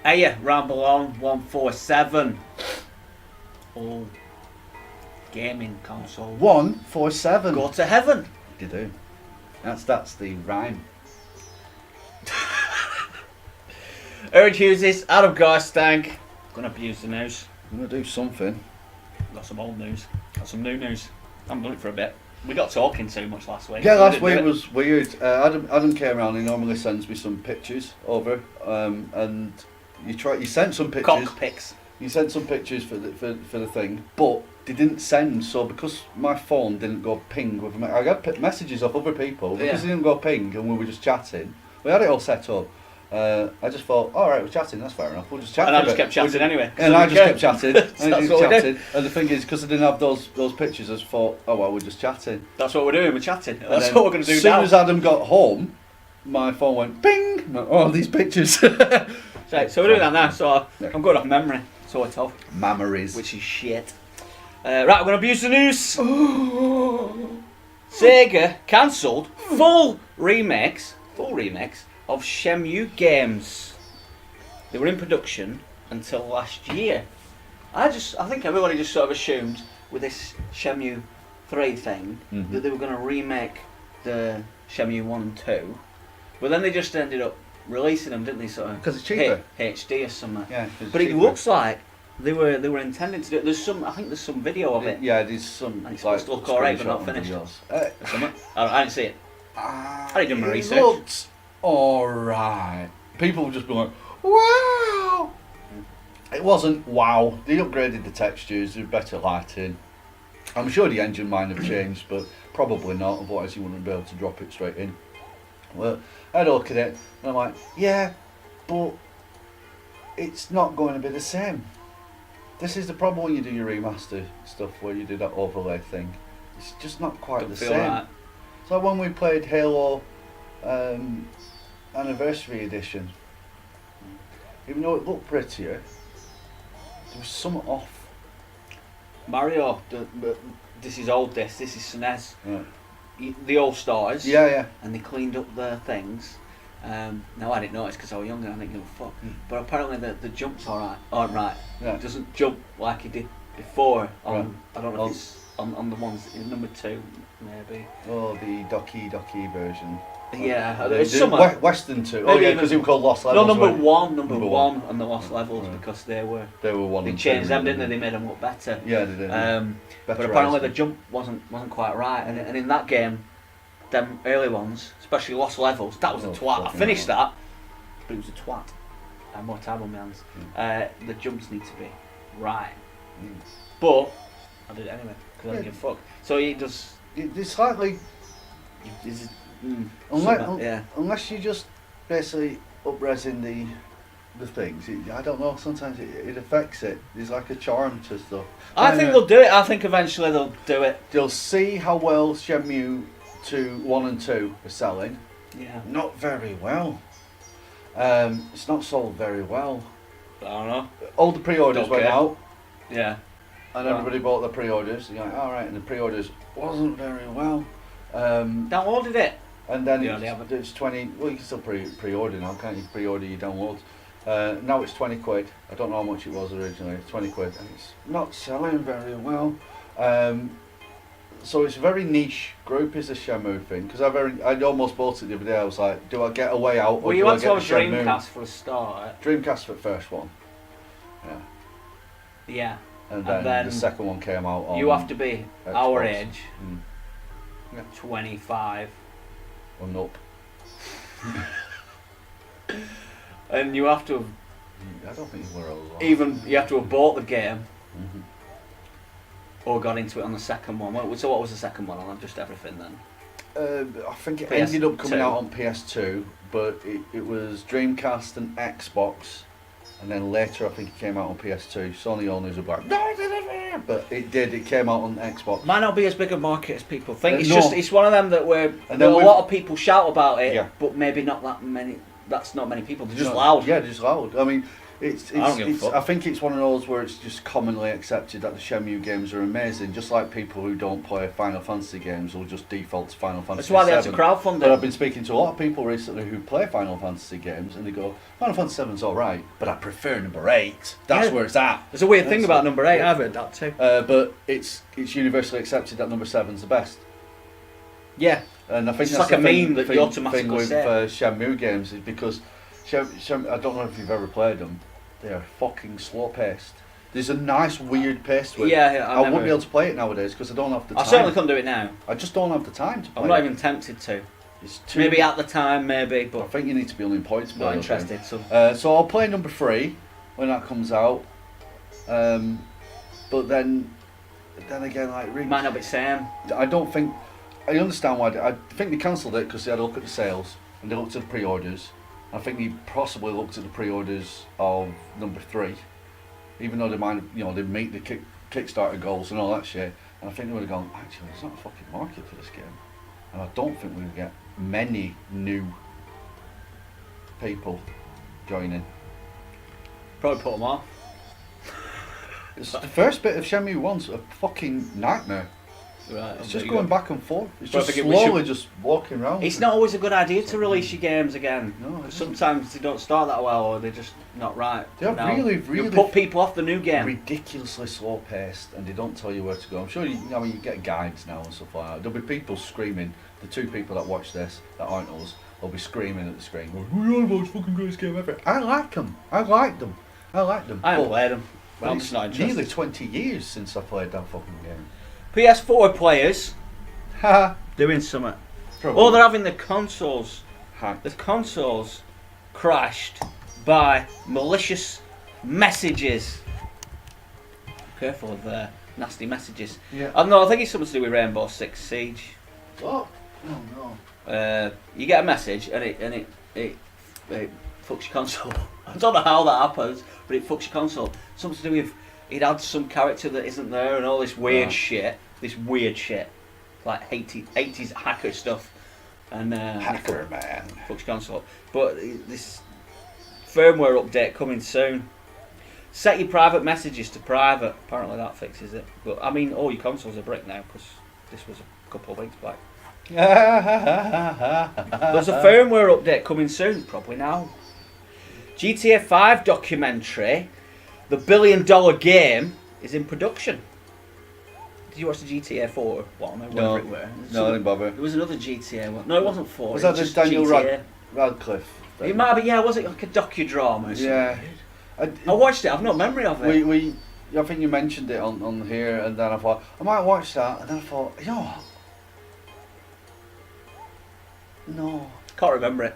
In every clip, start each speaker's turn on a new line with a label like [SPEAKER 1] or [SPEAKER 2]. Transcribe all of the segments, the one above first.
[SPEAKER 1] Hey, Ramble on 147. All gaming console.
[SPEAKER 2] 147.
[SPEAKER 1] Go to heaven.
[SPEAKER 2] You do. That's the rhyme.
[SPEAKER 1] Urge uses Adam Garstank. Gonna abuse the news.
[SPEAKER 2] I'm gonna do something.
[SPEAKER 1] Got some old news. Got some new news. I haven't done it for a bit. We got talking too much last week.
[SPEAKER 2] Yeah,
[SPEAKER 1] so
[SPEAKER 2] last week was weird. Adam came around. He normally sends me some pictures over, and you sent some pictures.
[SPEAKER 1] Cock pics.
[SPEAKER 2] You sent some pictures for the thing, but they didn't send. So because my phone didn't go ping with I got messages off other people because it didn't go ping, and we were just chatting. We had it all set up. I just thought, all right, we're chatting. That's fair enough. We'll just chat.
[SPEAKER 1] And I just kept chatting anyway.
[SPEAKER 2] And I just kept chatting.
[SPEAKER 1] That's what we do.
[SPEAKER 2] And the thing is, because I didn't have those pictures, I just thought, oh well, we're just chatting.
[SPEAKER 1] That's what we're doing. We're chatting. That's what we're going to do now.
[SPEAKER 2] As soon as Adam got home, my phone went ping. Oh, these pictures.
[SPEAKER 1] Right, so we're doing that now. So I'm good off memory, sort of.
[SPEAKER 2] Memories.
[SPEAKER 1] Which is shit. Right, we're going to abuse the news. Sega cancelled full remakes of Shenmue games. They were in production until last year. I think everybody just sort of assumed with this Shenmue 3 thing that they were going to remake the Shenmue 1 and 2, but then they just ended up releasing them, didn't they? Sort of
[SPEAKER 2] because it's cheaper.
[SPEAKER 1] HD or something.
[SPEAKER 2] Yeah,
[SPEAKER 1] but it looks like they were intending to do it. I think there's some video of it.
[SPEAKER 2] Yeah, there's some.
[SPEAKER 1] And it's supposed to look alright, but not finished. I didn't see it. I didn't do my research.
[SPEAKER 2] It looked alright. People would just be like, wow. It wasn't wow. They upgraded the textures, there's better lighting. I'm sure the engine might have changed, but probably not, otherwise you wouldn't be able to drop it straight in. Well, I had a look at it, and I'm like, yeah, but it's not going to be the same. This is the problem when you do your remaster stuff, where you do that overlay thing. It's just not quite
[SPEAKER 1] Don't
[SPEAKER 2] the
[SPEAKER 1] feel
[SPEAKER 2] same.
[SPEAKER 1] right.
[SPEAKER 2] So when we played Halo Anniversary Edition, even though it looked prettier, there was something off.
[SPEAKER 1] Mario, this is old. This is SNES.
[SPEAKER 2] Yeah.
[SPEAKER 1] The All Stars.
[SPEAKER 2] Yeah.
[SPEAKER 1] And they cleaned up their things. Now I didn't notice because I was younger and I didn't give a fuck. But apparently the jumps aren't right.
[SPEAKER 2] Yeah.
[SPEAKER 1] It doesn't jump like it did before.
[SPEAKER 2] Right.
[SPEAKER 1] I don't know if it's on the ones in number 2 maybe.
[SPEAKER 2] Oh, the Doki version.
[SPEAKER 1] Yeah,
[SPEAKER 2] The
[SPEAKER 1] it's some
[SPEAKER 2] Western 2. Oh yeah, because it was called Lost Levels.
[SPEAKER 1] No, number
[SPEAKER 2] right?
[SPEAKER 1] one and the Lost Levels because they were
[SPEAKER 2] one.
[SPEAKER 1] They
[SPEAKER 2] and
[SPEAKER 1] changed
[SPEAKER 2] two,
[SPEAKER 1] them, didn't they? They made them look better.
[SPEAKER 2] Yeah, they did.
[SPEAKER 1] But apparently the jump wasn't quite right, and in that game, them early ones, especially Lost Levels, that was a twat. I finished that, but it was a twat. I had more time on my hands. The jumps need to be right, but I did it anyway because I didn't give a fuck. So it does.
[SPEAKER 2] It's slightly. Unless you just basically up-resing the things, I don't know. Sometimes it affects it. There's like a charm to stuff.
[SPEAKER 1] I think they'll do it. I think eventually they'll do it.
[SPEAKER 2] They'll see how well Shenmue 1 and 2 are selling.
[SPEAKER 1] Yeah.
[SPEAKER 2] Not very well. It's not sold very well.
[SPEAKER 1] I don't know.
[SPEAKER 2] All the pre-orders went out.
[SPEAKER 1] Yeah.
[SPEAKER 2] And everybody bought the pre-orders. You're like, all right, and the pre-orders wasn't very well.
[SPEAKER 1] Downloaded it.
[SPEAKER 2] And then
[SPEAKER 1] Yeah,
[SPEAKER 2] it's 20. Well, you can still pre-order now, can't you? Pre-order your downloads. Now it's 20 quid. I don't know how much it was originally. It's 20 quid, and it's not selling very well. So it's a very niche group, is the Shenmue thing. Because I almost bought it the other day. I was like, do I get a way out?
[SPEAKER 1] Well, you want to have a Dreamcast for a start.
[SPEAKER 2] Dreamcast for the first one. Yeah.
[SPEAKER 1] Yeah.
[SPEAKER 2] And then the second one came out on.
[SPEAKER 1] You have to be
[SPEAKER 2] Xbox.
[SPEAKER 1] our age.
[SPEAKER 2] Yeah.
[SPEAKER 1] 25.
[SPEAKER 2] Or nope.
[SPEAKER 1] And you have to have
[SPEAKER 2] I don't think you were old.
[SPEAKER 1] you have to have bought the game or got into it on the second one. So what was the second one on? Just everything then?
[SPEAKER 2] I think it ended up coming out on PS2, but it was Dreamcast and Xbox, and then later I think it came out on PS2. Sony owners were like, but it came out on Xbox.
[SPEAKER 1] Might not be as big a market as people think. It's one of them that a lot of people shout about it, but maybe not that many. That's not many people. They're just loud.
[SPEAKER 2] Yeah, they're just loud. I mean,
[SPEAKER 1] I don't give a fuck.
[SPEAKER 2] I think it's one of those where it's just commonly accepted that the Shenmue games are amazing. Just like people who don't play Final Fantasy games will just default to Final Fantasy.
[SPEAKER 1] That's why they had to
[SPEAKER 2] 7.
[SPEAKER 1] crowdfund
[SPEAKER 2] But I've
[SPEAKER 1] it.
[SPEAKER 2] been speaking to a lot of people recently who play Final Fantasy games, and they go, Final Fantasy 7's alright, but I prefer number 8. That's
[SPEAKER 1] Yeah.
[SPEAKER 2] where it's at.
[SPEAKER 1] There's a weird thing
[SPEAKER 2] That's
[SPEAKER 1] about
[SPEAKER 2] it.
[SPEAKER 1] number 8. I've heard that too.
[SPEAKER 2] But it's universally accepted that number 7's the best.
[SPEAKER 1] Yeah.
[SPEAKER 2] And I think
[SPEAKER 1] It's
[SPEAKER 2] that's
[SPEAKER 1] like
[SPEAKER 2] the
[SPEAKER 1] a meme that you automatically
[SPEAKER 2] thing with
[SPEAKER 1] say.
[SPEAKER 2] Shenmue games is because I don't know if you've ever played them. They are fucking slow paced. There's a nice weird pace to it.
[SPEAKER 1] Yeah,
[SPEAKER 2] I wouldn't be able to play it nowadays because I don't have the time.
[SPEAKER 1] I certainly couldn't do it now.
[SPEAKER 2] I just don't have the time to play.
[SPEAKER 1] I'm not
[SPEAKER 2] it.
[SPEAKER 1] even tempted to.
[SPEAKER 2] It's too,
[SPEAKER 1] Maybe at the time, maybe,
[SPEAKER 2] I
[SPEAKER 1] but
[SPEAKER 2] think you need to be unemployed to play.
[SPEAKER 1] not
[SPEAKER 2] those games.
[SPEAKER 1] interested. So
[SPEAKER 2] So I'll play number 3 when that comes out. But then again, like
[SPEAKER 1] it might not be the same.
[SPEAKER 2] I don't think. I understand why. I think they cancelled it because they had a look at the sales and they looked at the pre-orders. I think they possibly looked at the pre-orders of number 3, even though they might, they meet the Kickstarter goals and all that shit. And I think they would have gone, actually, there's not a fucking market for this game, and I don't think we would get many new people joining.
[SPEAKER 1] Probably put them off.
[SPEAKER 2] It's the first bit of Shenmue 1's a fucking nightmare.
[SPEAKER 1] Right,
[SPEAKER 2] It's
[SPEAKER 1] there
[SPEAKER 2] just
[SPEAKER 1] you
[SPEAKER 2] going
[SPEAKER 1] go.
[SPEAKER 2] back and forth. It's
[SPEAKER 1] Well, I
[SPEAKER 2] just
[SPEAKER 1] think we
[SPEAKER 2] slowly just walking around.
[SPEAKER 1] It's not always a good idea to release your games again.
[SPEAKER 2] No, it isn't.
[SPEAKER 1] Sometimes they don't start that well, or they're just not right.
[SPEAKER 2] They're really
[SPEAKER 1] You put people off the new game.
[SPEAKER 2] ridiculously slow paced, and they don't tell you where to go. I'm sure you get guides now and stuff like that. There'll be people screaming. The 2 people that watch this that aren't us, they'll be screaming at the screen. We're the most fucking greatest game ever. I like them. I like them.
[SPEAKER 1] I haven't played them.
[SPEAKER 2] But
[SPEAKER 1] I'm
[SPEAKER 2] it's
[SPEAKER 1] just not interested.
[SPEAKER 2] nearly 20 years since I played that fucking game.
[SPEAKER 1] PS4 players
[SPEAKER 2] Ha!
[SPEAKER 1] doing something.
[SPEAKER 2] Probably.
[SPEAKER 1] Oh, they're having the consoles.
[SPEAKER 2] Hacked.
[SPEAKER 1] The consoles crashed by malicious messages. Careful of nasty messages.
[SPEAKER 2] Yeah.
[SPEAKER 1] I don't know. I think it's something to do with Rainbow Six Siege.
[SPEAKER 2] Oh no.
[SPEAKER 1] You get a message and it fucks your console. I don't know how that happens, but it fucks your console. Something to do with it adds some character that isn't there and all this weird shit. This weird shit, like 80s hacker stuff, and
[SPEAKER 2] Hacker man.
[SPEAKER 1] fucks your console. But this firmware update coming soon. Set your private messages to private. Apparently that fixes it. But I mean, all your consoles are brick now because this was a couple of weeks back. There's a firmware update coming soon, probably now. GTA 5 documentary, the $1 billion game, is in production. Did you watch the GTA 4 one? Or
[SPEAKER 2] No.
[SPEAKER 1] whatever it were?
[SPEAKER 2] No, I didn't bother.
[SPEAKER 1] There was another GTA one. No, it wasn't 4.
[SPEAKER 2] Was
[SPEAKER 1] it
[SPEAKER 2] that the
[SPEAKER 1] just
[SPEAKER 2] Daniel
[SPEAKER 1] GTA.
[SPEAKER 2] Radcliffe?
[SPEAKER 1] It might be, yeah, was it like a docudrama or something?
[SPEAKER 2] Yeah.
[SPEAKER 1] I watched it, I've no memory of it.
[SPEAKER 2] I think you mentioned it on here, and then I thought I might watch that, and then I thought, no.
[SPEAKER 1] Can't remember it.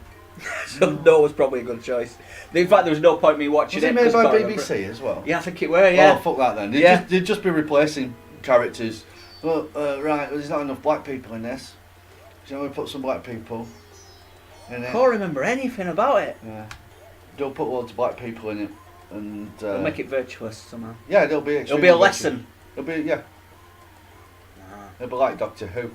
[SPEAKER 1] So no was probably a good choice. In fact, there was no point in me watching
[SPEAKER 2] Was
[SPEAKER 1] it.
[SPEAKER 2] it made
[SPEAKER 1] 'cause I
[SPEAKER 2] by
[SPEAKER 1] can't remember it.
[SPEAKER 2] BBC as well?
[SPEAKER 1] Yeah, I think it were, yeah.
[SPEAKER 2] Oh, fuck that then. They'd just be replacing characters. Well, right, there's not enough black people in this. So we put some black people in it.
[SPEAKER 1] Can't remember anything about it.
[SPEAKER 2] Yeah. They'll put loads of black people in it, and
[SPEAKER 1] We'll make it virtuous somehow.
[SPEAKER 2] yeah, there'll be.
[SPEAKER 1] It'll be a lesson.
[SPEAKER 2] It'll be It'll be like Doctor Who.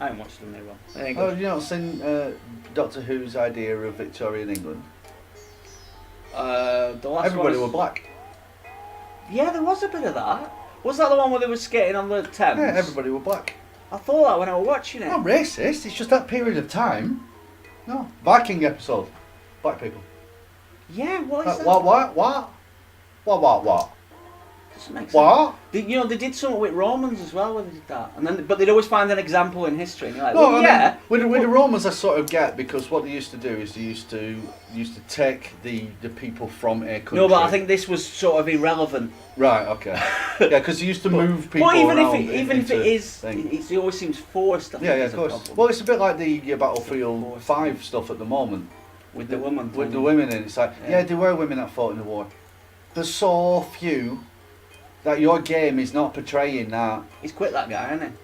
[SPEAKER 1] I haven't watched them very well. There you
[SPEAKER 2] Oh,
[SPEAKER 1] go.
[SPEAKER 2] have you not seen Doctor Who's idea of Victorian England?
[SPEAKER 1] The last
[SPEAKER 2] Everybody
[SPEAKER 1] one
[SPEAKER 2] were black.
[SPEAKER 1] Yeah, there was a bit of that. Was that the one where they were skating on the Thames?
[SPEAKER 2] Yeah, everybody were black.
[SPEAKER 1] I thought that when I was watching it.
[SPEAKER 2] Not racist. It's just that period of time. No, Viking episode. Black people.
[SPEAKER 1] Yeah, what is that?
[SPEAKER 2] What?
[SPEAKER 1] Doesn't make sense.
[SPEAKER 2] What?
[SPEAKER 1] They did something with Romans as well when they did that, and then but they'd always find an example in history. And you're like,
[SPEAKER 2] No,
[SPEAKER 1] well,
[SPEAKER 2] I
[SPEAKER 1] yeah.
[SPEAKER 2] mean, with the Romans, I sort of get, because what they used to do is they used to take the people from a country.
[SPEAKER 1] No, but I think this was sort of irrelevant.
[SPEAKER 2] Right. Okay. Yeah, because they used to move people
[SPEAKER 1] But even
[SPEAKER 2] around.
[SPEAKER 1] if it is,
[SPEAKER 2] things.
[SPEAKER 1] it always seems forced. I think,
[SPEAKER 2] Yeah,
[SPEAKER 1] is
[SPEAKER 2] of
[SPEAKER 1] a
[SPEAKER 2] course.
[SPEAKER 1] problem.
[SPEAKER 2] Well, it's a bit like the Battlefield 5 stuff at the moment.
[SPEAKER 1] With the woman.
[SPEAKER 2] With
[SPEAKER 1] thing.
[SPEAKER 2] the women in, it's like,
[SPEAKER 1] Yeah.
[SPEAKER 2] yeah, there were women that fought in the war. There's so few that your game is not portraying that.
[SPEAKER 1] He's quit, that guy, hasn't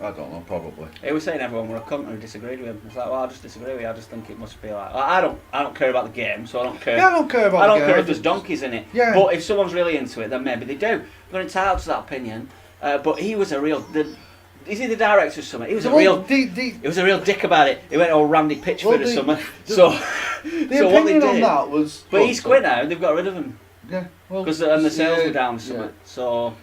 [SPEAKER 2] I don't know, probably.
[SPEAKER 1] he? He was saying everyone were a cunt who disagreed with him. It's like, well, I just disagree with you. I just think it must be like, I don't care about the game, so I don't care.
[SPEAKER 2] Yeah, I don't care about
[SPEAKER 1] I don't
[SPEAKER 2] the
[SPEAKER 1] care
[SPEAKER 2] game.
[SPEAKER 1] if there's donkeys in it.
[SPEAKER 2] Yeah.
[SPEAKER 1] But if someone's really into it, then maybe they do. They're entitled to that opinion. But he was a real. Is he the director or something? He was a real. He was a real dick about it. He went all Randy Pitchford or something. So
[SPEAKER 2] The
[SPEAKER 1] So what they
[SPEAKER 2] opinion on
[SPEAKER 1] did-
[SPEAKER 2] that was.
[SPEAKER 1] But he's quit now. They've got rid of him
[SPEAKER 2] Yeah, well.
[SPEAKER 1] because the sales
[SPEAKER 2] yeah,
[SPEAKER 1] were down.
[SPEAKER 2] yeah.
[SPEAKER 1] Something. So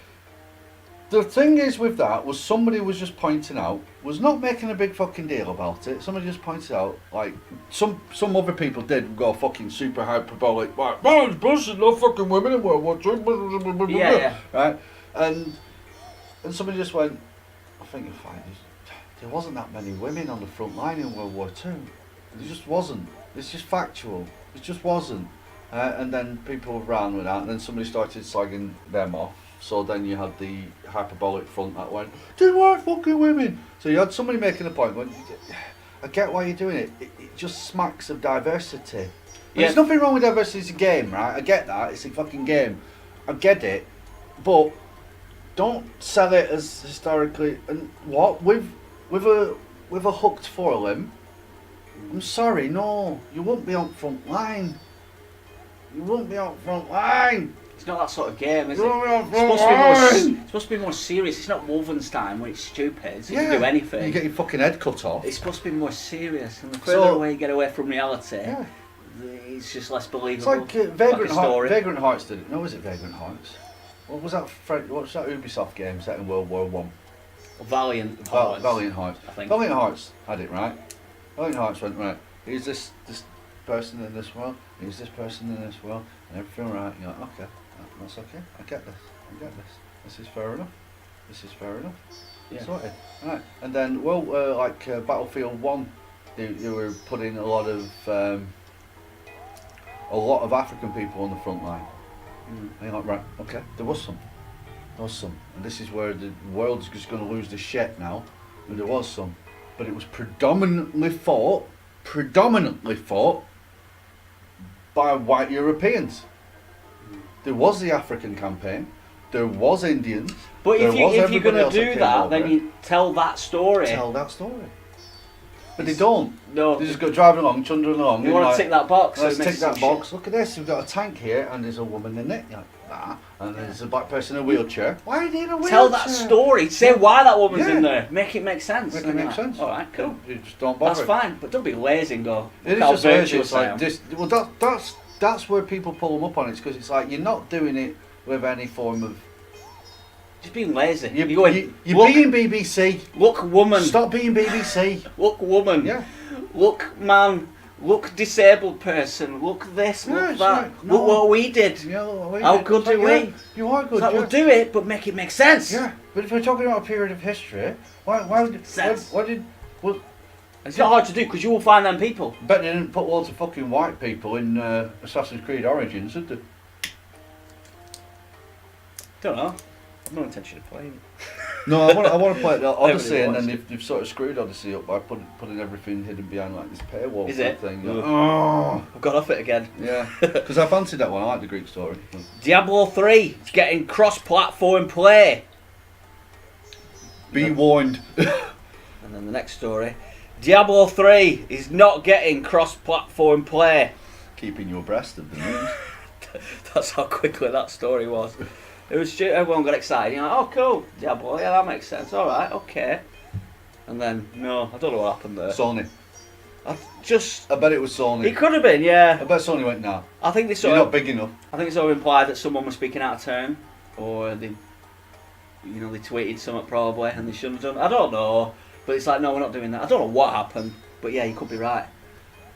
[SPEAKER 2] The thing is with that was somebody was just pointing out, was not making a big fucking deal about it. Somebody just pointed out, like some other people did go fucking super hyperbolic, like man, busted no fucking women in World War II.
[SPEAKER 1] yeah.
[SPEAKER 2] Right, and somebody just went, I think you'll find there wasn't that many women on the front line in World War II. There just wasn't. It's just factual. It just wasn't. And then people ran with that, and then somebody started slagging them off. So then you had the hyperbolic front that went, there weren't fucking women. So you had somebody making a point, going, I get why you're doing it. It just smacks of diversity. And
[SPEAKER 1] Yeah.
[SPEAKER 2] there's nothing wrong with diversity, it's a game, right? I get that, it's a fucking game. I get it. But don't sell it as historically, and what? With a hooked forelimb? I'm sorry, no. You won't be on front line. You won't be on front line.
[SPEAKER 1] It's not that sort of game, is
[SPEAKER 2] You
[SPEAKER 1] it?
[SPEAKER 2] won't be on
[SPEAKER 1] It's
[SPEAKER 2] front
[SPEAKER 1] supposed, to be more,
[SPEAKER 2] line.
[SPEAKER 1] it's supposed to be more serious. It's not Wolfenstein where it's stupid, so you
[SPEAKER 2] Yeah,
[SPEAKER 1] can do anything.
[SPEAKER 2] You get your fucking head cut off.
[SPEAKER 1] It's supposed to be more serious, and the
[SPEAKER 2] So-
[SPEAKER 1] further away you get away from reality,
[SPEAKER 2] Yeah.
[SPEAKER 1] it's just less
[SPEAKER 2] It's
[SPEAKER 1] believable.
[SPEAKER 2] like Vagrant,
[SPEAKER 1] story.
[SPEAKER 2] Vagrant Hearts did it. No, was it Vagrant Hearts? What was that? What was that Ubisoft game set in World War One?
[SPEAKER 1] Valiant
[SPEAKER 2] Val-
[SPEAKER 1] Hearts,
[SPEAKER 2] Valiant Hearts.
[SPEAKER 1] I think.
[SPEAKER 2] Valiant Hearts had it right. Valiant Hearts went right. Here's this person in this world. Here's this person in this world, and everything right. You're like, okay, that's okay. I get this. I get this. This is fair enough. This is fair enough.
[SPEAKER 1] Yeah.
[SPEAKER 2] Sorted. Right. And then, Battlefield 1, they were putting a lot of African people on the front line. And you're like, right, okay, there was some. And this is where the world's just going to lose the shit now. And there was some. But it was predominantly fought by white Europeans. There was the African campaign. There was Indians.
[SPEAKER 1] But
[SPEAKER 2] there
[SPEAKER 1] if
[SPEAKER 2] was
[SPEAKER 1] you're
[SPEAKER 2] everybody
[SPEAKER 1] going to
[SPEAKER 2] else
[SPEAKER 1] do
[SPEAKER 2] came
[SPEAKER 1] that,
[SPEAKER 2] over.
[SPEAKER 1] then you tell that story.
[SPEAKER 2] Tell that story. But they don't.
[SPEAKER 1] No.
[SPEAKER 2] They just go driving along, chundering along.
[SPEAKER 1] You
[SPEAKER 2] and
[SPEAKER 1] want
[SPEAKER 2] like,
[SPEAKER 1] to tick that box. so
[SPEAKER 2] let's
[SPEAKER 1] it makes
[SPEAKER 2] tick that
[SPEAKER 1] some
[SPEAKER 2] box. Look at this. We've got a tank here, and there's a woman in it. You're like, nah. And there's a black person in a wheelchair. Why are they in a
[SPEAKER 1] shit.
[SPEAKER 2] wheelchair?
[SPEAKER 1] Tell that story. Say why that woman's
[SPEAKER 2] Yeah.
[SPEAKER 1] in there. Make it make sense.
[SPEAKER 2] Make
[SPEAKER 1] And
[SPEAKER 2] it
[SPEAKER 1] you're
[SPEAKER 2] make
[SPEAKER 1] like,
[SPEAKER 2] sense.
[SPEAKER 1] All right, cool.
[SPEAKER 2] You just don't bother.
[SPEAKER 1] That's fine, but don't be lazy and go.
[SPEAKER 2] It
[SPEAKER 1] "Look
[SPEAKER 2] is
[SPEAKER 1] how
[SPEAKER 2] just lazy.
[SPEAKER 1] virtuous
[SPEAKER 2] It's
[SPEAKER 1] I
[SPEAKER 2] like
[SPEAKER 1] am."
[SPEAKER 2] this. Well, that's where people pull them up on it. Because it's like you're not doing it with any form of.
[SPEAKER 1] Just being lazy.
[SPEAKER 2] You're
[SPEAKER 1] going.
[SPEAKER 2] being BBC.
[SPEAKER 1] Look, woman.
[SPEAKER 2] Stop being BBC.
[SPEAKER 1] Look, woman.
[SPEAKER 2] Yeah.
[SPEAKER 1] Look, man. Look, disabled person. Look this.
[SPEAKER 2] Yeah,
[SPEAKER 1] Look
[SPEAKER 2] it's
[SPEAKER 1] that.
[SPEAKER 2] like, no.
[SPEAKER 1] Look what we did.
[SPEAKER 2] You know,
[SPEAKER 1] How good do we?
[SPEAKER 2] You are good.
[SPEAKER 1] It's like,
[SPEAKER 2] yeah.
[SPEAKER 1] we'll do it, but make it make sense.
[SPEAKER 2] Yeah, but if we're talking about a period of history, why
[SPEAKER 1] Sense.
[SPEAKER 2] did
[SPEAKER 1] It's not hard to do because you will find them people.
[SPEAKER 2] bet they didn't put loads of fucking white people in Assassin's Creed Origins, did they?
[SPEAKER 1] Don't know. I've no intention of playing.
[SPEAKER 2] No, I want to play Odyssey, and
[SPEAKER 1] watched
[SPEAKER 2] then they've sort of screwed Odyssey up by putting everything hidden behind like this paywall
[SPEAKER 1] Is
[SPEAKER 2] type
[SPEAKER 1] it?
[SPEAKER 2] thing.
[SPEAKER 1] Ugh.
[SPEAKER 2] Oh,
[SPEAKER 1] I've got off it again.
[SPEAKER 2] yeah, because I fancied that one. I like the Greek story.
[SPEAKER 1] Diablo 3 is getting cross-platform play.
[SPEAKER 2] Be warned.
[SPEAKER 1] And then the next story. Diablo 3 is not getting cross-platform play.
[SPEAKER 2] Keeping you abreast of the news.
[SPEAKER 1] That's how quickly that story was. It was everyone got excited. You're like, oh cool, Diablo, yeah, that makes sense. All right, okay. And then no, I don't know what happened there.
[SPEAKER 2] Sony.
[SPEAKER 1] I
[SPEAKER 2] bet it was Sony.
[SPEAKER 1] It could have been, yeah.
[SPEAKER 2] I bet Sony went, nah,
[SPEAKER 1] I think they
[SPEAKER 2] you're
[SPEAKER 1] sort
[SPEAKER 2] not
[SPEAKER 1] of.
[SPEAKER 2] big enough.
[SPEAKER 1] I think it sort of implied that someone was speaking out of turn, or they tweeted something probably, and they shouldn't have done. I don't know, but it's like, no, we're not doing that. I don't know what happened, but yeah, you could be right.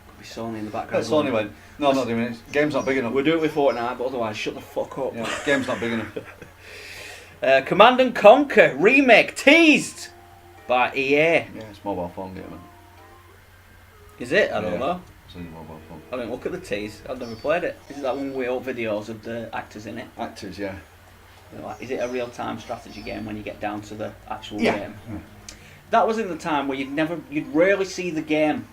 [SPEAKER 1] Could be Sony in the
[SPEAKER 2] Bet
[SPEAKER 1] background.
[SPEAKER 2] Sony went, no, I'm not doing it. Game's not big enough.
[SPEAKER 1] We'll do it with Fortnite, but otherwise, shut the fuck up.
[SPEAKER 2] Yeah, game's not big enough.
[SPEAKER 1] Command and Conquer remake teased by EA.
[SPEAKER 2] Yeah, it's mobile phone game, man.
[SPEAKER 1] Is it? I don't
[SPEAKER 2] Yeah.
[SPEAKER 1] know.
[SPEAKER 2] It's only mobile phone.
[SPEAKER 1] I didn't look at the tease. I've never played it. Is it that one with old videos of the actors in it?
[SPEAKER 2] Actors, yeah.
[SPEAKER 1] Like, is it a real-time strategy game when you get down to the actual
[SPEAKER 2] Yeah.
[SPEAKER 1] game? That was in the time where you'd rarely see the game.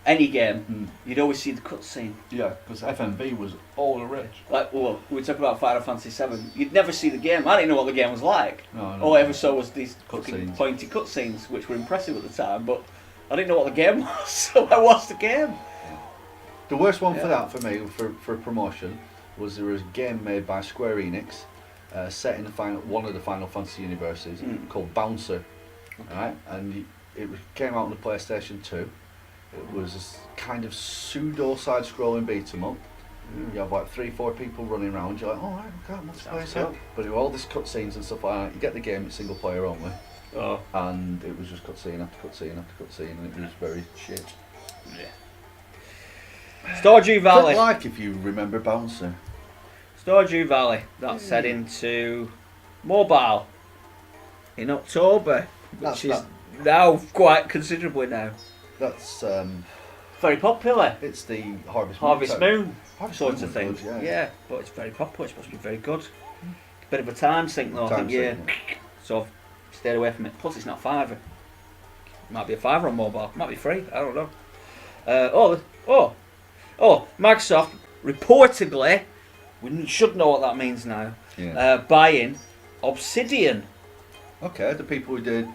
[SPEAKER 1] Any game, you'd always see the cutscene.
[SPEAKER 2] Yeah, because FMV was all the rich.
[SPEAKER 1] Like, well, we talk about Final Fantasy VII. You'd never see the game. I didn't know what the game was like.
[SPEAKER 2] No,
[SPEAKER 1] All I ever saw was these fucking
[SPEAKER 2] Cutscenes.
[SPEAKER 1] pointy cutscenes, which were impressive at the time, but I didn't know what the game was, so I watched the game.
[SPEAKER 2] The worst one for
[SPEAKER 1] Yeah.
[SPEAKER 2] that, for me, for promotion, was there was a game made by Square Enix, set in one of the Final Fantasy universes, called Bouncer. Right? And came out on the PlayStation 2. It was a kind of pseudo side-scrolling beat 'em up. You have like 3-4 people running around. You're like, oh, right, okay, multiplayer set.
[SPEAKER 1] Cool.
[SPEAKER 2] But with all these cutscenes and stuff like that, you get the game. It's single player only,
[SPEAKER 1] Oh.
[SPEAKER 2] and it was just cutscene after cutscene after cutscene, and it was very shit.
[SPEAKER 1] Yeah. Stardew Valley.
[SPEAKER 2] Bit like if you remember Bouncer.
[SPEAKER 1] Stardew Valley. That's heading to mobile in October, which is now quite considerably now.
[SPEAKER 2] That's
[SPEAKER 1] Very popular.
[SPEAKER 2] it's the Harvest
[SPEAKER 1] Moon
[SPEAKER 2] Harvest
[SPEAKER 1] sort
[SPEAKER 2] Moon
[SPEAKER 1] of
[SPEAKER 2] was
[SPEAKER 1] thing.
[SPEAKER 2] good,
[SPEAKER 1] Yeah, but it's very popular. It's supposed to be very good. Bit of a time sink though, I think. Yeah. So I've stayed away from it. Plus, it's not $5. It might be a $5 on mobile. It might be free. I don't know. Microsoft reportedly, we should know what that means now.
[SPEAKER 2] Yeah.
[SPEAKER 1] Buying Obsidian.
[SPEAKER 2] Okay, the people who did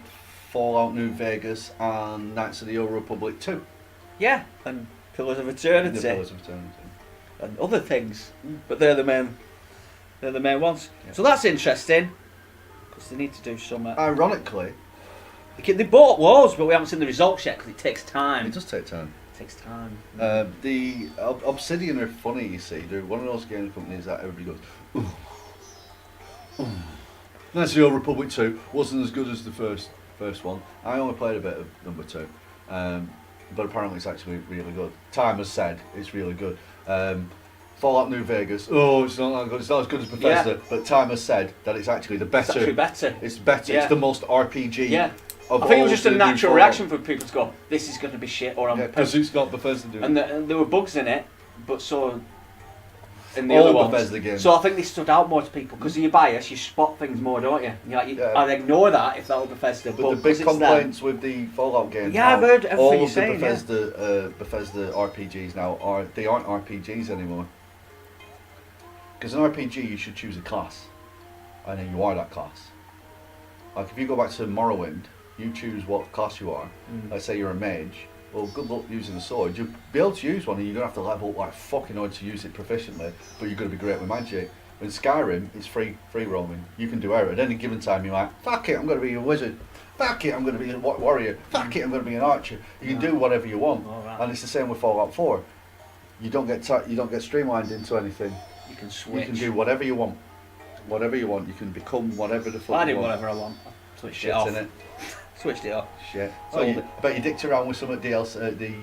[SPEAKER 2] Fallout New Vegas and Knights of the Old Republic 2.
[SPEAKER 1] Yeah, and Pillars of Eternity.
[SPEAKER 2] The Pillars of Eternity.
[SPEAKER 1] And other things, but they're the main ones.
[SPEAKER 2] Yeah.
[SPEAKER 1] So that's interesting because they need to do some.
[SPEAKER 2] Ironically,
[SPEAKER 1] They bought loads, but we haven't seen the results yet because it takes time.
[SPEAKER 2] it does take time.
[SPEAKER 1] It takes time.
[SPEAKER 2] The Obsidian are funny, you see. They're one of those game companies that everybody goes, ooh. Knights of the Old Republic 2 wasn't as good as the first one. I only played a bit of number 2, but apparently it's actually really good. Time has said it's really good. Fallout New Vegas, it's not that good. It's not as good as Bethesda, but time has said that it's actually the better.
[SPEAKER 1] It's actually better.
[SPEAKER 2] It's better.
[SPEAKER 1] Yeah.
[SPEAKER 2] It's the most RPG.
[SPEAKER 1] Yeah.
[SPEAKER 2] Of
[SPEAKER 1] I think it
[SPEAKER 2] all
[SPEAKER 1] was just a
[SPEAKER 2] the new
[SPEAKER 1] natural
[SPEAKER 2] Fallout.
[SPEAKER 1] reaction for people to go, "This is going to be shit," or "I'm."
[SPEAKER 2] Because it's not Bethesda doing it.
[SPEAKER 1] And there were bugs in it, but so in the
[SPEAKER 2] All
[SPEAKER 1] other ones.
[SPEAKER 2] Bethesda games.
[SPEAKER 1] So I think they stood out more to people because of your bias. You spot things more, don't you? You're like,
[SPEAKER 2] Yeah.
[SPEAKER 1] I'd ignore that if that were Bethesda.
[SPEAKER 2] But the big
[SPEAKER 1] because it's them-
[SPEAKER 2] complaints with the Fallout games,
[SPEAKER 1] Yeah, I've heard everything
[SPEAKER 2] all
[SPEAKER 1] you're
[SPEAKER 2] of the
[SPEAKER 1] saying,
[SPEAKER 2] Bethesda RPGs now aren't RPGs anymore. Because an RPG, you should choose a class, and then you are that class. Like if you go back to Morrowind, you choose what class you are. Let's say you're a mage. Well, good luck using a sword. You'll be able to use one, and you're gonna have to level up like fucking hard to use it proficiently. But you're gonna be great with magic. In Skyrim, it's free roaming. You can do it at any given time. You're like, fuck it, I'm gonna be a wizard. Fuck it, I'm gonna be a warrior. Fuck it, I'm gonna be an archer. You can do whatever you want, and it's the same with Fallout 4. You don't get streamlined into anything.
[SPEAKER 1] You can switch.
[SPEAKER 2] You can do whatever you want. Whatever you want. You can become whatever the fuck
[SPEAKER 1] I
[SPEAKER 2] you
[SPEAKER 1] do
[SPEAKER 2] want.
[SPEAKER 1] whatever I want. I switched it
[SPEAKER 2] Shit's
[SPEAKER 1] off.
[SPEAKER 2] in it.
[SPEAKER 1] Switched it off.
[SPEAKER 2] Shit.
[SPEAKER 1] So
[SPEAKER 2] I bet you dicked around with some of the DLC,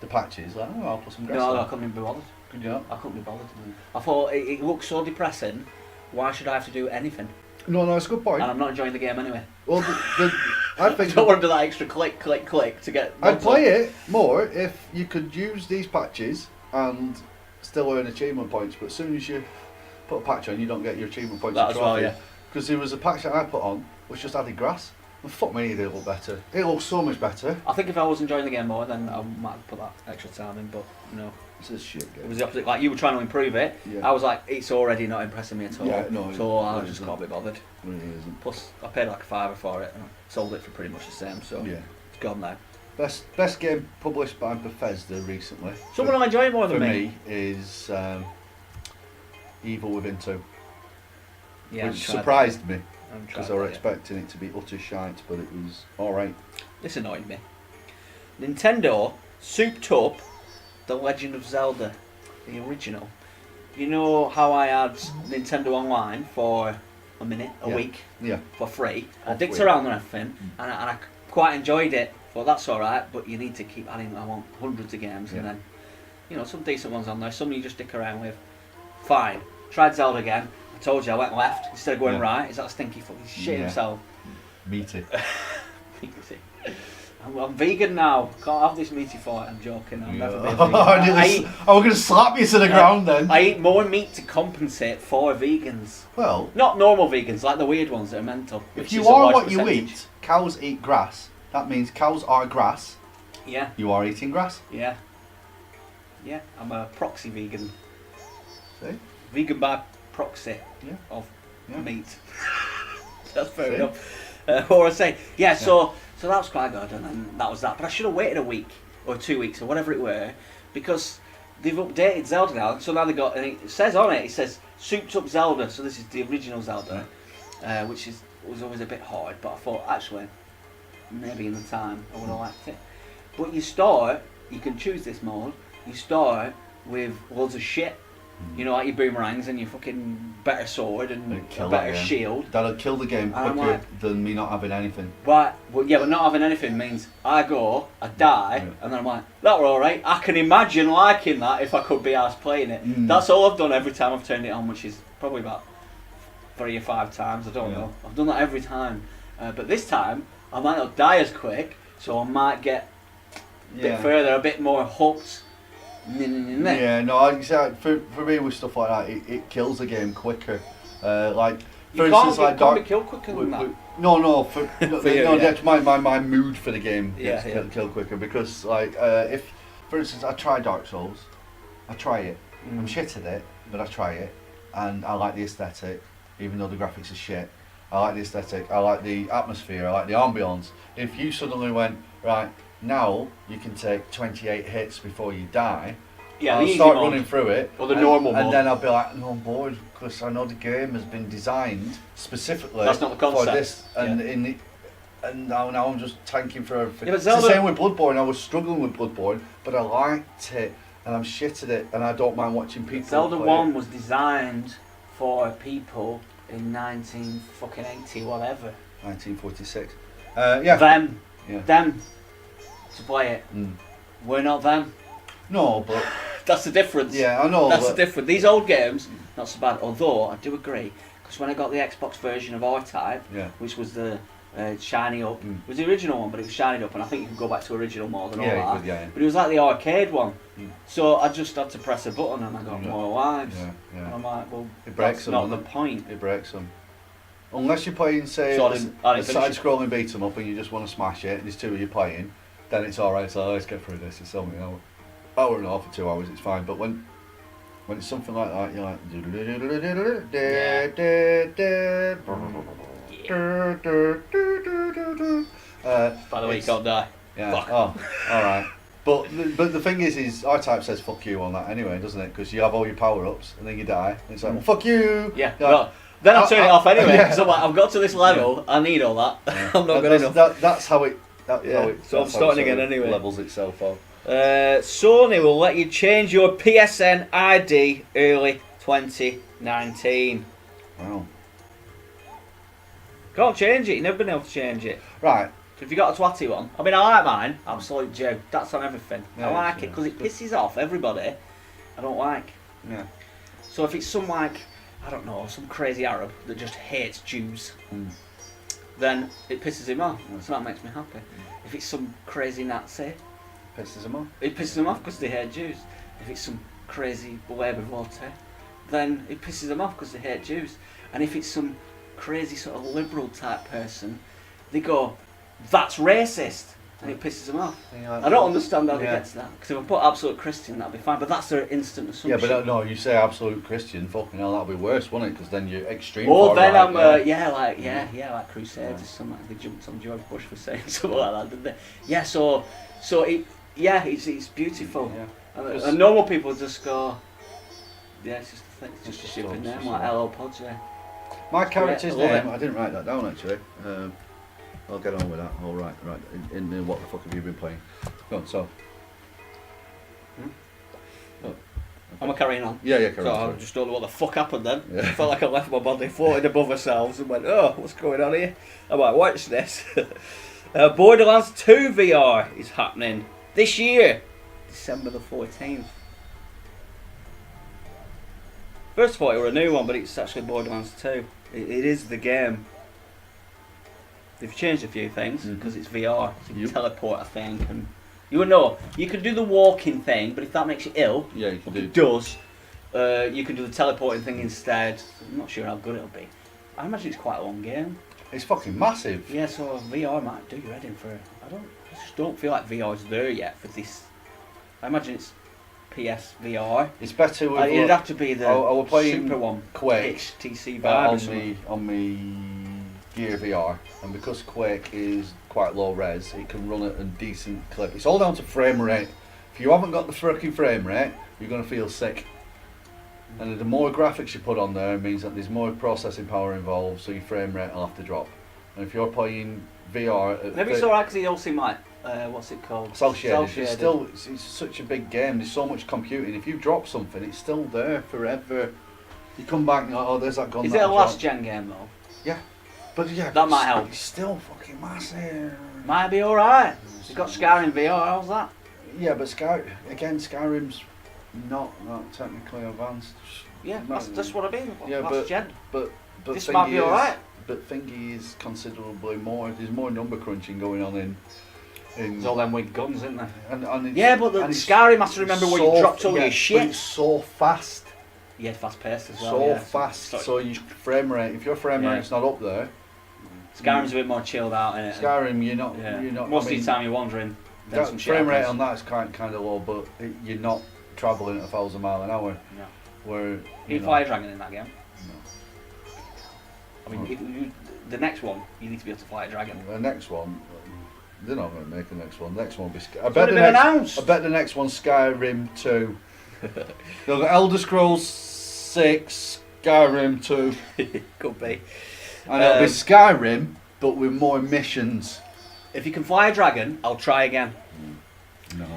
[SPEAKER 2] the patches. Like, oh, I'll put some grass
[SPEAKER 1] No,
[SPEAKER 2] on.
[SPEAKER 1] I couldn't be bothered.
[SPEAKER 2] Could you not?
[SPEAKER 1] I couldn't be bothered. I thought it looks so depressing. Why should I have to do anything?
[SPEAKER 2] No, it's a good point.
[SPEAKER 1] And I'm not enjoying the game anyway.
[SPEAKER 2] Well, I
[SPEAKER 1] I
[SPEAKER 2] think
[SPEAKER 1] don't want to do that extra click to get.
[SPEAKER 2] I'd play it more if you could use these patches and still earn achievement points. But as soon as you put a patch on, you don't get your achievement points.
[SPEAKER 1] That as well, yeah.
[SPEAKER 2] Because there was a patch that I put on which just added grass. And fuck me, they look better. It looks so much better.
[SPEAKER 1] I think if I was enjoying the game more, then I might have put that extra time in. But no,
[SPEAKER 2] It's a shit game.
[SPEAKER 1] it was the opposite. Like you were trying to improve it.
[SPEAKER 2] Yeah.
[SPEAKER 1] I was like, it's already not impressing me at all.
[SPEAKER 2] Yeah, no,
[SPEAKER 1] so I
[SPEAKER 2] it
[SPEAKER 1] just
[SPEAKER 2] isn't.
[SPEAKER 1] can't be bothered.
[SPEAKER 2] It really isn't.
[SPEAKER 1] Plus, I paid like $5 for it and I sold it for pretty much the same. So
[SPEAKER 2] Yeah.
[SPEAKER 1] it's gone now.
[SPEAKER 2] Best game published by Bethesda recently.
[SPEAKER 1] Someone I enjoy more than
[SPEAKER 2] for
[SPEAKER 1] me.
[SPEAKER 2] me is Evil Within 2,
[SPEAKER 1] Yeah,
[SPEAKER 2] which surprised me because I was
[SPEAKER 1] was
[SPEAKER 2] expecting it to be utter shite, but it was all right.
[SPEAKER 1] This annoyed me. Nintendo souped up The Legend of Zelda, the original. You know how I had Nintendo Online for a minute, a
[SPEAKER 2] Yeah.
[SPEAKER 1] week,
[SPEAKER 2] Yeah.
[SPEAKER 1] for free. I
[SPEAKER 2] For
[SPEAKER 1] dicked
[SPEAKER 2] free.
[SPEAKER 1] around and everything, and I quite enjoyed it. Well, that's all right, but you need to keep adding. I want hundreds of games, and
[SPEAKER 2] Yeah.
[SPEAKER 1] then, some decent ones on there. Some you just dick around with. Fine. Tried Zelda again. I told you I went left instead of going
[SPEAKER 2] Yeah.
[SPEAKER 1] right. Is that stinky fucking shit
[SPEAKER 2] Yeah.
[SPEAKER 1] himself?
[SPEAKER 2] Meaty.
[SPEAKER 1] I'm vegan now. Can't have this meaty fight. I'm joking. I'll never be a vegan.
[SPEAKER 2] I'm going to slap you to the ground then.
[SPEAKER 1] I eat more meat to compensate for vegans.
[SPEAKER 2] Well,
[SPEAKER 1] Not normal vegans, like the weird ones that are mental.
[SPEAKER 2] if
[SPEAKER 1] which
[SPEAKER 2] you
[SPEAKER 1] is a
[SPEAKER 2] are
[SPEAKER 1] large
[SPEAKER 2] what you
[SPEAKER 1] percentage.
[SPEAKER 2] eat, cows eat grass. That means cows are grass.
[SPEAKER 1] Yeah,
[SPEAKER 2] You are eating grass.
[SPEAKER 1] yeah. Yeah, I'm a proxy vegan.
[SPEAKER 2] See?
[SPEAKER 1] Vegan by proxy
[SPEAKER 2] Yeah.
[SPEAKER 1] of
[SPEAKER 2] Yeah.
[SPEAKER 1] meat. That's fair
[SPEAKER 2] See?
[SPEAKER 1] enough. What was I saying? Yeah, so that was quite good, and then that was that. But I should have waited a week or 2 weeks or whatever it were, because they've updated Zelda now. So now they got, and it says on it, souped up Zelda. So this is the original Zelda, which was always a bit hard. But I thought actually, maybe in the time I would have liked it. But you start you can choose this mode. You start with loads of shit. You know, like your boomerangs and your fucking better sword and a better shield.
[SPEAKER 2] That'll kill the game quicker than me not having anything.
[SPEAKER 1] But not having anything means I die, and then I'm like, that were alright. I can imagine liking that if I could be arsed playing it. That's all I've done every time I've turned it on, which is probably about 3 or 5 times, I don't know. I've done that every time. But this time, I might not die as quick, so I might get a bit further, a bit more hooked.
[SPEAKER 2] Yeah, no, for me with stuff like that, it kills the game quicker. Like, for instance, like
[SPEAKER 1] can't be killed quicker than that.
[SPEAKER 2] That's my mood for the game gets killed quicker because, like, if, for instance, I try Dark Souls, I try it, I'm shit at it, but I try it, and I like the aesthetic, even though the graphics are shit. I like the aesthetic, I like the atmosphere, I like the ambience. If you suddenly went, right, now you can take 28 hits before you die.
[SPEAKER 1] Yeah,
[SPEAKER 2] I'll start running through it.
[SPEAKER 1] Or the normal mode.
[SPEAKER 2] And then I'll be like, no, I'm bored because I know the game has been designed specifically
[SPEAKER 1] That's not the concept.
[SPEAKER 2] for this. And now I'm just tanking for everything.
[SPEAKER 1] Yeah,
[SPEAKER 2] it's the same with Bloodborne. I was struggling with Bloodborne, but I liked it and I'm shit at it and I don't mind watching people
[SPEAKER 1] Zelda
[SPEAKER 2] play
[SPEAKER 1] 1
[SPEAKER 2] it.
[SPEAKER 1] was designed for people in 1980 whatever.
[SPEAKER 2] 1946.
[SPEAKER 1] Them to play it. We're not them.
[SPEAKER 2] No, but
[SPEAKER 1] that's the difference.
[SPEAKER 2] Yeah, I know.
[SPEAKER 1] That's the difference. These old games, not so bad. Although I do agree, because when I got the Xbox version of R-Type, which was the shiny up, it was the original one, but it was shiny up, and I think you can go back to original mode and all that. But it was like the arcade one, so I just had to press a button and I got more lives. And I'm like, well, that's not the point.
[SPEAKER 2] It breaks them. Unless you're playing, say, a side-scrolling beat 'em up and you just want to smash it, and there's 2 of you playing, then it's alright. So let's get through this. It's only an hour and a half or 2 hours. It's fine. But when it's something like that, you're like,
[SPEAKER 1] by the way, you can't die.
[SPEAKER 2] Yeah.
[SPEAKER 1] Fuck.
[SPEAKER 2] Oh, all right. But the thing is R-Type says fuck you on that anyway, doesn't it? Because you have all your power-ups and then you die. And it's like, well, fuck you.
[SPEAKER 1] Yeah. Well, then I'll turn it off anyway. Because I'm like, I've got to this level. I need all that. I'm not good enough.
[SPEAKER 2] That's how it.
[SPEAKER 1] So I'm starting again anyway.
[SPEAKER 2] Levels itself out.
[SPEAKER 1] Sony will let you change your PSN ID early 2019.
[SPEAKER 2] Wow.
[SPEAKER 1] Can't change it. You've never been able to change it.
[SPEAKER 2] Right.
[SPEAKER 1] So if you got a twatty one, I mean, I like mine. Absolute Joe. That's on everything.
[SPEAKER 2] Yeah,
[SPEAKER 1] I like it because it pisses off everybody. I don't like.
[SPEAKER 2] Yeah.
[SPEAKER 1] So if it's some like, I don't know, some crazy Arab that just hates Jews, then it pisses him off. So that makes me happy. If it's some crazy Nazi,
[SPEAKER 2] Pisses them off.
[SPEAKER 1] it pisses them off because they hate Jews. If it's some crazy Labour voter, then it pisses them off because they hate Jews. And if it's some crazy sort of liberal type person, they go, that's racist, and it pisses them off.
[SPEAKER 2] Like,
[SPEAKER 1] I don't understand how they get to that. Because if I put absolute Christian, that'd be fine. But that's their instant assumption.
[SPEAKER 2] Yeah, but no, you say absolute Christian, fucking hell, that'll be worse, wouldn't it? Because then you're extreme.
[SPEAKER 1] Or then
[SPEAKER 2] right,
[SPEAKER 1] I'm, like Crusaders or something. They jumped on George Bush for saying something like that, didn't they? Yeah, so it's beautiful.
[SPEAKER 2] Yeah.
[SPEAKER 1] And normal people just go, yeah, it's just a thing. It's just a shipping name, like LL Podge.
[SPEAKER 2] My character's name, I didn't write that down actually. I'll get on with that. All right. In what the fuck have you been playing? Go on, so.
[SPEAKER 1] Oh, am I carrying on?
[SPEAKER 2] Yeah, carry
[SPEAKER 1] on. I just don't know what the fuck happened then. Yeah. I felt like I left my body floating above ourselves and went, oh, what's going on here? I might watch this. Borderlands 2 VR is happening this year, December the 14th. First of all, it was a new one, but it's actually Borderlands 2. It is the game. They've changed a few things because it's VR. So you can teleport, I think, and you would know. You can do the walking thing, but if that makes you ill,
[SPEAKER 2] you can do.
[SPEAKER 1] It does. You can do the teleporting thing instead. I'm not sure how good it'll be. I imagine it's quite a long game.
[SPEAKER 2] It's fucking massive.
[SPEAKER 1] Yeah, so VR might do your head in for. I just don't feel like VR's there yet for this. I imagine it's PS VR.
[SPEAKER 2] It's better with.
[SPEAKER 1] It'd have to be the
[SPEAKER 2] playing
[SPEAKER 1] super one.
[SPEAKER 2] Quake
[SPEAKER 1] HTC Vive
[SPEAKER 2] on me Gear VR, and because Quake is quite low res, it can run at a decent clip. It's all down to frame rate. If you haven't got the freaking frame rate, you're gonna feel sick. And the more graphics you put on there means that there's more processing power involved, so your frame rate will have to drop. And if you're playing VR,
[SPEAKER 1] maybe it's alright because it all seem like what's it called?
[SPEAKER 2] Cell shaded. It's still it's such a big game. There's so much computing. If you drop something, it's still there forever. You come back and you're like, oh, there's that gun.
[SPEAKER 1] Is it a last gen game though?
[SPEAKER 2] Yeah, but yeah,
[SPEAKER 1] that might help.
[SPEAKER 2] It's still fucking massive.
[SPEAKER 1] Might be alright. You got Skyrim VR. How's that?
[SPEAKER 2] Yeah, but Skyrim's not technically advanced.
[SPEAKER 1] Yeah, that's what I mean.
[SPEAKER 2] Yeah,
[SPEAKER 1] last gen.
[SPEAKER 2] But
[SPEAKER 1] this might be alright.
[SPEAKER 2] But thingy is considerably more. There's more number crunching going on in.
[SPEAKER 1] There's all them with guns, isn't there?
[SPEAKER 2] And
[SPEAKER 1] yeah, but the Skyrim has to remember where you dropped all your shit.
[SPEAKER 2] But it's so fast.
[SPEAKER 1] Yeah, fast paced as well.
[SPEAKER 2] So fast. So your frame rate, if your frame rate's not up there.
[SPEAKER 1] Skyrim's a bit more chilled out, innit?
[SPEAKER 2] Skyrim, you're not.
[SPEAKER 1] Most of the time you're wandering.
[SPEAKER 2] That frame rate on that is kind of low, but you're not travelling at 1,000 miles an hour.
[SPEAKER 1] No.
[SPEAKER 2] Where
[SPEAKER 1] you fly a dragon in that game?
[SPEAKER 2] No.
[SPEAKER 1] I mean, the next one, you need to be able to fly a dragon.
[SPEAKER 2] The next one, they're not going to make the next one. The next one will be. I bet the next one's Skyrim 2. They'll go Elder Scrolls 6, Skyrim 2.
[SPEAKER 1] Could be.
[SPEAKER 2] And it'll be Skyrim, but with more missions.
[SPEAKER 1] If you can fly a dragon, I'll try again.
[SPEAKER 2] No.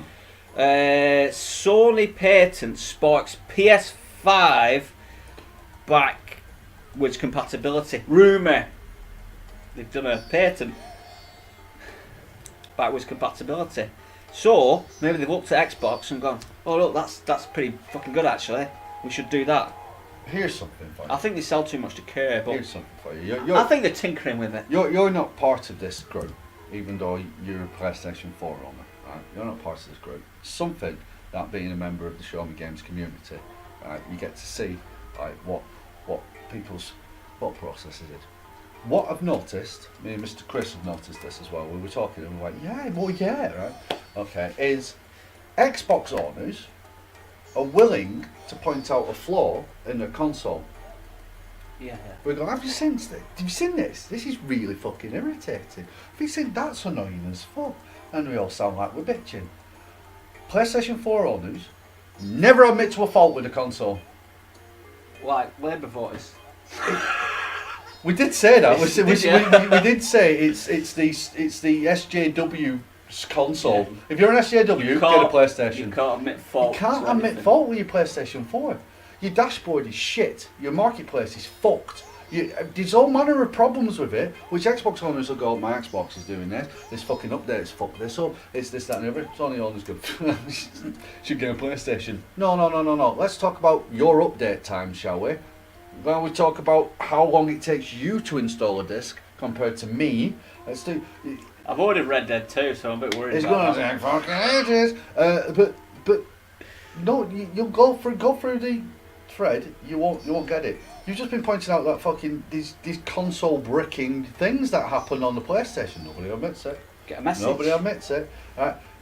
[SPEAKER 1] Sony patent sparks PS5 backwards compatibility. Rumour. They've done a patent. Backwards compatibility. So, maybe they've looked at Xbox and gone, oh look, that's pretty fucking good actually. We should do that.
[SPEAKER 2] Here's something for you.
[SPEAKER 1] I think they sell too much to care, but
[SPEAKER 2] here's something for you.
[SPEAKER 1] I think they're tinkering with it.
[SPEAKER 2] You're not part of this group, even though you're a PlayStation 4 owner. Right? You're not part of this group. Something that being a member of the Show Me Games community, right? You get to see like what people's thought processes is. What I've noticed, me and Mr. Chris have noticed this as well. We were talking and we were like, right? Okay, is Xbox owners are willing to point out a flaw in their console.
[SPEAKER 1] Yeah.
[SPEAKER 2] We go, have you seen this? Have you seen this? This is really fucking irritating. Have you seen that's annoying as fuck? And we all sound like we're bitching. PlayStation 4 owners never admit to a fault with the console.
[SPEAKER 1] Like Labour voters.
[SPEAKER 2] We did say that. We did say it's the SJW console. Yeah. If you're an SJW, get a PlayStation.
[SPEAKER 1] You can't admit fault.
[SPEAKER 2] You can't admit fault with your PlayStation 4. Your dashboard is shit. Your marketplace is fucked. There's all manner of problems with it, which Xbox owners will go, my Xbox is doing this fucking update is fucked this up, it's this, that and the other. Sony owners go, should get a PlayStation. No. Let's talk about your update time, shall we? Well, we talk about how long it takes you to install a disc compared to me. Let's do.
[SPEAKER 1] I've already Red Dead 2, so I'm a bit worried
[SPEAKER 2] it's
[SPEAKER 1] about
[SPEAKER 2] that. It's going to take fucking ages. But no, you'll go through the thread. You won't get it. You've just been pointing out that fucking these console bricking things that happen on the PlayStation. Nobody admits it.
[SPEAKER 1] Get a message.
[SPEAKER 2] Nobody admits it.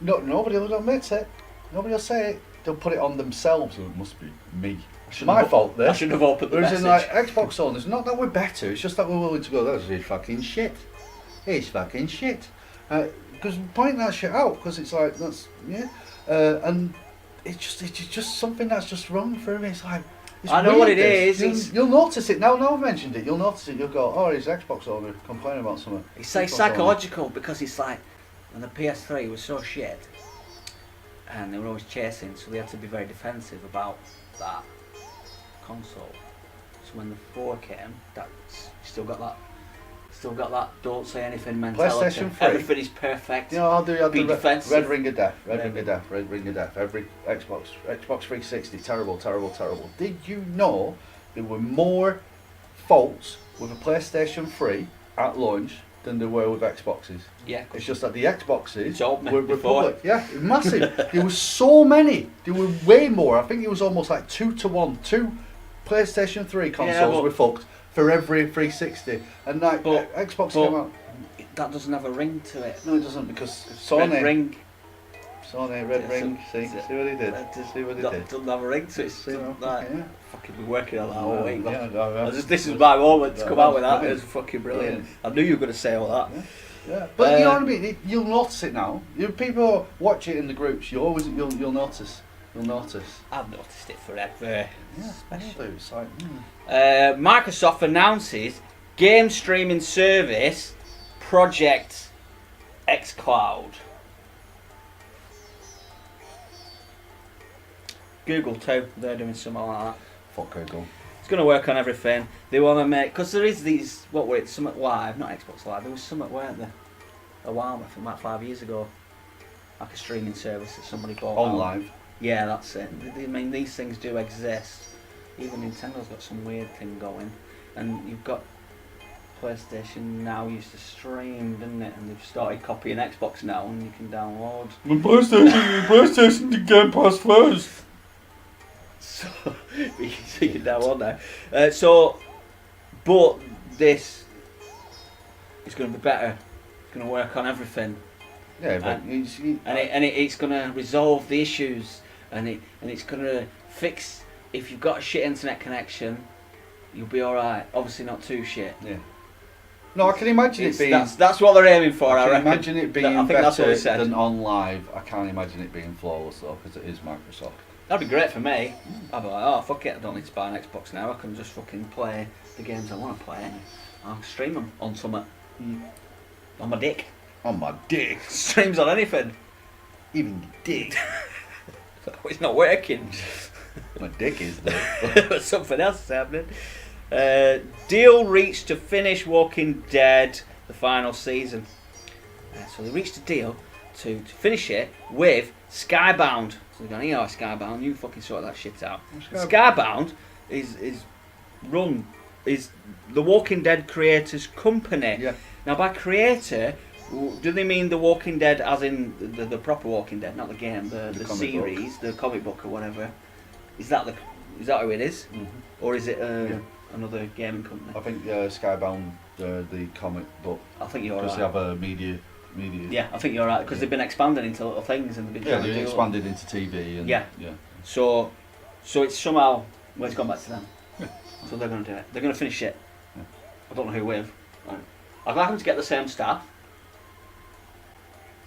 [SPEAKER 2] Nobody will admit it. Nobody will say it. They'll put it on themselves. So it must be me. My fault there.
[SPEAKER 1] I shouldn't have opened the
[SPEAKER 2] Whereas
[SPEAKER 1] message.
[SPEAKER 2] in like Xbox owners, not that we're better, it's just that we're willing to go, that's fucking shit. It's fucking shit. Because point that shit out, because it's like, that's, and it's just something that's just wrong for me. It's like, it's
[SPEAKER 1] I know
[SPEAKER 2] weird,
[SPEAKER 1] what it is.
[SPEAKER 2] You'll notice it. Now I've mentioned it, you'll notice it. You'll go, oh, he's Xbox owner complaining about something.
[SPEAKER 1] It's like psychological, because it's like, when the PS3 was so shit, and they were always chasing, so they had to be very defensive about that console. So when the 4 came, that's still got that don't say anything mentality.
[SPEAKER 2] PlayStation 3.
[SPEAKER 1] Everything is perfect.
[SPEAKER 2] You know, I'll do
[SPEAKER 1] defensive.
[SPEAKER 2] Red Ring of Death. Red Ring of Death. Every Xbox 360, terrible. Did you know there were more faults with a PlayStation 3 at launch than there were with Xboxes?
[SPEAKER 1] Yeah.
[SPEAKER 2] It's just that the Xboxes were
[SPEAKER 1] before.
[SPEAKER 2] public. Yeah, massive. There were so many. There were way more. I think it was almost like 2 to 1. 2 PlayStation 3 consoles were fucked for every 360, and like Xbox came out.
[SPEAKER 1] That doesn't have a ring to it.
[SPEAKER 2] No, it doesn't, because Sony.
[SPEAKER 1] Red ring.
[SPEAKER 2] Sony Red Ring. See what he did. See what he did.
[SPEAKER 1] Doesn't have a ring to it. Fucking been working on that all week. This is
[SPEAKER 2] Yeah.
[SPEAKER 1] my moment to come out with that. It's fucking brilliant. I knew you were going to say all that.
[SPEAKER 2] Yeah. But you know what I mean. You'll notice it now. People watch it in the groups. You'll notice. You'll notice.
[SPEAKER 1] I've noticed it forever.
[SPEAKER 2] Yeah, especially. It's like,
[SPEAKER 1] Microsoft announces game streaming service Project xCloud. Google too. They're doing something like that.
[SPEAKER 2] Fuck Google.
[SPEAKER 1] It's going to work on everything. They want to make, because there is these, what were it, Summit Live, not Xbox Live, there was Summit, weren't there? A while, I think about 5 years ago. Like a streaming service that somebody bought.
[SPEAKER 2] On
[SPEAKER 1] out.
[SPEAKER 2] live.
[SPEAKER 1] Yeah, that's it. I mean, these things do exist. Even Nintendo's got some weird thing going. And you've got PlayStation Now used to stream, didn't it? And they've started copying Xbox Now, and you can download.
[SPEAKER 2] My PlayStation did Game Pass first.
[SPEAKER 1] So you can download now. But this is going to be better. It's going to work on everything.
[SPEAKER 2] Yeah, but
[SPEAKER 1] it's going to resolve the issues, and it's going to fix. If you've got a shit internet connection, you'll be all right. Obviously, not too shit.
[SPEAKER 2] Yeah. No, I can imagine it being.
[SPEAKER 1] That's what they're aiming for.
[SPEAKER 2] I can
[SPEAKER 1] reckon.
[SPEAKER 2] imagine it being
[SPEAKER 1] I think that's what
[SPEAKER 2] better
[SPEAKER 1] we said.
[SPEAKER 2] than on live. I can't imagine it being flawless though, because it is Microsoft.
[SPEAKER 1] That'd be great for me. I'd be like, oh fuck it, I don't need to buy an Xbox now. I can just fucking play the games I want to play. I'll stream them on something. On my dick.
[SPEAKER 2] On my dick.
[SPEAKER 1] Streams on anything.
[SPEAKER 2] Even your dick.
[SPEAKER 1] It's not working.
[SPEAKER 2] My dick is though.
[SPEAKER 1] Something else is happening. Deal reached to finish Walking Dead, the final season. So they reached a deal to finish it with Skybound. So they're going, Skybound, you fucking sort that shit out. Skybound is the Walking Dead creators' company.
[SPEAKER 2] Yeah.
[SPEAKER 1] Now by creator, do they mean the Walking Dead as in the proper Walking Dead, not the game, the series, the comic book or whatever? Is that who it is?
[SPEAKER 2] Mm-hmm.
[SPEAKER 1] Or is it another gaming company?
[SPEAKER 2] I think Skybound, the comic book.
[SPEAKER 1] I think you're right.
[SPEAKER 2] Because they have a media.
[SPEAKER 1] Yeah, I think you're right, because they've been expanding into little things and they've been trying to do
[SPEAKER 2] expanded into TV. And,
[SPEAKER 1] yeah. So it's somehow, well, it's gone back to them.
[SPEAKER 2] Yeah.
[SPEAKER 1] So they're going to do it. They're going to finish it.
[SPEAKER 2] Yeah.
[SPEAKER 1] I don't know who with. I'd like them to get the same staff.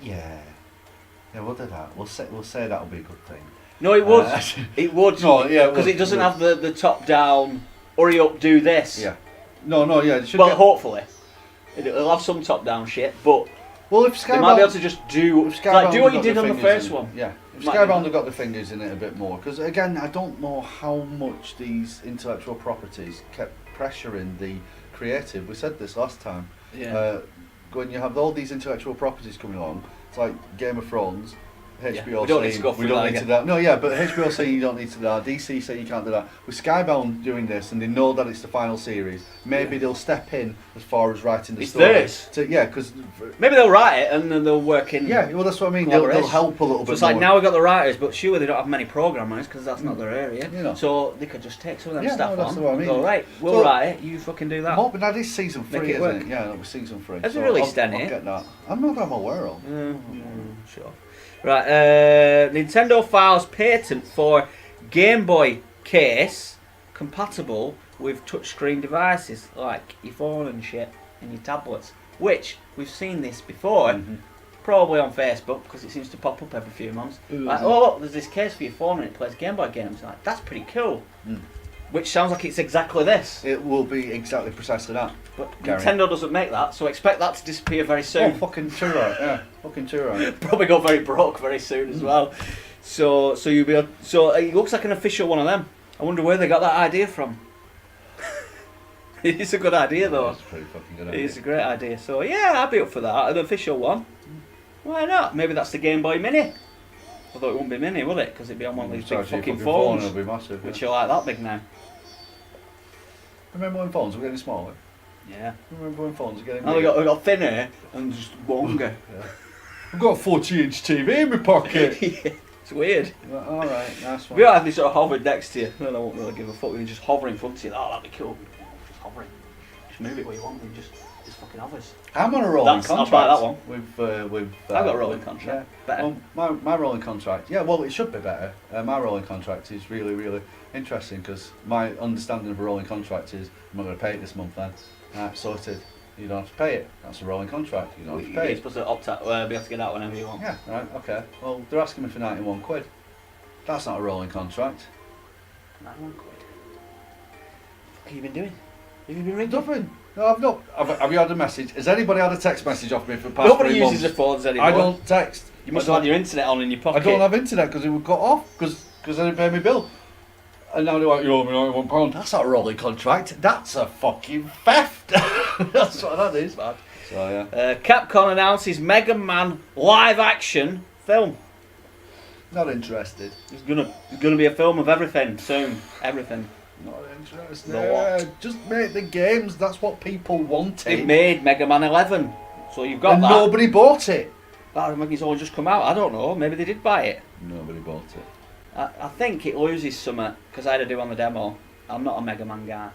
[SPEAKER 2] Yeah, we'll do that. We'll say that'll be a good thing.
[SPEAKER 1] No, it would. It would.
[SPEAKER 2] No, yeah,
[SPEAKER 1] because it doesn't have the top down. Hurry up, do this.
[SPEAKER 2] Yeah. No, yeah.
[SPEAKER 1] Hopefully, it'll have some top down shit, but
[SPEAKER 2] if
[SPEAKER 1] they might be able to just do what you did on the first one.
[SPEAKER 2] Yeah. If Skybound have got the fingers in it a bit more, because again, I don't know how much these intellectual properties kept pressuring the creative. We said this last time.
[SPEAKER 1] Yeah.
[SPEAKER 2] When you have all these intellectual properties coming along, it's like Game of Thrones, HBO
[SPEAKER 1] we don't need to go through that again.
[SPEAKER 2] No, yeah, but HBO saying you don't need to do that, DC saying you can't do that. With Skybound doing this, and they know that it's the final series, maybe they'll step in as far as writing the story.
[SPEAKER 1] Theirs.
[SPEAKER 2] Because
[SPEAKER 1] maybe they'll write it and then they'll work in.
[SPEAKER 2] Yeah, well, that's what I mean. They'll help a little bit.
[SPEAKER 1] So it's
[SPEAKER 2] more.
[SPEAKER 1] like now we've got the writers, but surely they don't have many programmers because that's not their area.
[SPEAKER 2] You know.
[SPEAKER 1] So they could just take some of them stuff
[SPEAKER 2] that's
[SPEAKER 1] on.
[SPEAKER 2] What I mean.
[SPEAKER 1] Go, right, we'll write it. You fucking do that.
[SPEAKER 2] I'm hoping that is season 3,
[SPEAKER 1] Make it
[SPEAKER 2] isn't it? Yeah, that was season 3.
[SPEAKER 1] Has it released any?
[SPEAKER 2] I'll get that. I'm not that aware of.
[SPEAKER 1] Sure. Right, Nintendo files patent for Game Boy case compatible with touchscreen devices like your phone and shit and your tablets, which we've seen this before, probably on Facebook because it seems to pop up every few months. Like, oh look, there's this case for your phone and it plays Game Boy games. Like, that's pretty cool. Which sounds like it's exactly this.
[SPEAKER 2] It will be exactly precisely that.
[SPEAKER 1] But Nintendo doesn't make that, so expect that to disappear very soon.
[SPEAKER 2] Oh, fucking true, right? Yeah, fucking true, right?
[SPEAKER 1] Probably go very broke very soon as well. So you'll be. So it looks like an official one of them. I wonder where they got that idea from. It's a good idea though.
[SPEAKER 2] It's a pretty fucking good idea.
[SPEAKER 1] It's a great idea. So yeah, I'd be up for that. An official one. Why not? Maybe that's the Game Boy Mini. Although it won't be mini, will it? Because it'd be on one of these big fucking phones.
[SPEAKER 2] It'll be massive.
[SPEAKER 1] Which are like that big now.
[SPEAKER 2] Remember when phones were getting smaller?
[SPEAKER 1] Yeah.
[SPEAKER 2] Remember when phones were getting
[SPEAKER 1] bigger? Now we got thinner and just longer.
[SPEAKER 2] Yeah. I've got a 40-inch TV in my pocket.
[SPEAKER 1] Yeah, it's weird.
[SPEAKER 2] Well, alright, nice one.
[SPEAKER 1] We don't have this sort of hovering next to you. I don't really give a fuck. We can just hover in front of you. Oh, that'd be cool. Just hovering. Just move it where you want and just fucking hovers.
[SPEAKER 2] I'm on a rolling contract.
[SPEAKER 1] I'll buy that one.
[SPEAKER 2] With
[SPEAKER 1] I've got a rolling contract.
[SPEAKER 2] Yeah.
[SPEAKER 1] Better.
[SPEAKER 2] Well, my rolling contract, yeah, well, it should be better. My rolling contract is really, really interesting because my understanding of a rolling contract is I'm not going to pay it this month then. Right, sorted. You don't have to pay it. That's a rolling contract. You don't have to pay
[SPEAKER 1] You're
[SPEAKER 2] it.
[SPEAKER 1] supposed to opt out, be able to get out whenever you want.
[SPEAKER 2] Yeah, right, okay. Well, they're asking me for 91 quid. That's not a rolling contract.
[SPEAKER 1] 91 quid. What have you been doing? Have you been ringing?
[SPEAKER 2] Nothing. No, I've not. Have you had a message? Has anybody had a text message off me for the past
[SPEAKER 1] Nobody
[SPEAKER 2] 3
[SPEAKER 1] uses
[SPEAKER 2] months?
[SPEAKER 1] their phones anymore.
[SPEAKER 2] I don't text.
[SPEAKER 1] You must have had your internet on in your pocket.
[SPEAKER 2] I don't have internet because it would got off. Because because I didn't pay my bill. And now they're like, you owe me £91. That's not a rolling contract. That's a fucking theft. That's what that is, man. So yeah.
[SPEAKER 1] Capcom announces Mega Man live action film.
[SPEAKER 2] Not interested.
[SPEAKER 1] There's gonna be a film of everything soon. Everything.
[SPEAKER 2] Not interested.
[SPEAKER 1] The what?
[SPEAKER 2] Just make the games. That's what people wanted.
[SPEAKER 1] It made Mega Man 11, so you've got
[SPEAKER 2] and
[SPEAKER 1] that.
[SPEAKER 2] Nobody bought it.
[SPEAKER 1] I think it's all just come out. I don't know. Maybe they did buy it.
[SPEAKER 2] Nobody bought it.
[SPEAKER 1] I think it loses something because I had to do on the demo. I'm not a Mega Man guy,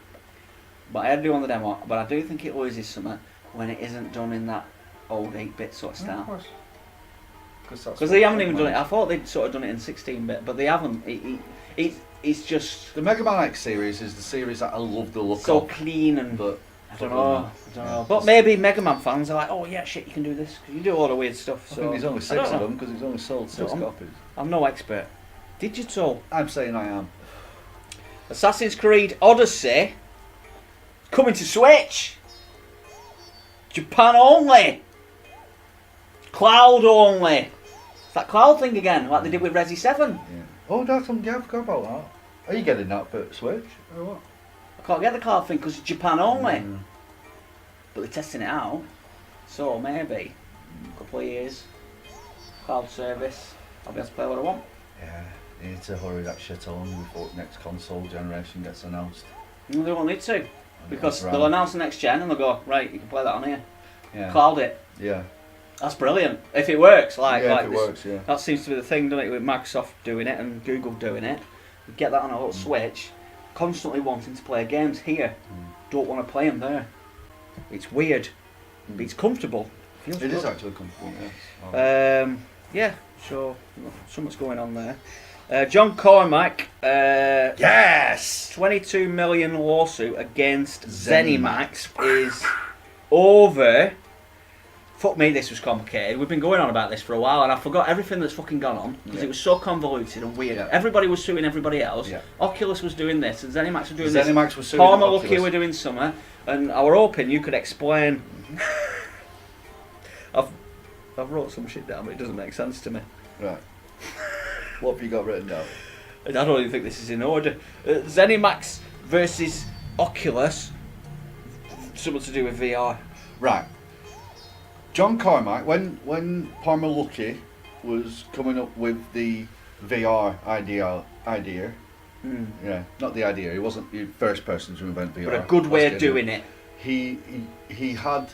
[SPEAKER 1] but I had to do on the demo. But I do think it loses something when it isn't done in that old 8-bit sort of style.
[SPEAKER 2] Of course.
[SPEAKER 1] Because they haven't even done it. I thought they'd sort of done it in 16-bit, but they haven't. It's just
[SPEAKER 2] the Mega Man X series is the series that I love the look
[SPEAKER 1] so
[SPEAKER 2] of.
[SPEAKER 1] clean and.
[SPEAKER 2] But
[SPEAKER 1] I don't know. But maybe Mega Man fans are like, oh yeah, shit, you can do this because you do all the weird stuff.
[SPEAKER 2] I
[SPEAKER 1] So
[SPEAKER 2] think there's only 6 of them because he's only sold 6
[SPEAKER 1] I'm-
[SPEAKER 2] copies.
[SPEAKER 1] I'm no expert. Digital.
[SPEAKER 2] I'm saying I am.
[SPEAKER 1] Assassin's Creed Odyssey coming to Switch. Japan only. Cloud only. It's that cloud thing again, like they did with Resi 7.
[SPEAKER 2] Yeah. Oh, that's I forgot about that. Are you getting that for Switch or what?
[SPEAKER 1] I can't get the cloud thing because it's Japan only.
[SPEAKER 2] Mm.
[SPEAKER 1] But they're testing it out. So maybe a couple of years. Cloud service. I'll be able to play what I want.
[SPEAKER 2] Yeah, you need to hurry that shit along before next console generation gets announced.
[SPEAKER 1] No, they won't need to. Because
[SPEAKER 2] That's
[SPEAKER 1] they'll
[SPEAKER 2] right.
[SPEAKER 1] announce the next gen and they'll go, right, you can play that on here.
[SPEAKER 2] Yeah.
[SPEAKER 1] Cloud it.
[SPEAKER 2] Yeah.
[SPEAKER 1] That's brilliant. If it works, like
[SPEAKER 2] yeah,
[SPEAKER 1] like
[SPEAKER 2] if it
[SPEAKER 1] this,
[SPEAKER 2] works, yeah.
[SPEAKER 1] that seems to be the thing, doesn't it, with Microsoft doing it and Google doing it. You get that on a little Switch, constantly wanting to play games here, don't want to play them there. It's weird, but it's comfortable. Feels
[SPEAKER 2] It
[SPEAKER 1] good.
[SPEAKER 2] is actually comfortable, yes.
[SPEAKER 1] Yeah, so something's going on there. John Cormack,
[SPEAKER 2] Yes!
[SPEAKER 1] 22 million lawsuit against ZeniMax is over. Fuck me, this was complicated. We've been going on about this for a while and I forgot everything that's fucking gone on because it was so convoluted and weird.
[SPEAKER 2] Yeah.
[SPEAKER 1] Everybody was suing everybody else.
[SPEAKER 2] Yeah.
[SPEAKER 1] Oculus was doing this and ZeniMax were doing this.
[SPEAKER 2] ZeniMax was suing
[SPEAKER 1] Palmer
[SPEAKER 2] Oculus.
[SPEAKER 1] Lucky were doing something and I were hoping you could explain. I've wrote some shit down but it doesn't make sense to me.
[SPEAKER 2] Right. What have you got written down?
[SPEAKER 1] I don't even think this is in order. ZeniMax versus Oculus. Something to do with VR.
[SPEAKER 2] Right. John Carmack, when Palmer Lucky was coming up with the VR idea, yeah, not the idea. He wasn't the first person to invent VR.
[SPEAKER 1] But a good way of doing it.
[SPEAKER 2] He had,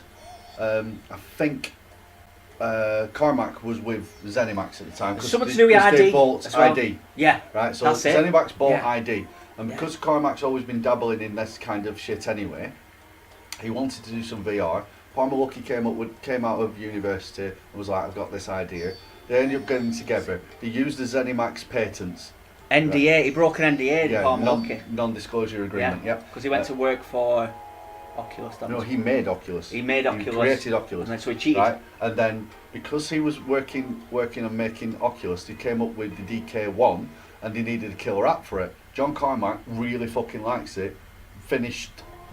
[SPEAKER 2] I think, Carmack was with ZeniMax at the time.
[SPEAKER 1] Something to do with ID.
[SPEAKER 2] They bought
[SPEAKER 1] as well.
[SPEAKER 2] ID.
[SPEAKER 1] Yeah.
[SPEAKER 2] Right, so
[SPEAKER 1] That's it.
[SPEAKER 2] ZeniMax bought
[SPEAKER 1] Yeah.
[SPEAKER 2] ID, and because Carmack's always been dabbling in this kind of shit anyway, he wanted to do some VR. Palmer Lucky came out of university and was like, I've got this idea. They ended up getting together. They used the ZeniMax patents.
[SPEAKER 1] NDA.
[SPEAKER 2] Right.
[SPEAKER 1] He broke an NDA.
[SPEAKER 2] Yeah,
[SPEAKER 1] Palmer Lucky.
[SPEAKER 2] non-disclosure agreement.
[SPEAKER 1] Yeah.
[SPEAKER 2] Yep.
[SPEAKER 1] Because he went to work for Oculus.
[SPEAKER 2] No, he made Oculus.
[SPEAKER 1] He made Oculus.
[SPEAKER 2] He created Oculus.
[SPEAKER 1] And then so he cheated.
[SPEAKER 2] Right, and then because he was working on making Oculus, he came up with the DK1, and he needed a killer app for it. John Carmack really fucking likes it. Finished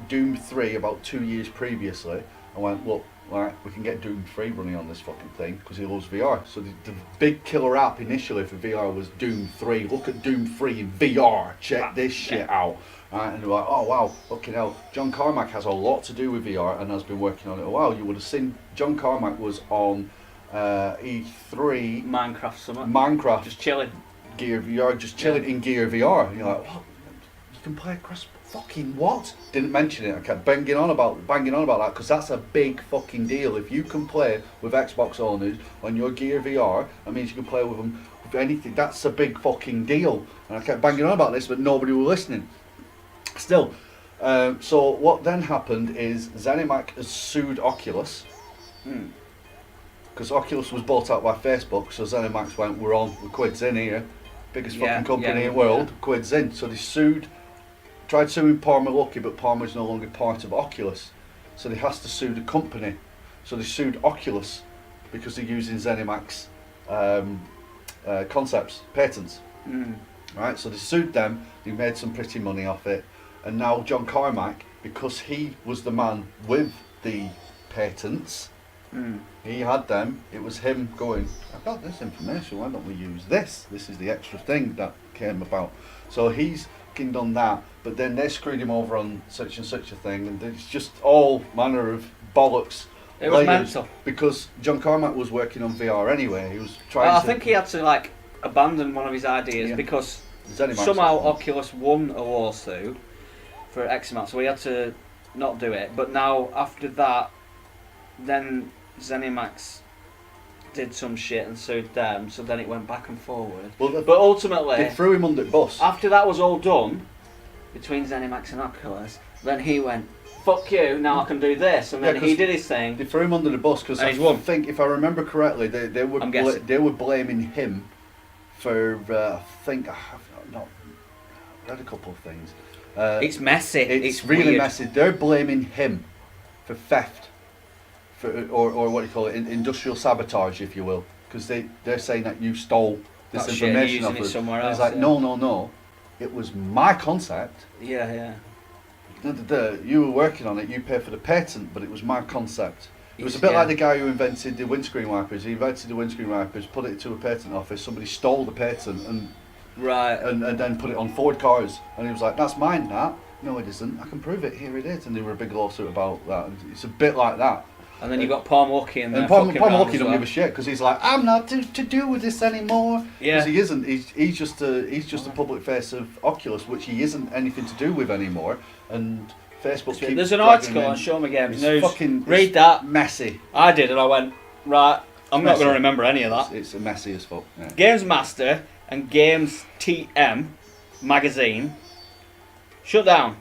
[SPEAKER 2] Doom 3 about 2 years previously, and went, look, right, we can get Doom 3 running on this fucking thing because he loves VR. So the big killer app initially for VR was Doom 3. Look at Doom 3 in VR. Check this shit out. Right, and they're like, oh wow, fucking hell. John Carmack has a lot to do with VR and has been working on it a while. You would have seen John Carmack was on E3
[SPEAKER 1] Minecraft something.
[SPEAKER 2] Minecraft
[SPEAKER 1] Just chilling.
[SPEAKER 2] Gear VR, just chilling in Gear VR. And you're like, what? You can play across fucking what? Didn't mention it. I kept banging on about that because that's a big fucking deal. If you can play with Xbox owners on your Gear VR, that means you can play with them with anything. That's a big fucking deal. And I kept banging on about this, but nobody was listening. Still, so what then happened is ZeniMax has sued Oculus because Oculus was bought out by Facebook. So ZeniMax went, we're quids in here, biggest fucking company in the world, quids in. So they tried suing Palmer Lucky, but Palmer's no longer part of Oculus, so they has to sue the company. So they sued Oculus because they're using ZeniMax concepts, patents. Right, so they sued them. They made some pretty money off it. And now John Carmack, because he was the man with the patents, He had them. It was him going, I've got this information, why don't we use this? This is the extra thing that came about. So he's fucking done that, but then they screwed him over on such and such a thing, and it's just all manner of bollocks.
[SPEAKER 1] It was mental.
[SPEAKER 2] Because John Carmack was working on VR anyway. He was trying
[SPEAKER 1] I think he had to like abandon one of his ideas because somehow Oculus won a lawsuit for X amount, so he had to not do it. But now after that, then ZeniMax did some shit and sued them, so then it went back and forward. But ultimately,
[SPEAKER 2] they threw him under the bus.
[SPEAKER 1] After that was all done, between ZeniMax and Oculus, then he went, fuck you, now I can do this. And then he did his thing.
[SPEAKER 2] They threw him under the bus because I think, if I remember correctly, they were blaming him for, I think, I've not read a couple of things.
[SPEAKER 1] It's messy.
[SPEAKER 2] It's really weird. Messy. They're blaming him for theft. Or what do you call it, industrial sabotage, if you will, because they're saying that you stole this information off us.
[SPEAKER 1] Somewhere else,
[SPEAKER 2] it's like, no, it was my concept.
[SPEAKER 1] Yeah.
[SPEAKER 2] You were working on it, you paid for the patent, but it was my concept. It was a bit like the guy who invented the windscreen wipers. He invented the windscreen wipers, put it to a patent office, somebody stole the patent and then put it on Ford cars, and he was like, that's mine, that. No, it isn't. I can prove it. Here it is. And there were a big lawsuit about that. And it's a bit like that.
[SPEAKER 1] And then you got Paul Mulkey in there.
[SPEAKER 2] And Paul Mulkey don't give a shit because he's like, I'm not to do with this anymore.
[SPEAKER 1] Yeah.
[SPEAKER 2] Because he isn't. He's just a public face of Oculus, which he isn't anything to do with anymore. And Facebook keeps
[SPEAKER 1] There's an article on Show Me Games News. Read that.
[SPEAKER 2] Messy.
[SPEAKER 1] I did, and I went, right, I'm not going to remember any of that.
[SPEAKER 2] It's messy as fuck. Yeah.
[SPEAKER 1] Games Master and Games TM magazine shut down.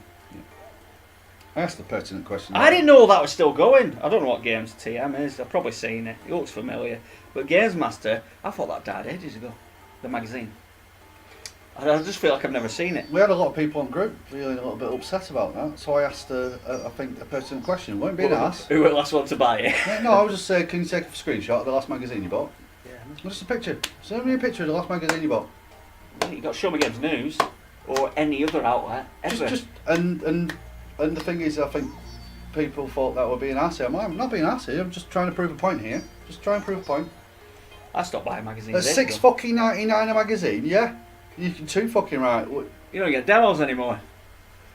[SPEAKER 2] I asked the pertinent question.
[SPEAKER 1] I didn't know that was still going. I don't know what Games TM is. I've probably seen it. It looks familiar. But Games Master, I thought that died ages ago. The magazine. I just feel like I've never seen it.
[SPEAKER 2] We had a lot of people on group feeling a little bit upset about that. So I asked, I think, a pertinent question. Won't be an ass.
[SPEAKER 1] Who were the last one to buy it?
[SPEAKER 2] Yeah, no, I was just saying, can you take a screenshot of the last magazine you bought?
[SPEAKER 1] Yeah.
[SPEAKER 2] Just a picture. Send me a picture of the last magazine you bought.
[SPEAKER 1] You got Show Me Games News or any other outlet ever.
[SPEAKER 2] And the thing is, I think people thought that were being arsey. I'm not being arsey. I'm just trying to prove a point here. Just trying to prove a point.
[SPEAKER 1] I stopped buying magazines.
[SPEAKER 2] At $6.99 a magazine, yeah. You can too fucking right.
[SPEAKER 1] You don't get demos anymore.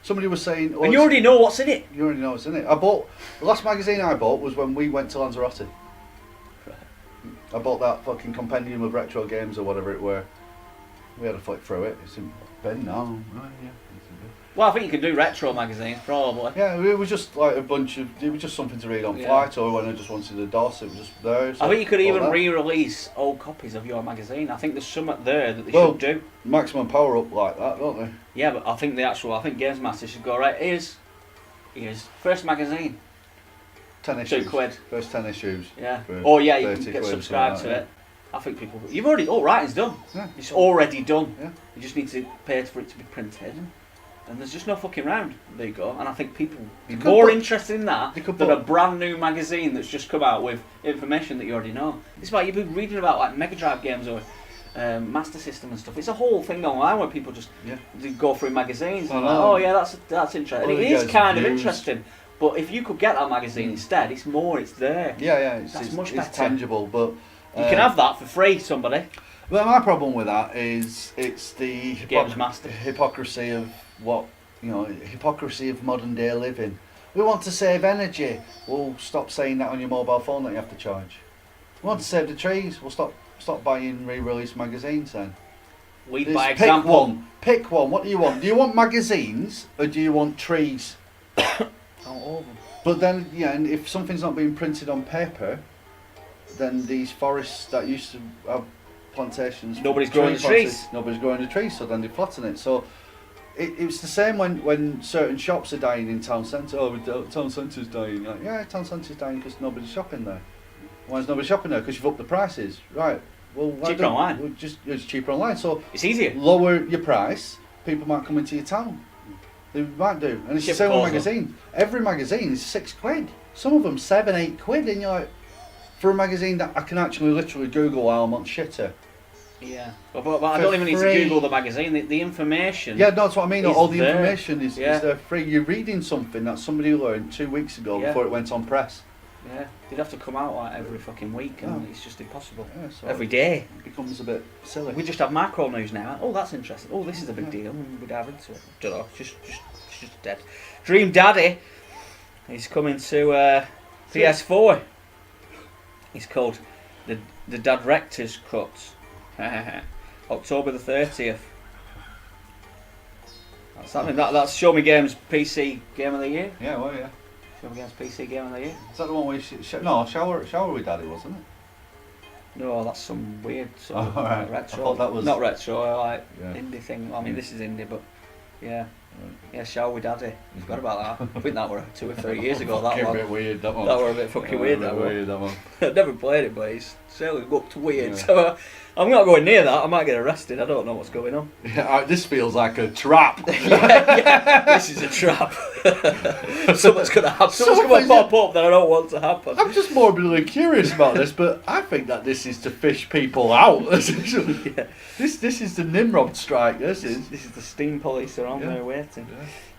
[SPEAKER 2] Somebody was saying,
[SPEAKER 1] and you already know what's in it.
[SPEAKER 2] You already know what's in it. The last magazine I bought was when we went to Lanzarote. Right. I bought that fucking compendium of retro games or whatever it were. We had to flick through it. It's in bin now. Right, yeah.
[SPEAKER 1] Well, I think you can do retro magazines, probably.
[SPEAKER 2] Yeah, it was just like it was just something to read on flight, or when I just wanted a DOS, it was just there. So
[SPEAKER 1] I think you could even re-release old copies of your magazine. I think there's something there that they should do.
[SPEAKER 2] Maximum power up like that, don't they?
[SPEAKER 1] Yeah, but I think Games Master should go, right, here's first magazine.
[SPEAKER 2] 10 issues.
[SPEAKER 1] £2.
[SPEAKER 2] First 10 issues.
[SPEAKER 1] Yeah. Oh yeah, you can get subscribed to it. I think people... You've already... Oh, writing's done. Yeah. It's already done. Yeah. You just need to pay for it to be printed. And there's just no fucking round. There you go. And I think people are more interested in that than a brand new magazine that's just come out with information that you already know. It's like you've been reading about like Mega Drive games or Master System and stuff. It's a whole thing online where people just go through magazines and like, oh yeah, that's interesting. And it is kind of interesting. But if you could get that magazine instead, it's there.
[SPEAKER 2] Yeah,
[SPEAKER 1] it's much better.
[SPEAKER 2] It's tangible, but
[SPEAKER 1] you can have that for free, somebody.
[SPEAKER 2] Well, my problem with that is it's the
[SPEAKER 1] Master
[SPEAKER 2] hypocrisy of hypocrisy of modern day living. We want to save energy. Well, stop saying that on your mobile phone that you have to charge. We want to save the trees. Well, stop buying re-release magazines then.
[SPEAKER 1] Lead by example.
[SPEAKER 2] Pick one. What do you want? Do you want magazines or do you want trees?
[SPEAKER 1] All of them.
[SPEAKER 2] But then, and if something's not being printed on paper, then these forests that used to have plantations,
[SPEAKER 1] nobody's growing the trees.
[SPEAKER 2] Nobody's growing the trees, so then they flatten it. So it's the same when certain shops are dying in town centre. Oh, town centre's dying. Like, yeah, town centre's dying because nobody's shopping there. Why is nobody shopping there? Because you've upped the prices, right? Well,
[SPEAKER 1] cheaper online.
[SPEAKER 2] It's cheaper online, so
[SPEAKER 1] it's easier.
[SPEAKER 2] Lower your price, people might come into your town. They might do, and it's the same with magazine. Every magazine is £6. Some of them £7-8, and you're like, for a magazine that I can actually literally Google while I'm on shitter.
[SPEAKER 1] Yeah, but I don't even need to Google the magazine. The information.
[SPEAKER 2] Yeah, no, that's what I mean. All the information is there free. You're reading something that somebody learned 2 weeks ago before it went on press.
[SPEAKER 1] Yeah, they'd have to come out like every fucking week, and it's just impossible.
[SPEAKER 2] Yeah, so
[SPEAKER 1] Every day.
[SPEAKER 2] it becomes a bit silly.
[SPEAKER 1] We just have macro news now. Oh, that's interesting. Oh, this is a big deal, and we dive into it. Don't know. It's just dead. Dream Daddy is coming to PS4. He's called the Director's Cut. October the 30th. That's happening. That's Show Me Games PC Game of the Year.
[SPEAKER 2] Yeah, well, yeah.
[SPEAKER 1] Show Me Games PC Game of the Year.
[SPEAKER 2] Is that the one where Shower with Daddy, wasn't it?
[SPEAKER 1] No, that's some weird sort of
[SPEAKER 2] right.
[SPEAKER 1] retro.
[SPEAKER 2] I thought that was...
[SPEAKER 1] Not retro, like
[SPEAKER 2] Yeah.
[SPEAKER 1] indie thing. I mean, this is indie, but yeah.
[SPEAKER 2] Right.
[SPEAKER 1] Yeah, Shall We Daddy. I forgot about that. I think that were 2 or 3 years ago. That
[SPEAKER 2] Fucking
[SPEAKER 1] one.
[SPEAKER 2] bit weird, that one.
[SPEAKER 1] That were a bit fucking weird. That one.
[SPEAKER 2] Weird, that one.
[SPEAKER 1] I've never played it, but it's certainly looked weird.
[SPEAKER 2] Yeah.
[SPEAKER 1] So I'm not going near that. I might get arrested. I don't know what's going on.
[SPEAKER 2] Yeah, this feels like a trap.
[SPEAKER 1] yeah, this is a trap. Something's going to happen. Something's going to pop up that I don't want to happen.
[SPEAKER 2] I'm just morbidly curious about this, but I think that this is to fish people out.
[SPEAKER 1] Yeah.
[SPEAKER 2] This is the Nimrod strike. This is
[SPEAKER 1] the steam police are on
[SPEAKER 2] Yeah.
[SPEAKER 1] there waiting.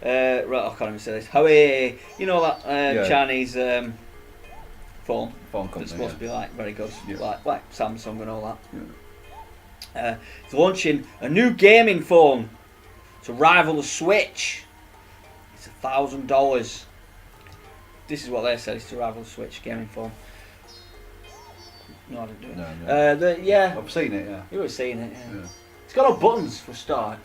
[SPEAKER 2] Yeah.
[SPEAKER 1] Right, I can't even say this. Huawei, you know that
[SPEAKER 2] Yeah.
[SPEAKER 1] Chinese phone
[SPEAKER 2] phone company.
[SPEAKER 1] that's supposed to be like very good,
[SPEAKER 2] Yeah.
[SPEAKER 1] like Samsung and all that.
[SPEAKER 2] Yeah.
[SPEAKER 1] It's launching a new gaming phone to rival the Switch. It's $1,000. This is what they said. It's to rival the Switch gaming phone. No, I didn't do it.
[SPEAKER 2] No.
[SPEAKER 1] Yeah,
[SPEAKER 2] I've seen it. Yeah.
[SPEAKER 1] you were seeing it. Yeah.
[SPEAKER 2] Yeah.
[SPEAKER 1] It's got no buttons for a start,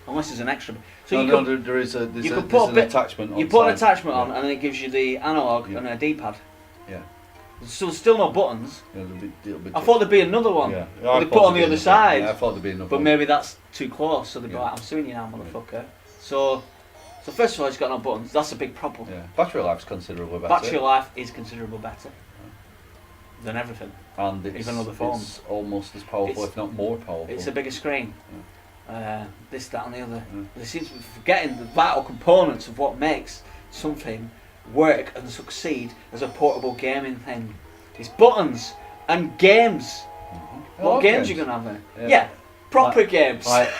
[SPEAKER 1] unless there's an extra. So
[SPEAKER 2] No, there's an attachment on.
[SPEAKER 1] You put an
[SPEAKER 2] side.
[SPEAKER 1] attachment on, and then it gives you the analog
[SPEAKER 2] Yeah.
[SPEAKER 1] and a D-pad.
[SPEAKER 2] Yeah.
[SPEAKER 1] So there's still no buttons.
[SPEAKER 2] Yeah, it'll be
[SPEAKER 1] I thought there'd be another one.
[SPEAKER 2] Yeah.
[SPEAKER 1] But they put on the other side.
[SPEAKER 2] Yeah, I thought there'd be another
[SPEAKER 1] But
[SPEAKER 2] one.
[SPEAKER 1] maybe that's too close, so they'd be
[SPEAKER 2] Yeah.
[SPEAKER 1] like, I'm suing you now, motherfucker. So first of all, it's got no buttons. That's a big problem.
[SPEAKER 2] Yeah. Battery life's considerably better.
[SPEAKER 1] Battery life is considerably better than everything.
[SPEAKER 2] And
[SPEAKER 1] even other phones.
[SPEAKER 2] It's almost as powerful, if not more powerful.
[SPEAKER 1] It's a bigger screen. This, that, and the other. They seem to be forgetting the vital components of what makes something work and succeed as a portable gaming thing. It's buttons and games. What games are you gonna have in? Yeah, proper games.
[SPEAKER 2] Like,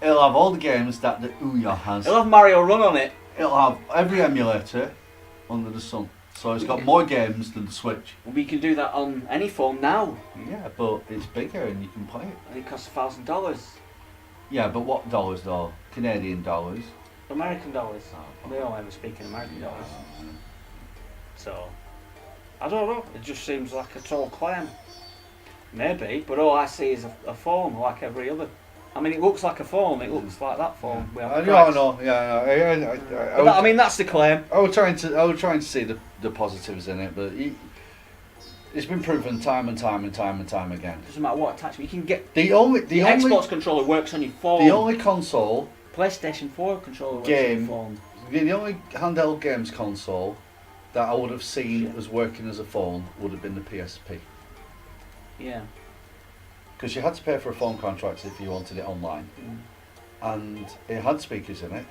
[SPEAKER 2] it'll have all the games that the Ouya has.
[SPEAKER 1] It'll have Mario Run on it.
[SPEAKER 2] It'll have every emulator under the sun. So it's got more games than the Switch.
[SPEAKER 1] We can do that on any phone now,
[SPEAKER 2] Yeah, but it's bigger and you can play it.
[SPEAKER 1] and it costs $1,000.
[SPEAKER 2] Yeah, but what dollars though? Canadian dollars.
[SPEAKER 1] American dollars.
[SPEAKER 2] Oh,
[SPEAKER 1] They all ever speak in American dollars. So, I don't know. It just seems like a tall claim. Maybe, but all I see is a phone like every other. I mean, it looks like a phone. It looks like that phone.
[SPEAKER 2] I know. Yeah,
[SPEAKER 1] I mean, that's the claim.
[SPEAKER 2] I was trying to see the positives in it, but it's been proven time and time again.
[SPEAKER 1] Doesn't matter what attachment you can get.
[SPEAKER 2] The
[SPEAKER 1] Xbox controller works on your phone.
[SPEAKER 2] The only console
[SPEAKER 1] PlayStation 4 controller works on your phone.
[SPEAKER 2] The only handheld games console that I would have seen as working as a phone would have been the PSP.
[SPEAKER 1] Yeah.
[SPEAKER 2] Because you had to pay for a phone contract if you wanted it online, and it had speakers in it,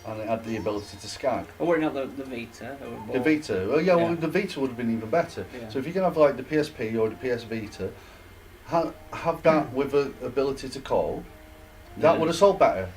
[SPEAKER 2] and it had the ability to Skype.
[SPEAKER 1] Oh, we're not the Vita.
[SPEAKER 2] The Vita, well, the Vita would have been even better.
[SPEAKER 1] Yeah.
[SPEAKER 2] So if you can have like the PSP or the PS Vita, have that with the ability to call, that would have sold better.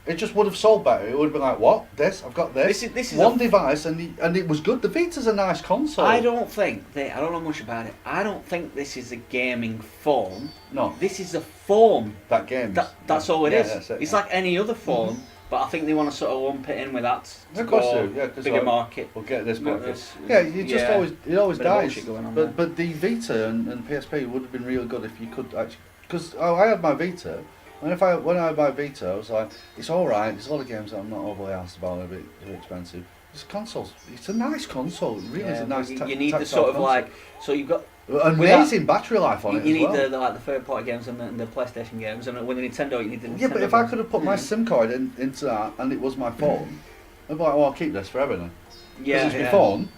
[SPEAKER 2] It just would have sold better. It would have been like, what? This? I've got this.
[SPEAKER 1] This is
[SPEAKER 2] one device, and it was good. The Vita's a nice console.
[SPEAKER 1] I don't know much about it. I don't think this is a gaming phone.
[SPEAKER 2] No.
[SPEAKER 1] This is a phone.
[SPEAKER 2] That game.
[SPEAKER 1] That's all it is.
[SPEAKER 2] That's it,
[SPEAKER 1] it's like any other phone, but I think they want to sort of lump it in with that.
[SPEAKER 2] Of course they do. Yeah, because
[SPEAKER 1] bigger market.
[SPEAKER 2] We'll get this
[SPEAKER 1] Not
[SPEAKER 2] market.
[SPEAKER 1] this-
[SPEAKER 2] Yeah, it always
[SPEAKER 1] Bit of
[SPEAKER 2] dies.
[SPEAKER 1] bullshit going on there.
[SPEAKER 2] But the Vita and PSP would have been really good if you could actually, because I had my Vita. And when I had my Vita, I was like, it's all right. There's a lot of games that I'm not overly asked about. They're a bit expensive. It's consoles. It's a nice console. It really is a nice.
[SPEAKER 1] You need the sort of
[SPEAKER 2] console.
[SPEAKER 1] like. So you've got.
[SPEAKER 2] Amazing battery life on it.
[SPEAKER 1] You
[SPEAKER 2] as
[SPEAKER 1] need
[SPEAKER 2] well.
[SPEAKER 1] the third party games and the PlayStation games, and with the Nintendo you need the Nintendo.
[SPEAKER 2] Yeah, but if I could have put my SIM card into that and it was my phone, I'd be like, well, I'll keep this forever then.
[SPEAKER 1] Yeah,
[SPEAKER 2] Because it's my phone.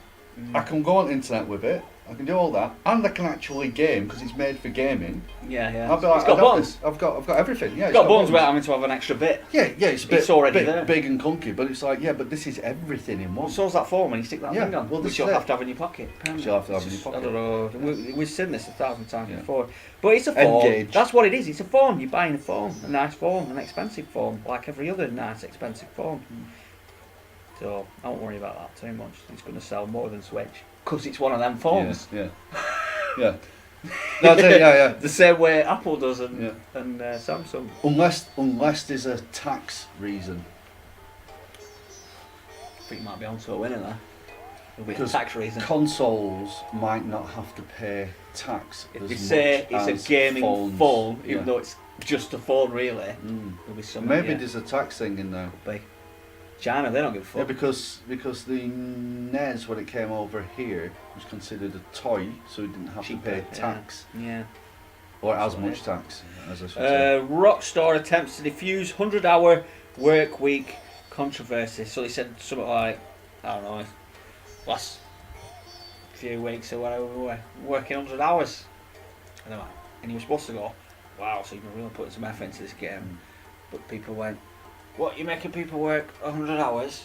[SPEAKER 2] I can go on internet with it. I can do all that, and I can actually game because it's made for gaming.
[SPEAKER 1] Yeah.
[SPEAKER 2] I'll be like,
[SPEAKER 1] It's got buttons.
[SPEAKER 2] I've got everything. Yeah,
[SPEAKER 1] It's got buttons without having to have an extra bit.
[SPEAKER 2] Yeah, it's a bit
[SPEAKER 1] It's already there.
[SPEAKER 2] big and clunky, but it's like, yeah, but this is everything in one.
[SPEAKER 1] Well, so's that phone when you stick that thing on,
[SPEAKER 2] well,
[SPEAKER 1] which
[SPEAKER 2] this
[SPEAKER 1] you'll
[SPEAKER 2] is
[SPEAKER 1] have
[SPEAKER 2] it.
[SPEAKER 1] to have in your pocket.
[SPEAKER 2] Which you'll have to have in your pocket.
[SPEAKER 1] I don't know. We've seen this 1,000 times
[SPEAKER 2] Yeah.
[SPEAKER 1] before. But it's a phone.
[SPEAKER 2] Engage.
[SPEAKER 1] That's what it is. It's a phone. You're buying a phone. A nice phone. An expensive phone. Like every other nice, expensive phone. So, I won't worry about that too much. It's going to sell more than Switch. because it's one of them phones.
[SPEAKER 2] Yeah. That's it. Yeah.
[SPEAKER 1] The same way Apple does and
[SPEAKER 2] Yeah.
[SPEAKER 1] Samsung.
[SPEAKER 2] Unless there's a tax reason.
[SPEAKER 1] I think you might be onto a winner there. There'll be a
[SPEAKER 2] 'Cause
[SPEAKER 1] tax reason.
[SPEAKER 2] Consoles might not have to pay tax.
[SPEAKER 1] If
[SPEAKER 2] as
[SPEAKER 1] they say
[SPEAKER 2] much
[SPEAKER 1] it's
[SPEAKER 2] as
[SPEAKER 1] a gaming
[SPEAKER 2] phones.
[SPEAKER 1] phone,
[SPEAKER 2] Yeah.
[SPEAKER 1] even though it's just a phone, really,
[SPEAKER 2] Mm.
[SPEAKER 1] there'll be some.
[SPEAKER 2] Maybe there's a tax thing in there.
[SPEAKER 1] Could be. China, they don't give a fuck.
[SPEAKER 2] Yeah, because the NES when it came over here was considered a toy, so it didn't have
[SPEAKER 1] Cheaper,
[SPEAKER 2] to pay tax
[SPEAKER 1] Yeah.
[SPEAKER 2] or as
[SPEAKER 1] That's what
[SPEAKER 2] much
[SPEAKER 1] it is.
[SPEAKER 2] tax as I should say.
[SPEAKER 1] Rockstar attempts to defuse 100-hour work week controversy. So they said something like, I don't know, last few weeks or whatever, we were working 100 hours. And they went, and you were supposed to go, wow, so you've been really putting some effort into this game. But people went, what, you're making people work 100 hours?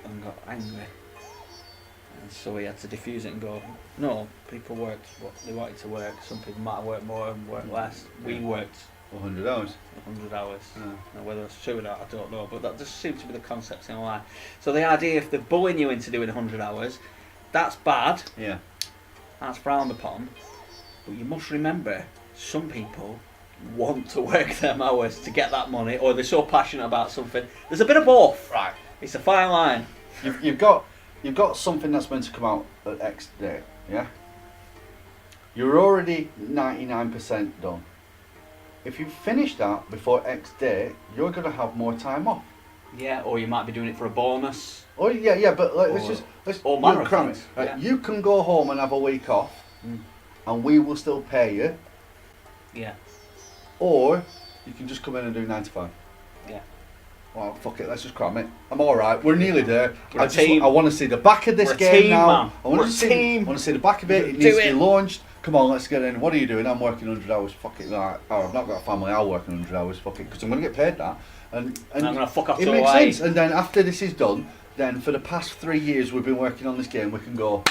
[SPEAKER 1] And got angry. And so we had to diffuse it and go, no, people worked what they wanted to work. Some people might have worked more and worked less. We worked
[SPEAKER 2] 100 hours.
[SPEAKER 1] 100 hours.
[SPEAKER 2] Yeah.
[SPEAKER 1] Now, whether it's true or not, I don't know, but that just seems to be the concept in life. So the idea, if they're bullying you into doing 100 hours, that's bad,
[SPEAKER 2] Yeah.
[SPEAKER 1] that's frowned upon, but you must remember, some people want to work them hours to get that money, or they're so passionate about something. There's a bit of both.
[SPEAKER 2] Right.
[SPEAKER 1] It's a fine line.
[SPEAKER 2] You've got something that's meant to come out at X date, yeah? You're already 99% done. If you finish that before X date, you're going to have more time off.
[SPEAKER 1] Yeah, or you might be doing it for a bonus.
[SPEAKER 2] Oh yeah, but like, let's
[SPEAKER 1] all manner of
[SPEAKER 2] cram it.
[SPEAKER 1] things,
[SPEAKER 2] Right,
[SPEAKER 1] yeah.
[SPEAKER 2] you can go home and have a week off, and we will still pay you.
[SPEAKER 1] Yeah.
[SPEAKER 2] Or you can just come in and do 9 to 5.
[SPEAKER 1] Yeah.
[SPEAKER 2] Well, fuck it, let's just cram it. I'm all right. We're nearly there.
[SPEAKER 1] We're a team.
[SPEAKER 2] I want to see the back of this
[SPEAKER 1] We're a
[SPEAKER 2] game
[SPEAKER 1] team,
[SPEAKER 2] now.
[SPEAKER 1] man.
[SPEAKER 2] I want
[SPEAKER 1] We're
[SPEAKER 2] to
[SPEAKER 1] a
[SPEAKER 2] see.
[SPEAKER 1] team.
[SPEAKER 2] I want to see the back of it. It
[SPEAKER 1] Do
[SPEAKER 2] needs to
[SPEAKER 1] it.
[SPEAKER 2] be launched. Come on, let's get in. What are you doing? I'm working 100 hours. Fuck it. Like, oh, I've not got a family. I'll work 100 hours. Fuck it, because I'm going to get paid that. And
[SPEAKER 1] I'm going to fuck off
[SPEAKER 2] it
[SPEAKER 1] to
[SPEAKER 2] makes
[SPEAKER 1] Hawaii.
[SPEAKER 2] sense. And then after this is done, then for the past 3 years we've been working on this game, we can go.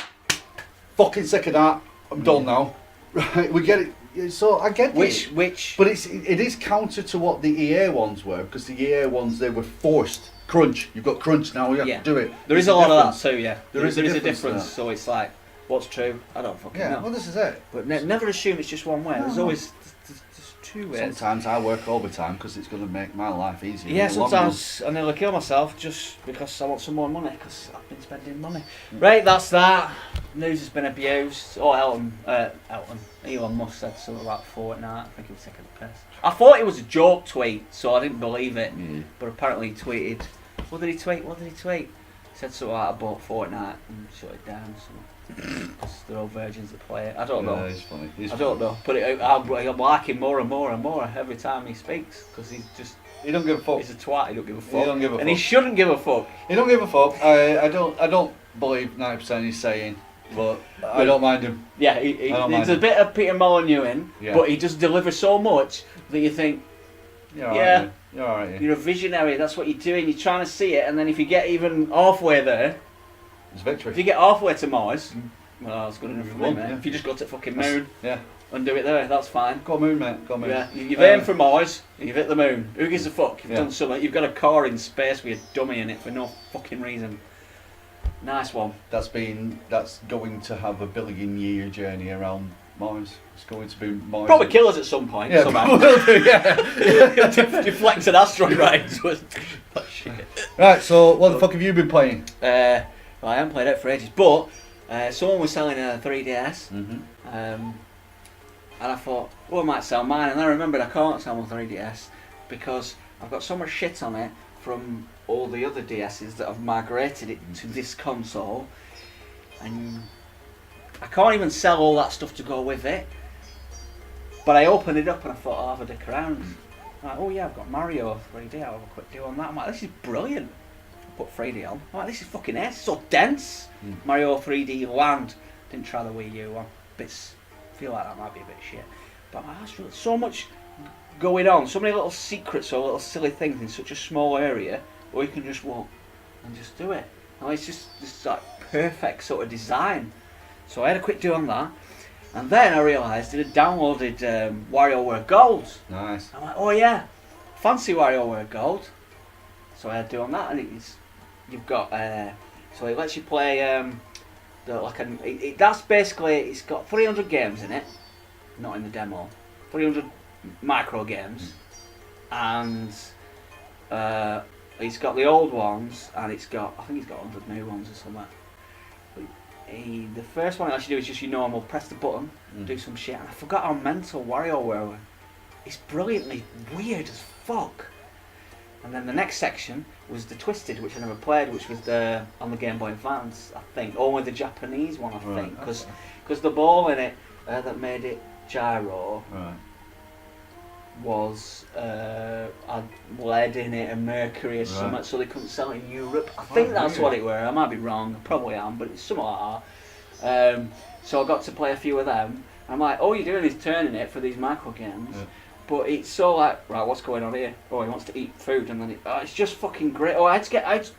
[SPEAKER 2] Fucking sick of that. I'm done now. Right? We get it. So I get it.
[SPEAKER 1] Which?
[SPEAKER 2] But it is counter to what the EA ones were, because the EA ones, they were forced. Crunch. You've got crunch now. You have to do it.
[SPEAKER 1] There is a lot of that too. Yeah.
[SPEAKER 2] There is a difference to that.
[SPEAKER 1] So it's like, what's true? I don't fucking know.
[SPEAKER 2] Well, this is it.
[SPEAKER 1] But never assume it's just one way. There's
[SPEAKER 2] No.
[SPEAKER 1] always there's two ways.
[SPEAKER 2] Sometimes I work overtime because it's going to make my life easier.
[SPEAKER 1] Yeah,
[SPEAKER 2] in the long run.
[SPEAKER 1] sometimes I nearly kill myself just because I want some more money, because I've been spending money. Right, that's that. News has been abused. Oh, Elon Musk said something about Fortnite. I think he was taking the piss. I thought it was a joke tweet, so I didn't believe it.
[SPEAKER 2] Yeah.
[SPEAKER 1] But apparently he tweeted. What did he tweet? He said something like, I bought Fortnite and shut it down. Because they're all virgins that play it. I don't know.
[SPEAKER 2] It's funny.
[SPEAKER 1] I don't know. But I'm liking more and more and more every time he speaks, because he's just.
[SPEAKER 2] He don't give a fuck.
[SPEAKER 1] He's a twat. He don't give a fuck.
[SPEAKER 2] He don't give a
[SPEAKER 1] and he
[SPEAKER 2] fuck.
[SPEAKER 1] shouldn't give a fuck.
[SPEAKER 2] He don't give a fuck. I don't believe 90% he's saying, but I don't mind him.
[SPEAKER 1] Yeah,
[SPEAKER 2] I don't
[SPEAKER 1] there's
[SPEAKER 2] mind
[SPEAKER 1] a
[SPEAKER 2] him.
[SPEAKER 1] bit of Peter Molyneux in,
[SPEAKER 2] Yeah.
[SPEAKER 1] but he just delivers so much that you think,
[SPEAKER 2] You're
[SPEAKER 1] Yeah.
[SPEAKER 2] alright. You're alright.
[SPEAKER 1] you're a visionary. That's what you're doing. You're trying to see it, and then if you get even halfway there,
[SPEAKER 2] It's
[SPEAKER 1] if
[SPEAKER 2] victory.
[SPEAKER 1] you get halfway to Mars, well, that's good enough for me,
[SPEAKER 2] Won,
[SPEAKER 1] mate.
[SPEAKER 2] yeah.
[SPEAKER 1] If you just go to the fucking moon
[SPEAKER 2] Yeah.
[SPEAKER 1] and do it there, that's fine.
[SPEAKER 2] Go moon, mate. Go moon.
[SPEAKER 1] Yeah, you've aimed for Mars, and you've hit the moon. Who gives a fuck? You've
[SPEAKER 2] Yeah.
[SPEAKER 1] done something. You've got a car in space with a dummy in it for no fucking reason. Nice one.
[SPEAKER 2] That's going to have a billion-year journey around Mars. It's going to be Mars.
[SPEAKER 1] Probably kill us at some point.
[SPEAKER 2] Yeah,
[SPEAKER 1] somehow.
[SPEAKER 2] will do, yeah.
[SPEAKER 1] Deflect an asteroid right into us. Oh, shit.
[SPEAKER 2] Right, so what the fuck have you been playing?
[SPEAKER 1] Well, I haven't played it for ages, but someone was selling a 3DS,
[SPEAKER 2] Mm-hmm.
[SPEAKER 1] and I thought, well, I might sell mine, and then I remembered I can't sell my 3DS because I've got so much shit on it from all the other DSs that have migrated it to this console, and I can't even sell all that stuff to go with it. But I opened it up and I thought, I'll have a dick around. I'm like, oh yeah, I've got Mario 3D, I'll have a quick do on that. I'm like, this is brilliant. I put 3D on. I'm like, this is fucking ace, so dense. Mario 3D Land. Didn't try the Wii U one. Feel like that might be a bit shit. But I'm like, that's really, so much going on, so many little secrets or little silly things in such a small area, where you can just walk and just do it. And it's just this like perfect sort of design. So I had a quick do on that, and then I realised it had downloaded WarioWare Gold.
[SPEAKER 2] Nice.
[SPEAKER 1] I'm like, oh yeah, fancy WarioWare Gold. So I had to do on that, and you've got so it lets you play That's basically, it's got 300 games in it, not in the demo. 300 micro games, and it's got the old ones, and I think it's got 100 new ones or something. The first one I actually do is just your normal press the button, do some shit, and I forgot how mental WarioWare were. It's brilliantly weird as fuck. And then the next section was the Twisted, which I never played, which was on the Game Boy Advance, I think. Only the Japanese one, I think, because the ball in it that made it gyro was had lead in it and mercury or something, so they couldn't sell it in Europe. I think that's what it were. I might be wrong, I probably am, but it's something like that. So I got to play a few of them. I'm like, all you're doing is turning it for these micro games. But it's so like, right, what's going on here? Oh, he wants to eat food, and then it's just fucking great. Oh, I had to get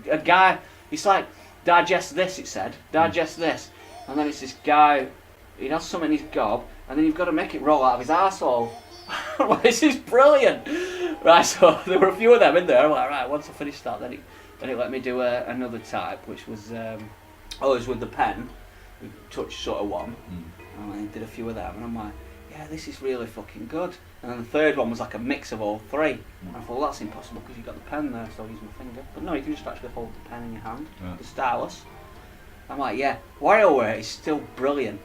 [SPEAKER 1] a guy. It's like, digest this. It said, digest this, and then it's this guy. He has something in his gob, and then you've got to make it roll out of his arsehole. Well, this is brilliant. Right, so there were a few of them in there. I'm like, right, once I finished that, then it let me do another type, which was it was with the pen. We touched sort of one, and I did a few of them, and I'm like, yeah, this is really fucking good. And then the third one was like a mix of all three. And I thought, well, that's impossible because you've got the pen there, so I'll use my finger. But no, you can just actually hold the pen in your hand, the stylus. I'm like, yeah, WarioWare is still brilliant.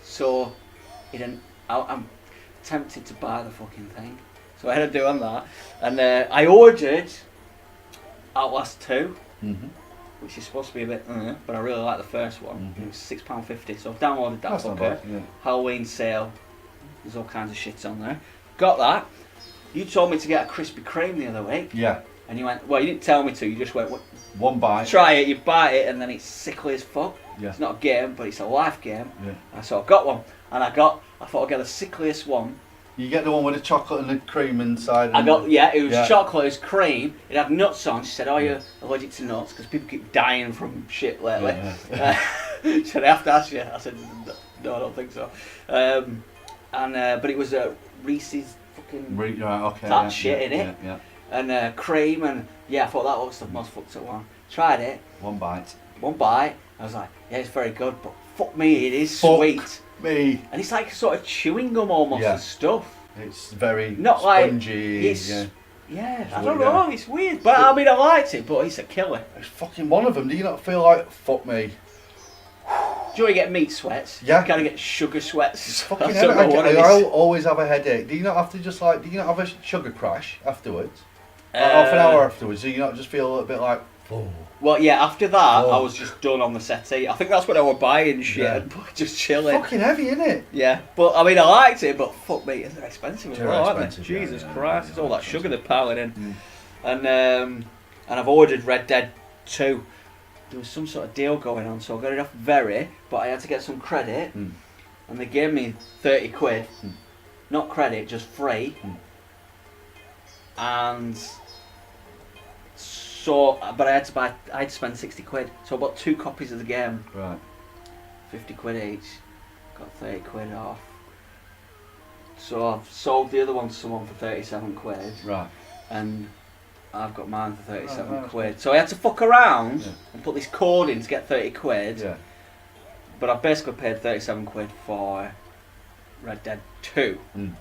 [SPEAKER 1] So, I'm tempted to buy the fucking thing. So I had to do on that. And I ordered Outlast 2, which is supposed to be a bit, but I really like the first one. It was £6.50, so I've downloaded that fucker. Halloween sale. There's all kinds of shit on there. Got that. You told me to get a Krispy Kreme the other week. Yeah. And you went, well, you didn't tell me to, you just went, what?
[SPEAKER 2] One bite.
[SPEAKER 1] Try it, you bite it, and then it's sickly as fuck.
[SPEAKER 2] Yeah.
[SPEAKER 1] It's not a game, but it's a life game.
[SPEAKER 2] Yeah.
[SPEAKER 1] And so I got one, and I thought I'd get the sickliest one.
[SPEAKER 2] You get the one with the chocolate and the cream inside.
[SPEAKER 1] It was chocolate, it was cream, it had nuts on. She said, oh, you're allergic to nuts, because people keep dying from shit lately. So I have to ask you. I said, no, I don't think so. But it was Reese's fucking shit in it.
[SPEAKER 2] Yeah.
[SPEAKER 1] And cream, and I thought that was the most fucked up one. Tried it.
[SPEAKER 2] One bite.
[SPEAKER 1] I was like, yeah, it's very good, but fuck me, it is sweet.
[SPEAKER 2] Me.
[SPEAKER 1] And it's like sort of chewing gum almost and stuff.
[SPEAKER 2] It's very
[SPEAKER 1] not
[SPEAKER 2] spongy.
[SPEAKER 1] I don't know, it's weird. But I mean, I liked it, but it's a killer.
[SPEAKER 2] It's fucking one of them. Do you not feel like, fuck me?
[SPEAKER 1] Do you want to get meat sweats?
[SPEAKER 2] Yeah.
[SPEAKER 1] You kind of get sugar sweats.
[SPEAKER 2] It's fucking I always have a headache. Do you not have to just do you not have a sugar crash afterwards? Half an hour afterwards, do you not just feel a little bit like, oh.
[SPEAKER 1] Well, yeah, after that, I was just done on the settee. I think that's when I was buying shit and just chilling.
[SPEAKER 2] Fucking heavy, innit?
[SPEAKER 1] Yeah, but I mean, I liked it, but fuck me, they're expensive as well, aren't they?
[SPEAKER 2] Yeah,
[SPEAKER 1] Jesus Christ, it's all that sugar they're piling in. And I've ordered Red Dead 2. There was some sort of deal going on, so I got it off Very, but I had to get some credit, and they gave me 30 quid. Not credit, just free. And so, but I had to spend 60 quid. So I bought 2 copies of the game.
[SPEAKER 2] Right.
[SPEAKER 1] 50 quid each. Got 30 quid off. So I've sold the other one to someone for 37 quid.
[SPEAKER 2] Right.
[SPEAKER 1] And I've got mine for 37 quid. So I had to fuck around and put this code in to get 30 quid. Yeah. But I basically paid 37 quid for Red Dead 2,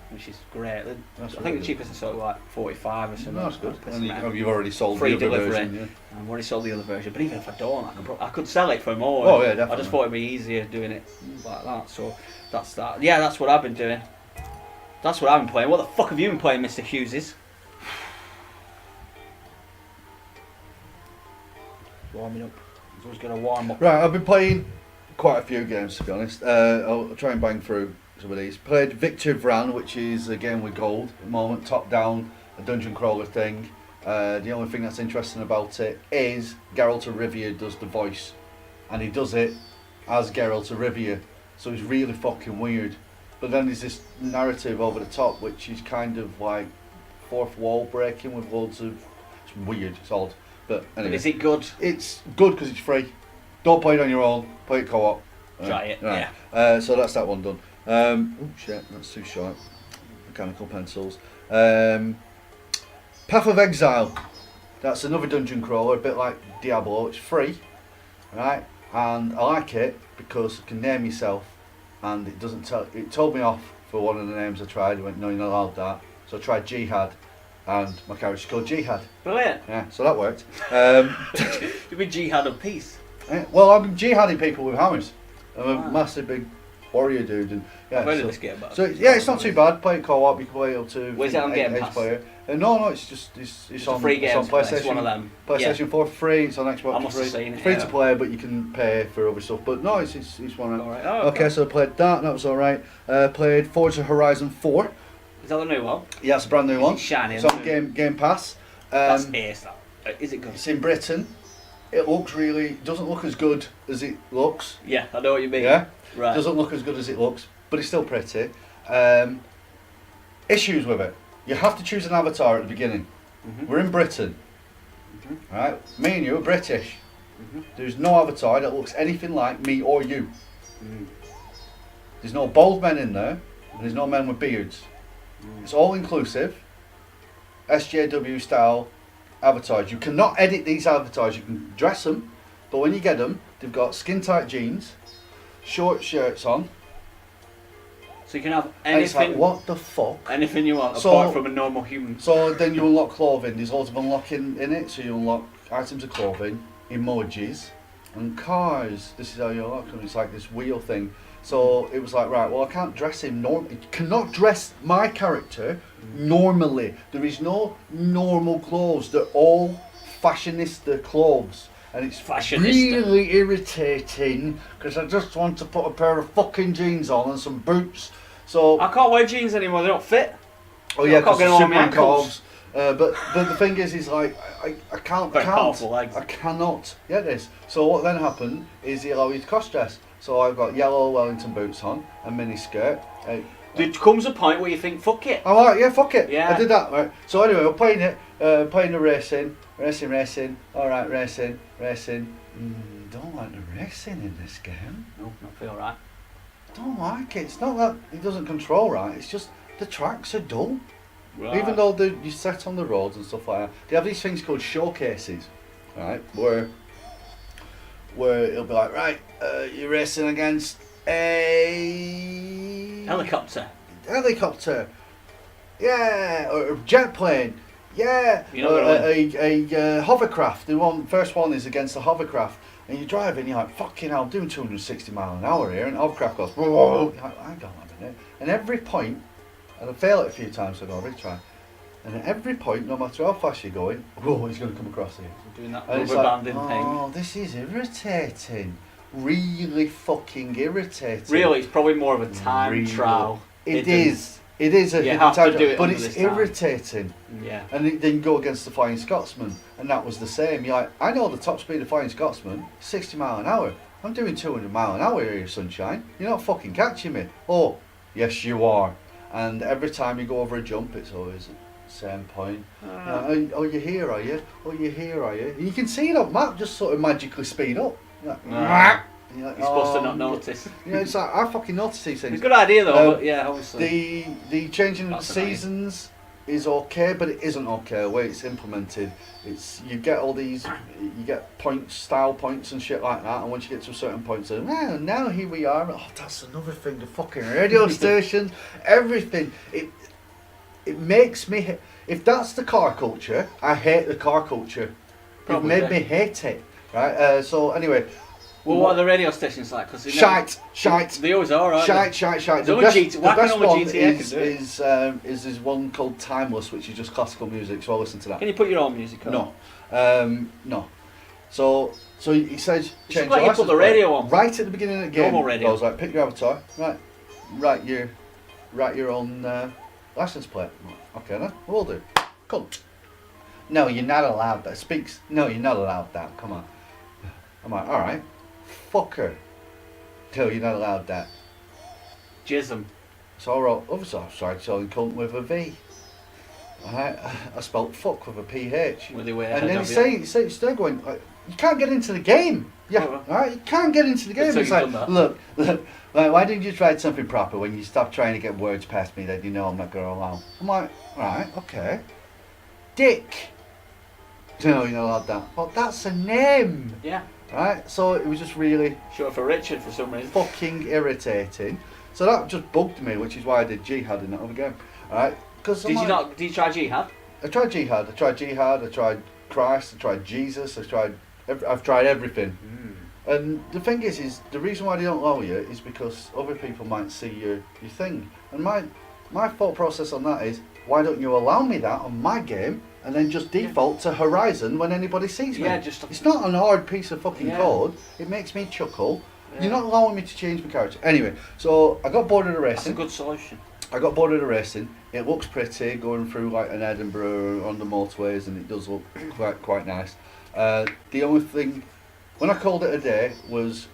[SPEAKER 1] which is great. I think the cheapest I saw was like 45 or something.
[SPEAKER 2] That's good. And you've already sold
[SPEAKER 1] free
[SPEAKER 2] the other
[SPEAKER 1] delivery.
[SPEAKER 2] Version,
[SPEAKER 1] I've already sold the other version, but even if I don't, I could sell it for more.
[SPEAKER 2] Oh yeah, definitely.
[SPEAKER 1] I just thought it'd be easier doing it like that. So that's that. Yeah, that's what I've been doing. That's what I've been playing. What the fuck have you been playing, Mr. Hugheses? Warming up. He's always going to warm up.
[SPEAKER 2] Right, I've been playing quite a few games, to be honest. I'll try and bang through some of these. Played Victor Vran, which is a game with gold at the moment, top down, a dungeon crawler thing. The only thing that's interesting about it is Geralt of Rivia does the voice, and he does it as Geralt of Rivia, so it's really fucking weird. But then there's this narrative over the top, which is kind of like fourth wall breaking with loads of. It's weird, it's odd. But anyway.
[SPEAKER 1] But is it good?
[SPEAKER 2] It's good because it's free. Don't play it on your own, play it co-op.
[SPEAKER 1] Try it,
[SPEAKER 2] right. Yeah. So that's that one done. Oh shit, that's too short. Mechanical pencils. Path of Exile. That's another dungeon crawler, a bit like Diablo. It's free, right? and I like it because you can name yourself, and it doesn't tell. It told me off for one of the names I tried. It went, no, you're not allowed that. So I tried Jihad, and my character's called Jihad.
[SPEAKER 1] Brilliant.
[SPEAKER 2] Yeah, so that worked.
[SPEAKER 1] You've been jihad of peace.
[SPEAKER 2] Well, I'm jihading people with hammers. I'm a
[SPEAKER 1] Wow.
[SPEAKER 2] massive big warrior dude, and yeah.
[SPEAKER 1] I've heard of
[SPEAKER 2] So,
[SPEAKER 1] this game, but
[SPEAKER 2] so yeah, it's not too bad. Play it co-op. You can play up to
[SPEAKER 1] Where's it on Game Pass?
[SPEAKER 2] player. No, it's just it's
[SPEAKER 1] a
[SPEAKER 2] on
[SPEAKER 1] free game.
[SPEAKER 2] It's on PlayStation.
[SPEAKER 1] It's one of them.
[SPEAKER 2] PlayStation 4 for free. It's on Xbox
[SPEAKER 1] I must
[SPEAKER 2] for
[SPEAKER 1] have
[SPEAKER 2] free.
[SPEAKER 1] seen it,
[SPEAKER 2] It's free
[SPEAKER 1] yeah.
[SPEAKER 2] to play, but you can pay for other stuff. But no, it's one of them.
[SPEAKER 1] Alright. Oh,
[SPEAKER 2] Okay, so I played that. That was all right. Played Forza Horizon 4.
[SPEAKER 1] Is that the new one?
[SPEAKER 2] Yeah, it's a brand new one.
[SPEAKER 1] It's shiny.
[SPEAKER 2] It's on Game Pass.
[SPEAKER 1] That's ace. That. Is it good?
[SPEAKER 2] It's in Britain. It looks really doesn't look as good as it looks.
[SPEAKER 1] Yeah, I know what you mean.
[SPEAKER 2] Yeah,
[SPEAKER 1] Right.
[SPEAKER 2] doesn't look as good as it looks, but it's still pretty. Issues with it. You have to choose an avatar at the beginning.
[SPEAKER 1] Mhm.
[SPEAKER 2] We're in Britain, right? Me and you are British.
[SPEAKER 1] Mhm.
[SPEAKER 2] There's no avatar that looks anything like me or you.
[SPEAKER 1] Mm.
[SPEAKER 2] There's no bald men in there, and there's no men with beards.
[SPEAKER 1] Mm.
[SPEAKER 2] It's all inclusive, SJW style avatars. You cannot edit these avatars. You can dress them, but when you get them, they've got skin tight jeans, short shirts on.
[SPEAKER 1] So you can have
[SPEAKER 2] And it's
[SPEAKER 1] anything,
[SPEAKER 2] like, what the fuck?
[SPEAKER 1] anything you want,
[SPEAKER 2] So-
[SPEAKER 1] apart from a normal human.
[SPEAKER 2] So then you unlock clothing. There's loads of unlocking in it. So you unlock items of clothing, emojis, and cars. This is how you unlock them. It's like this wheel thing. So it was like, right, well, I can't dress him normally. Cannot dress my character normally. There is no normal clothes. They're all fashionista clothes. And it's
[SPEAKER 1] Fashionista.
[SPEAKER 2] really irritating because I just want to put a pair of fucking jeans on and some boots. So
[SPEAKER 1] I can't wear jeans anymore. They don't fit.
[SPEAKER 2] oh yeah,
[SPEAKER 1] I can't
[SPEAKER 2] because
[SPEAKER 1] get them on my
[SPEAKER 2] Superman
[SPEAKER 1] ankles.
[SPEAKER 2] calves. But the thing is like I can't.
[SPEAKER 1] Very powerful legs.
[SPEAKER 2] I cannot get this. So what then happened is he allowed you to cross dress. So I've got yellow Wellington boots on, a mini skirt.
[SPEAKER 1] There comes a point where you think, fuck it.
[SPEAKER 2] I'm like, yeah, fuck it.
[SPEAKER 1] Yeah.
[SPEAKER 2] I did that, right. So anyway, we're playing it, playing the racing. All right, racing. Don't like the racing in this game.
[SPEAKER 1] No, not feel right.
[SPEAKER 2] Don't like it. It's not that he doesn't control right. It's just the tracks are dull.
[SPEAKER 1] Right.
[SPEAKER 2] Even though you set on the roads and stuff like that, they have these things called showcases, right? Where it'll be like, right, you're racing against a
[SPEAKER 1] Helicopter.
[SPEAKER 2] yeah, or a jet plane, yeah,
[SPEAKER 1] You know
[SPEAKER 2] or
[SPEAKER 1] what
[SPEAKER 2] a hovercraft. The first one is against a hovercraft, and you drive and you're like, fucking hell, I'm doing 260 mile an hour here, and the hovercraft goes, whoa, you're like, hang on a minute, and every point, and I fail it a few times, so I go, retry. And at every point, no matter how fast you're going, whoa, he's going to come across here.
[SPEAKER 1] Doing that
[SPEAKER 2] And it's
[SPEAKER 1] rubber
[SPEAKER 2] like,
[SPEAKER 1] banding
[SPEAKER 2] oh, this is irritating. Really fucking irritating.
[SPEAKER 1] Really, it's probably more of a time
[SPEAKER 2] Really.
[SPEAKER 1] trial.
[SPEAKER 2] It is. It is a
[SPEAKER 1] You
[SPEAKER 2] hidden
[SPEAKER 1] have to
[SPEAKER 2] time
[SPEAKER 1] do
[SPEAKER 2] trial,
[SPEAKER 1] it
[SPEAKER 2] but
[SPEAKER 1] under
[SPEAKER 2] it's
[SPEAKER 1] this time.
[SPEAKER 2] irritating.
[SPEAKER 1] Yeah.
[SPEAKER 2] And then you go against the Flying Scotsman, and that was the same. You're like, I know the top speed of Flying Scotsman, 60 mile an hour. I'm doing 200 mile an hour here, sunshine. You're not fucking catching me. Oh, yes you are. And every time you go over a jump, it's always the same point. Oh, you're here, are you? Oh, you're here, are you? And you can see it on map just sort of magically speed up. You're like,
[SPEAKER 1] Right.
[SPEAKER 2] and you're like,
[SPEAKER 1] You're supposed to
[SPEAKER 2] oh,
[SPEAKER 1] not notice.
[SPEAKER 2] Yeah, it's like, I fucking notice these
[SPEAKER 1] It's a
[SPEAKER 2] things.
[SPEAKER 1] good idea though,
[SPEAKER 2] Um,
[SPEAKER 1] but yeah, obviously.
[SPEAKER 2] The changing of the
[SPEAKER 1] That's annoying.
[SPEAKER 2] seasons is okay, but it isn't okay the way it's implemented. It's you get all these, you get points, style points and shit like that, and once you get to a certain point, so well, now here we are. Oh, that's another thing. The fucking radio stations, everything. It makes me. If that's the car culture, I hate the car culture.
[SPEAKER 1] Probably,
[SPEAKER 2] it
[SPEAKER 1] yeah.
[SPEAKER 2] made me hate it. Right. So anyway.
[SPEAKER 1] Well, what are the radio stations like? Cause
[SPEAKER 2] Shite.
[SPEAKER 1] They always are, aren't they?
[SPEAKER 2] Shite.
[SPEAKER 1] There's
[SPEAKER 2] The
[SPEAKER 1] only
[SPEAKER 2] best,
[SPEAKER 1] GT
[SPEAKER 2] the
[SPEAKER 1] why
[SPEAKER 2] best
[SPEAKER 1] can only
[SPEAKER 2] one
[SPEAKER 1] GTA can do it?
[SPEAKER 2] is this one called Timeless, which is just classical music. So I listen to that.
[SPEAKER 1] Can you put your own music on?
[SPEAKER 2] No. So he says
[SPEAKER 1] It's
[SPEAKER 2] change
[SPEAKER 1] like
[SPEAKER 2] your
[SPEAKER 1] you put
[SPEAKER 2] license
[SPEAKER 1] the
[SPEAKER 2] plate.
[SPEAKER 1] radio on.
[SPEAKER 2] Right at the beginning of the game.
[SPEAKER 1] Normal radio.
[SPEAKER 2] I was like, pick your avatar. Right. Write your own license plate. Okay then, we'll do. Cunt. No, you're not allowed that. No, you're not allowed that. Come on. I'm like, all right. Fucker. No, you're not allowed that.
[SPEAKER 1] Jism.
[SPEAKER 2] So I wrote, I tried spelling cunt with a V. I spelt fuck with a PH.
[SPEAKER 1] With the way
[SPEAKER 2] And then
[SPEAKER 1] ahead
[SPEAKER 2] he's still going, like, you can't get into the game. Yeah,
[SPEAKER 1] Oh,
[SPEAKER 2] right? You can't get into the game.
[SPEAKER 1] So
[SPEAKER 2] It's
[SPEAKER 1] you've
[SPEAKER 2] like,
[SPEAKER 1] done that.
[SPEAKER 2] look, like, why didn't you try something proper when you stop trying to get words past me that you know I'm not going to allow? I'm like, right, okay. Dick. No, you're not allowed that. Well, that's a name.
[SPEAKER 1] Yeah.
[SPEAKER 2] Right, so it was just really
[SPEAKER 1] Short for Richard for some reason.
[SPEAKER 2] fucking irritating. So that just bugged me, which is why I did Jihad in that other game. Alright, because
[SPEAKER 1] Did you try Jihad?
[SPEAKER 2] I tried Jihad, I tried Christ, I tried Jesus, I've tried everything. And the thing is the reason why they don't allow you is because other people might see your thing. And my thought process on that is, why don't you allow me that on my game and then just default to Horizon when anybody sees me?
[SPEAKER 1] Yeah,
[SPEAKER 2] it's not an hard piece of fucking code. It makes me chuckle. Yeah. You're not allowing me to change my character. Anyway, so I got bored of the racing.
[SPEAKER 1] That's a good solution.
[SPEAKER 2] I got bored of the racing. It looks pretty going through like an Edinburgh on the motorways, and it does look quite nice. The only thing, when I called it a day, was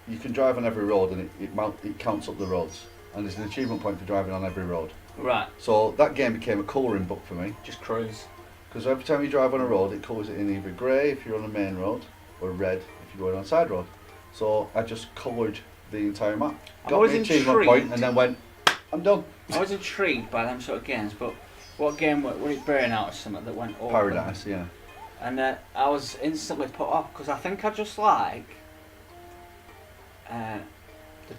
[SPEAKER 2] you can drive on every road and it counts up the roads, and there's an achievement point for driving on every road.
[SPEAKER 1] Right.
[SPEAKER 2] So that game became a colouring book for me.
[SPEAKER 1] Just cruise.
[SPEAKER 2] Because every time you drive on a road, it colours it in either grey if you're on a main road, or red if you're going on a side road. So I just coloured the entire map. Got me an achievement point and then went, I'm done.
[SPEAKER 1] I was intrigued by them sort of games, but what game were it Burnout or something that went open?
[SPEAKER 2] Paradise, yeah.
[SPEAKER 1] And I was instantly put off because I think I just like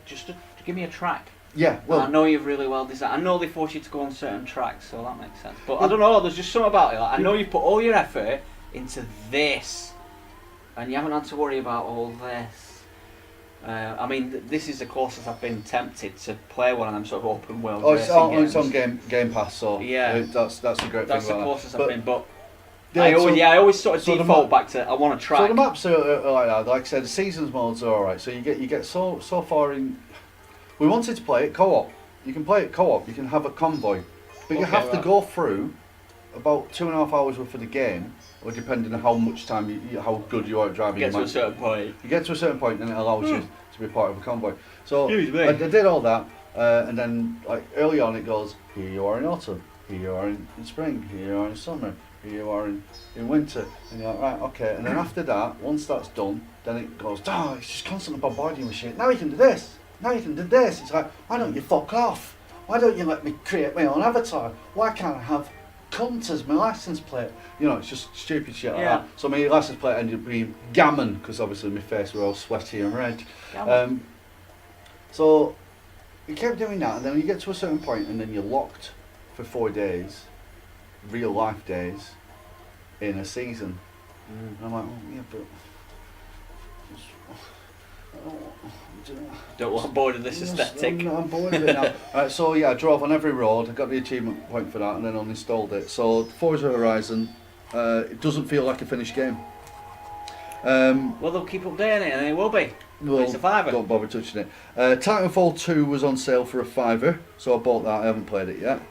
[SPEAKER 1] just to give me a track.
[SPEAKER 2] Yeah, well,
[SPEAKER 1] I know you've really well designed. I know they force you to go on certain tracks, so that makes sense. But I don't know. There's just something about it. Like, I know you've put all your effort into this, and you haven't had to worry about all this. I mean, this is the closest I've been tempted to play one of them sort of open world.
[SPEAKER 2] it's on Game Pass, so
[SPEAKER 1] yeah,
[SPEAKER 2] that's a great thing about that.
[SPEAKER 1] That's the closest I've been, but.
[SPEAKER 2] Yeah,
[SPEAKER 1] I always sort of default back to I want to track.
[SPEAKER 2] So the maps are like that. Like I said, the seasons modes are alright. So you get so far in. We wanted to play it co-op. You can play it co-op. You can have a convoy, but you have to go through about 2.5 hours worth of the game, or depending on how much time how good you are at driving.
[SPEAKER 1] You get to a certain point.
[SPEAKER 2] You get to a certain point, and it allows you to be part of a convoy. So I did all that, and then like early on, it goes, here you are in autumn, here you are in spring, here you are in summer. Here you are in winter, and you're like, right, okay, and then after that, once that's done, then it goes, it's just constantly bombarding you with shit. Now you can do this, now you can do this. It's like, why don't you fuck off? Why don't you let me create my own avatar? Why can't I have cunt as my license plate? You know, it's just stupid shit like that. So my license plate ended up being Gammon, because obviously my face was all sweaty and red. So you kept doing that, and then you get to a certain point, and then you're locked for 4 days. Real life days in a season. And I'm like, yeah, but
[SPEAKER 1] don't want bored of this aesthetic.
[SPEAKER 2] I'm bored of it now. Right, so yeah, I drove on every road. I got the achievement point for that, and then uninstalled it. So Forza Horizon, it doesn't feel like a finished game.
[SPEAKER 1] Well, they'll keep updating it, and it will be.
[SPEAKER 2] Well,
[SPEAKER 1] it's a $5.
[SPEAKER 2] Don't bother touching it. Titanfall 2 was on sale for a $5, so I bought that. I haven't played it yet.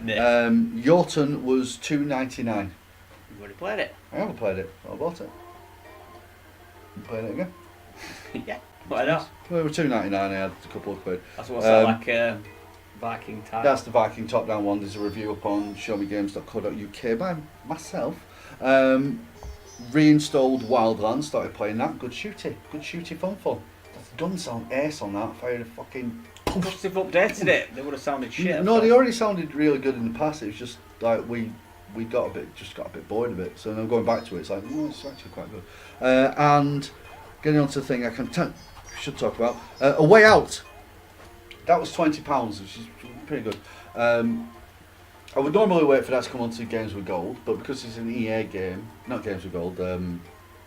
[SPEAKER 1] Yeah.
[SPEAKER 2] Yorton was $2.99.
[SPEAKER 1] You've already played it.
[SPEAKER 2] I haven't played it, so I bought it. Playing it again.
[SPEAKER 1] Yeah, why not?
[SPEAKER 2] Well, it was $2.99. I had a couple of quid.
[SPEAKER 1] That's what's that like Viking type.
[SPEAKER 2] That's the Viking top-down one. There's a review up on showmegames.co.uk by myself. Reinstalled Wildlands. Started playing that. Good shooty, fun. The guns sound ace on that. Fired a fucking.
[SPEAKER 1] If they've updated it, they would have sounded shit.
[SPEAKER 2] No, they already sounded really good in the past. It was just like we got a bit bored of it. So now going back to it, it's like, it's actually quite good. And getting on to the thing should talk about, A Way Out. That was £20, which is pretty good. I would normally wait for that to come onto Games with Gold, but because it's an EA game, not Games with Gold,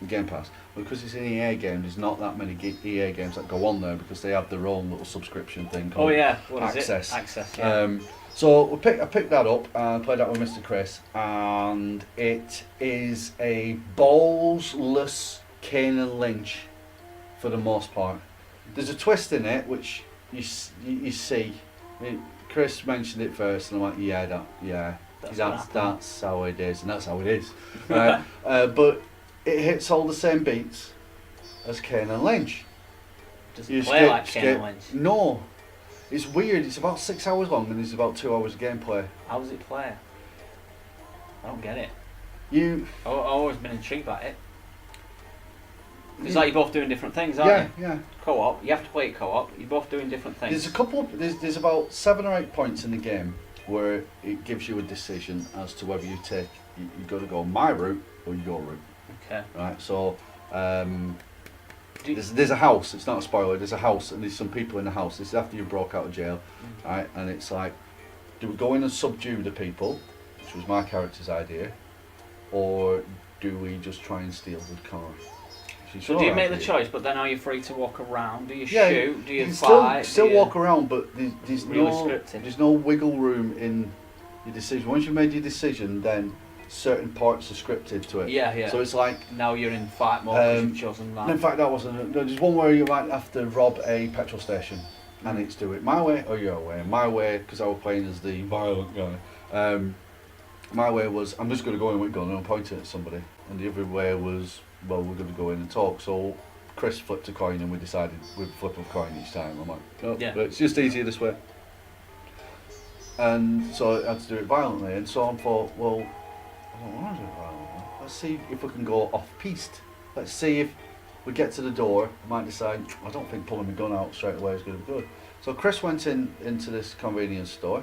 [SPEAKER 2] Game Pass, but because it's an EA game, there's not that many EA games that go on there because they have their own little subscription thing called Access.
[SPEAKER 1] Access, yeah.
[SPEAKER 2] So I picked that up and played that with Mr. Chris, and it is a ballsless Kane and Lynch for the most part. There's a twist in it which you see. I mean, Chris mentioned it first, and I'm like, that's how it is, and that's how it is. But it hits all the same beats as Kane and Lynch.
[SPEAKER 1] Does it play like Kane and Lynch?
[SPEAKER 2] No. It's weird. It's about 6 hours long, and there's about 2 hours of gameplay.
[SPEAKER 1] How does it play? I don't get it. I've always been intrigued by it. It's like you're both doing different things, aren't you?
[SPEAKER 2] Yeah.
[SPEAKER 1] Co-op. You have to play it co-op. You're both doing different things.
[SPEAKER 2] There's a couple. There's about 7 or 8 points in the game where it gives you a decision as to whether you've got to go my route or your route.
[SPEAKER 1] Okay.
[SPEAKER 2] Right. So, There's a house. It's not a spoiler. There's a house, and there's some people in the house. This is after you broke out of jail, right? And it's like, do we go in and subdue the people, which was my character's idea, or do we just try and steal the car?
[SPEAKER 1] So do you make the choice, but then are you free to walk around? Do you
[SPEAKER 2] Yeah,
[SPEAKER 1] shoot? Do you
[SPEAKER 2] can
[SPEAKER 1] fight?
[SPEAKER 2] Still walk around, but there's
[SPEAKER 1] really
[SPEAKER 2] no
[SPEAKER 1] scripted.
[SPEAKER 2] there's no wiggle room in your decision. Once you've made your decision, then certain parts are scripted to it.
[SPEAKER 1] Yeah, yeah.
[SPEAKER 2] So it's like,
[SPEAKER 1] now you're in fight mode because you've chosen that.
[SPEAKER 2] in fact, that wasn't. There's one where you might have to rob a petrol station, and it's do it my way or your way. My way, because I was playing as the violent guy. My way was, I'm just going to go in with a gun and I'm pointing at somebody, and the other way was, well, we're going to go in and talk. So Chris flipped a coin, and we decided we'd flip a coin each time. I'm like, no,
[SPEAKER 1] Yeah.
[SPEAKER 2] but it's just easier this way. And so I had to do it violently, and so I thought, well, I don't want to do it violently. Let's see if we can go off-piste. Let's see if we get to the door, I might decide, I don't think pulling my gun out straight away is going to be good. So Chris went into this convenience store,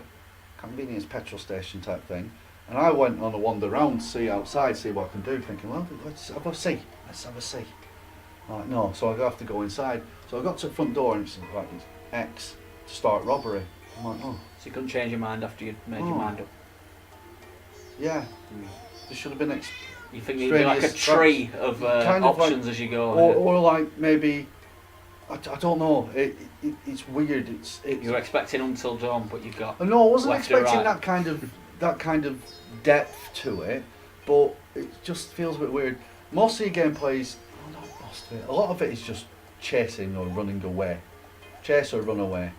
[SPEAKER 2] convenience petrol station type thing, and I went on a wander around, see outside, see what I can do, thinking, well, let's have a see. Let's have a see. I'm like, no, so I have to go inside. So I got to the front door and it's like X to start robbery. I'm like, oh.
[SPEAKER 1] So you couldn't change your mind after you'd made your mind up?
[SPEAKER 2] Yeah. There should have been
[SPEAKER 1] You think there'd be like a tree of
[SPEAKER 2] kind of
[SPEAKER 1] options
[SPEAKER 2] like,
[SPEAKER 1] as you go?
[SPEAKER 2] or like maybe, I don't know, it's weird. It's
[SPEAKER 1] you were expecting Until Dawn, but you got
[SPEAKER 2] no, I wasn't
[SPEAKER 1] left or
[SPEAKER 2] expecting
[SPEAKER 1] right.
[SPEAKER 2] that kind of depth to it, but it just feels a bit weird. Most of your gameplays, well, not most of it, a lot of it is just chasing or running away. Chase or run away.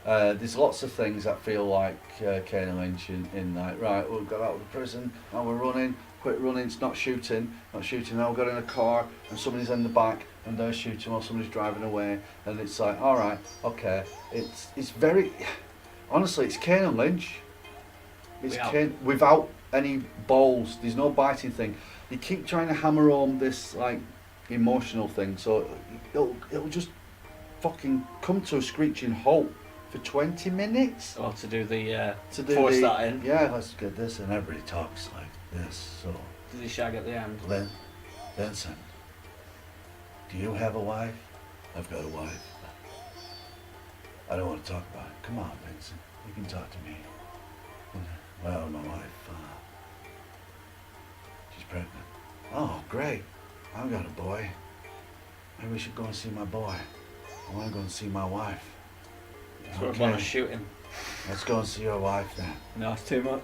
[SPEAKER 2] There's lots of things that feel like Kane and Lynch in like, right, we've got out of the prison, now we're running, quit running, it's not shooting, now we've got in a car and somebody's in the back and they're shooting while somebody's driving away, and it's like, alright, okay, it's very, honestly, it's Kane and Lynch. It's Kane, without any balls, there's no biting thing. You keep trying to hammer home this like emotional thing, so it'll just fucking come to a screeching halt for 20 minutes.
[SPEAKER 1] Or to do the
[SPEAKER 2] force
[SPEAKER 1] that in.
[SPEAKER 2] Yeah, let's get this, and everybody talks like this. So
[SPEAKER 1] Does he shag at the end?
[SPEAKER 2] Vincent, do you have a wife? I've got a wife. I don't want to talk about it. Come on, Vincent, you can talk to me. Well, my wife, she's pregnant. Oh, great. I've got a boy. Maybe we should go and see my boy. I want to go and see my wife.
[SPEAKER 1] Okay. Want to shoot him?
[SPEAKER 2] Let's go and see your wife then.
[SPEAKER 1] No, it's too much.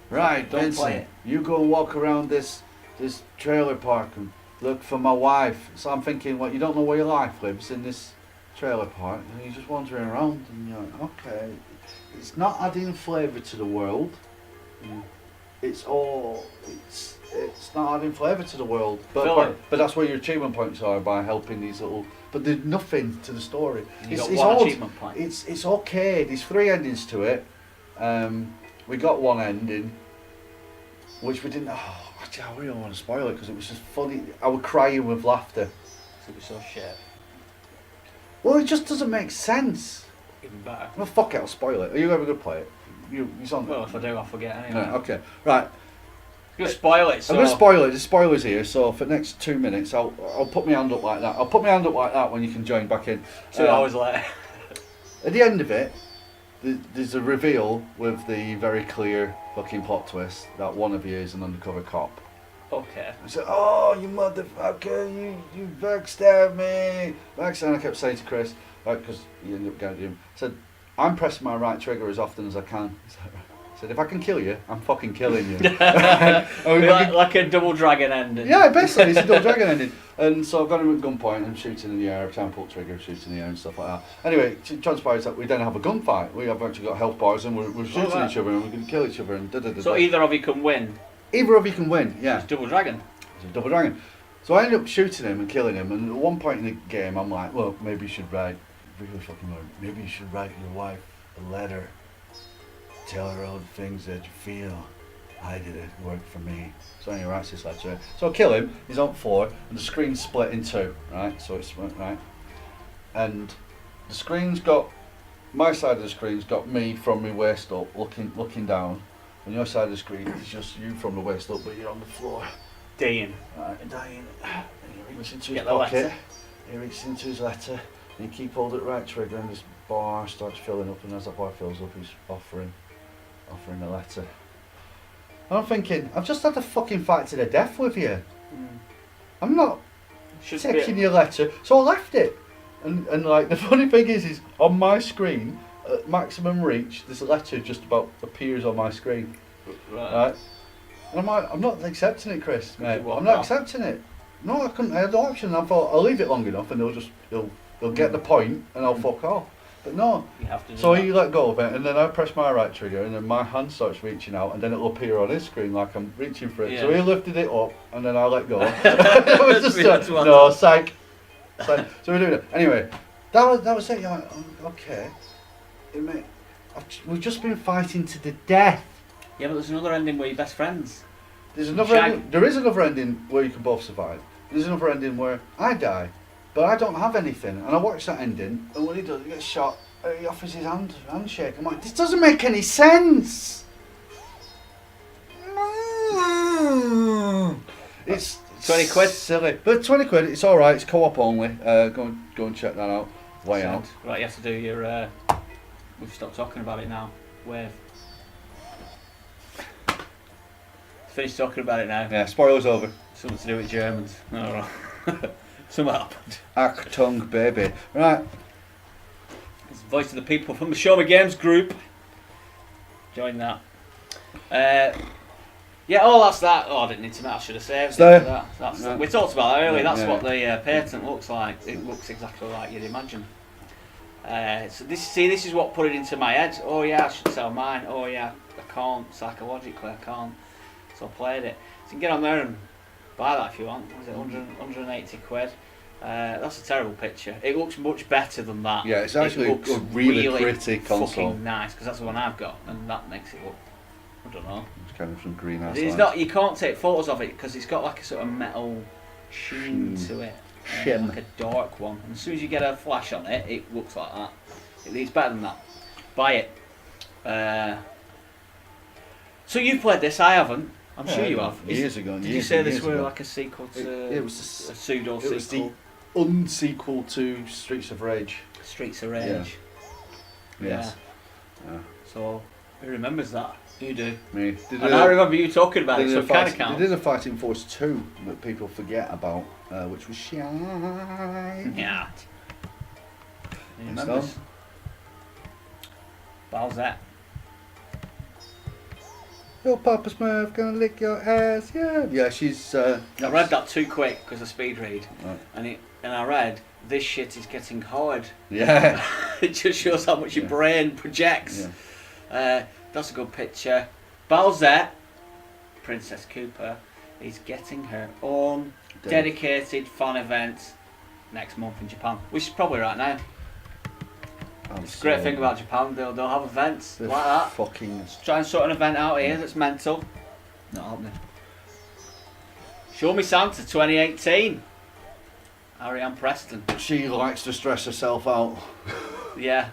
[SPEAKER 2] Right,
[SPEAKER 1] Don't play
[SPEAKER 2] Vincent,
[SPEAKER 1] it.
[SPEAKER 2] you go and walk around this trailer park and look for my wife. So I'm thinking, well, you don't know where your wife lives in this trailer park, and you're just wandering around, and you're like, okay. It's not adding flavour to the world. It's not adding flavour to the world. But that's where your achievement points are, by helping these little. But there's nothing to the story.
[SPEAKER 1] It's one
[SPEAKER 2] odd.
[SPEAKER 1] achievement point.
[SPEAKER 2] It's okay. There's 3 endings to it. We got one ending, which we didn't. Oh, I really don't want to spoil it because it was just funny. I was crying with laughter.
[SPEAKER 1] So it was so shit.
[SPEAKER 2] Well, it just doesn't make sense.
[SPEAKER 1] Even better.
[SPEAKER 2] Well, fuck it, I'll spoil it. Are you ever going to play it? You on
[SPEAKER 1] Well, if I do, I'll forget anyway.
[SPEAKER 2] Right, okay, right.
[SPEAKER 1] You're gonna spoil it. So.
[SPEAKER 2] I'm going to spoil it. The spoiler's here, so for the next 2 minutes, I'll put my hand up like that. I'll put my hand up like that when you can join back in.
[SPEAKER 1] 2 hours later.
[SPEAKER 2] At the end of it, there's a reveal with the very clear fucking plot twist that one of you is an undercover cop.
[SPEAKER 1] Okay.
[SPEAKER 2] I said, oh, you motherfucker, you backstabbed me. And I kept saying to Chris, because he ended up going to him, I said, I'm pressing my right trigger as often as I can. I said, if I can kill you, I'm fucking killing you.
[SPEAKER 1] like a double dragon ending.
[SPEAKER 2] Yeah, basically, it's a double dragon ending. And so I've got him at gunpoint and shooting in the air, every time I pull the trigger, shooting in the air and stuff like that. Anyway, it transpires that we then have a gunfight. We have actually got health bars and we're shooting each other and we're going to kill each other. And
[SPEAKER 1] So either of you can win?
[SPEAKER 2] Either of you can win, yeah.
[SPEAKER 1] It's double dragon.
[SPEAKER 2] It's a double dragon. So I ended up shooting him and killing him, and at one point in the game I'm like, well, maybe you should write, really fucking hard, maybe you should write your wife a letter. Tell her all the things that you feel. I did it worked for me. So anyway, writes this letter. So I kill him, he's on the floor, and the screen's split in 2, right? So it's, right? And the screen's got, my side of the screen's got me from my waist up, looking down. On your side of the screen, it's just you from the waist up, but you're on the floor.
[SPEAKER 1] Dying.
[SPEAKER 2] Right, dying. And you reach into his
[SPEAKER 1] Get the
[SPEAKER 2] pocket.
[SPEAKER 1] letter.
[SPEAKER 2] he reaches into his letter and he keep holding the right trigger and this bar starts filling up, and as the bar fills up he's offering the letter. And I'm thinking, I've just had a fucking fight to the death with you. I'm not taking your letter, so I left it. And like the funny thing is on my screen, at maximum reach, this letter just about appears on my screen. Right? And I'm like, I'm not accepting it, Chris, mate. I'm not accepting it. No, I couldn't. I had the option. I thought I'll leave it long enough, and they'll get the point, and I'll fuck off. But no.
[SPEAKER 1] You have to do
[SPEAKER 2] so
[SPEAKER 1] that.
[SPEAKER 2] he let go of it, and then I press my right trigger, and then my hand starts reaching out, and then it'll appear on his screen like I'm reaching for it. Yeah. So he lifted it up, and then I let go. It was just no, psych. So we're doing it anyway. That was it. You're like, oh, okay. We've just been fighting to the death.
[SPEAKER 1] Yeah, but there's another ending where you're best friends.
[SPEAKER 2] There is another ending where you can both survive. There's another ending where I die, but I don't have anything. And I watch that ending, and when he does, he gets shot. He offers his handshake. I'm like, this doesn't make any sense. It's
[SPEAKER 1] 20 quid.
[SPEAKER 2] Silly, but 20 quid. It's all right. It's co-op only. Go and check that out. Way out.
[SPEAKER 1] Right, you have to do your. We've stopped talking about it now. Wave. Finished talking about it now.
[SPEAKER 2] Yeah, spoilers over.
[SPEAKER 1] Something to do with Germans. Oh, right. Something happened.
[SPEAKER 2] Achtung, baby. Right.
[SPEAKER 1] It's the voice of the people from the Show Me Games group. Join that. Yeah, that's that. Oh, I didn't need to know. I should have saved that. We talked about that earlier. That's what the patent looks like. It looks exactly like you'd imagine. So this is what put it into my head. Oh yeah, I should sell mine. Oh yeah, I can't psychologically. I can't. So I played it. So you can get on there and buy that if you want. Was it 180 quid? That's a terrible picture. It looks much better than that.
[SPEAKER 2] Yeah, it's actually a really pretty console.
[SPEAKER 1] Fucking nice, because that's the one I've got, and that makes it look. I don't know.
[SPEAKER 2] It's kind of some green ass.
[SPEAKER 1] It's not. You can't take photos of it because it's got like a sort of metal sheen to it. Like a dark one. And as soon as you get a flash on it, it looks like that. It's better than that. Buy it. So you've played this, I haven't. I'm sure you have.
[SPEAKER 2] Years ago.
[SPEAKER 1] Did you say this were like a sequel to...
[SPEAKER 2] It was
[SPEAKER 1] a pseudo-sequel?
[SPEAKER 2] It was the unsequel to Streets of Rage.
[SPEAKER 1] Streets of Rage.
[SPEAKER 2] Yeah. Yes.
[SPEAKER 1] Yeah. So, who remembers that? You do.
[SPEAKER 2] Me.
[SPEAKER 1] And I remember you talking about it, so it kind of counts.
[SPEAKER 2] They did a Fighting Force 2 that people forget about, which was shite.
[SPEAKER 1] Yeah. He remembers. Bowser.
[SPEAKER 2] Your Papa Smurf gonna lick your ass, yeah. Yeah, she's.
[SPEAKER 1] I read that too quick because of speed read, right. and I read this shit is getting hard.
[SPEAKER 2] Yeah.
[SPEAKER 1] It just shows how much your brain projects. Yeah. That's a good picture. Bowser, Princess Cooper, is getting her own dedicated fan event next month in Japan, which is probably right now. It's a great thing about Japan, they'll have events like that. Let's try and sort an event out here that's mental. Not happening. Show Me Santa 2018. Ariane Preston.
[SPEAKER 2] She likes to stress herself out.
[SPEAKER 1] Yeah.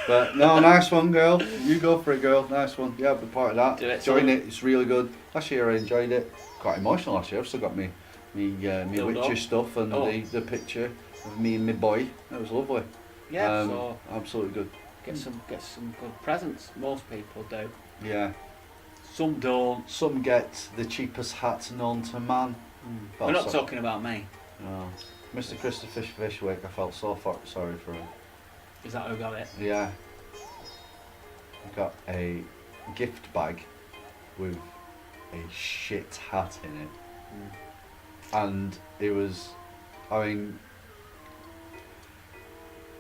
[SPEAKER 2] But no, nice one, girl. You go for it, girl. Nice one. Yeah, I'll be part of that.
[SPEAKER 1] Do it.
[SPEAKER 2] Join it. It's really good. Last year I enjoyed it. Quite emotional last year. I've still got me Witcher stuff and the picture of me and my boy. That was lovely.
[SPEAKER 1] Yeah, so
[SPEAKER 2] absolutely good.
[SPEAKER 1] Get some good presents. Most people do.
[SPEAKER 2] Yeah.
[SPEAKER 1] Some don't.
[SPEAKER 2] Some get the cheapest hat known to man.
[SPEAKER 1] We're not talking about me.
[SPEAKER 2] No. Mr. Christopher Fishwick, I felt so sorry for him.
[SPEAKER 1] Is that who got it?
[SPEAKER 2] Yeah. I got a gift bag with a shit hat in it. And it was, I mean,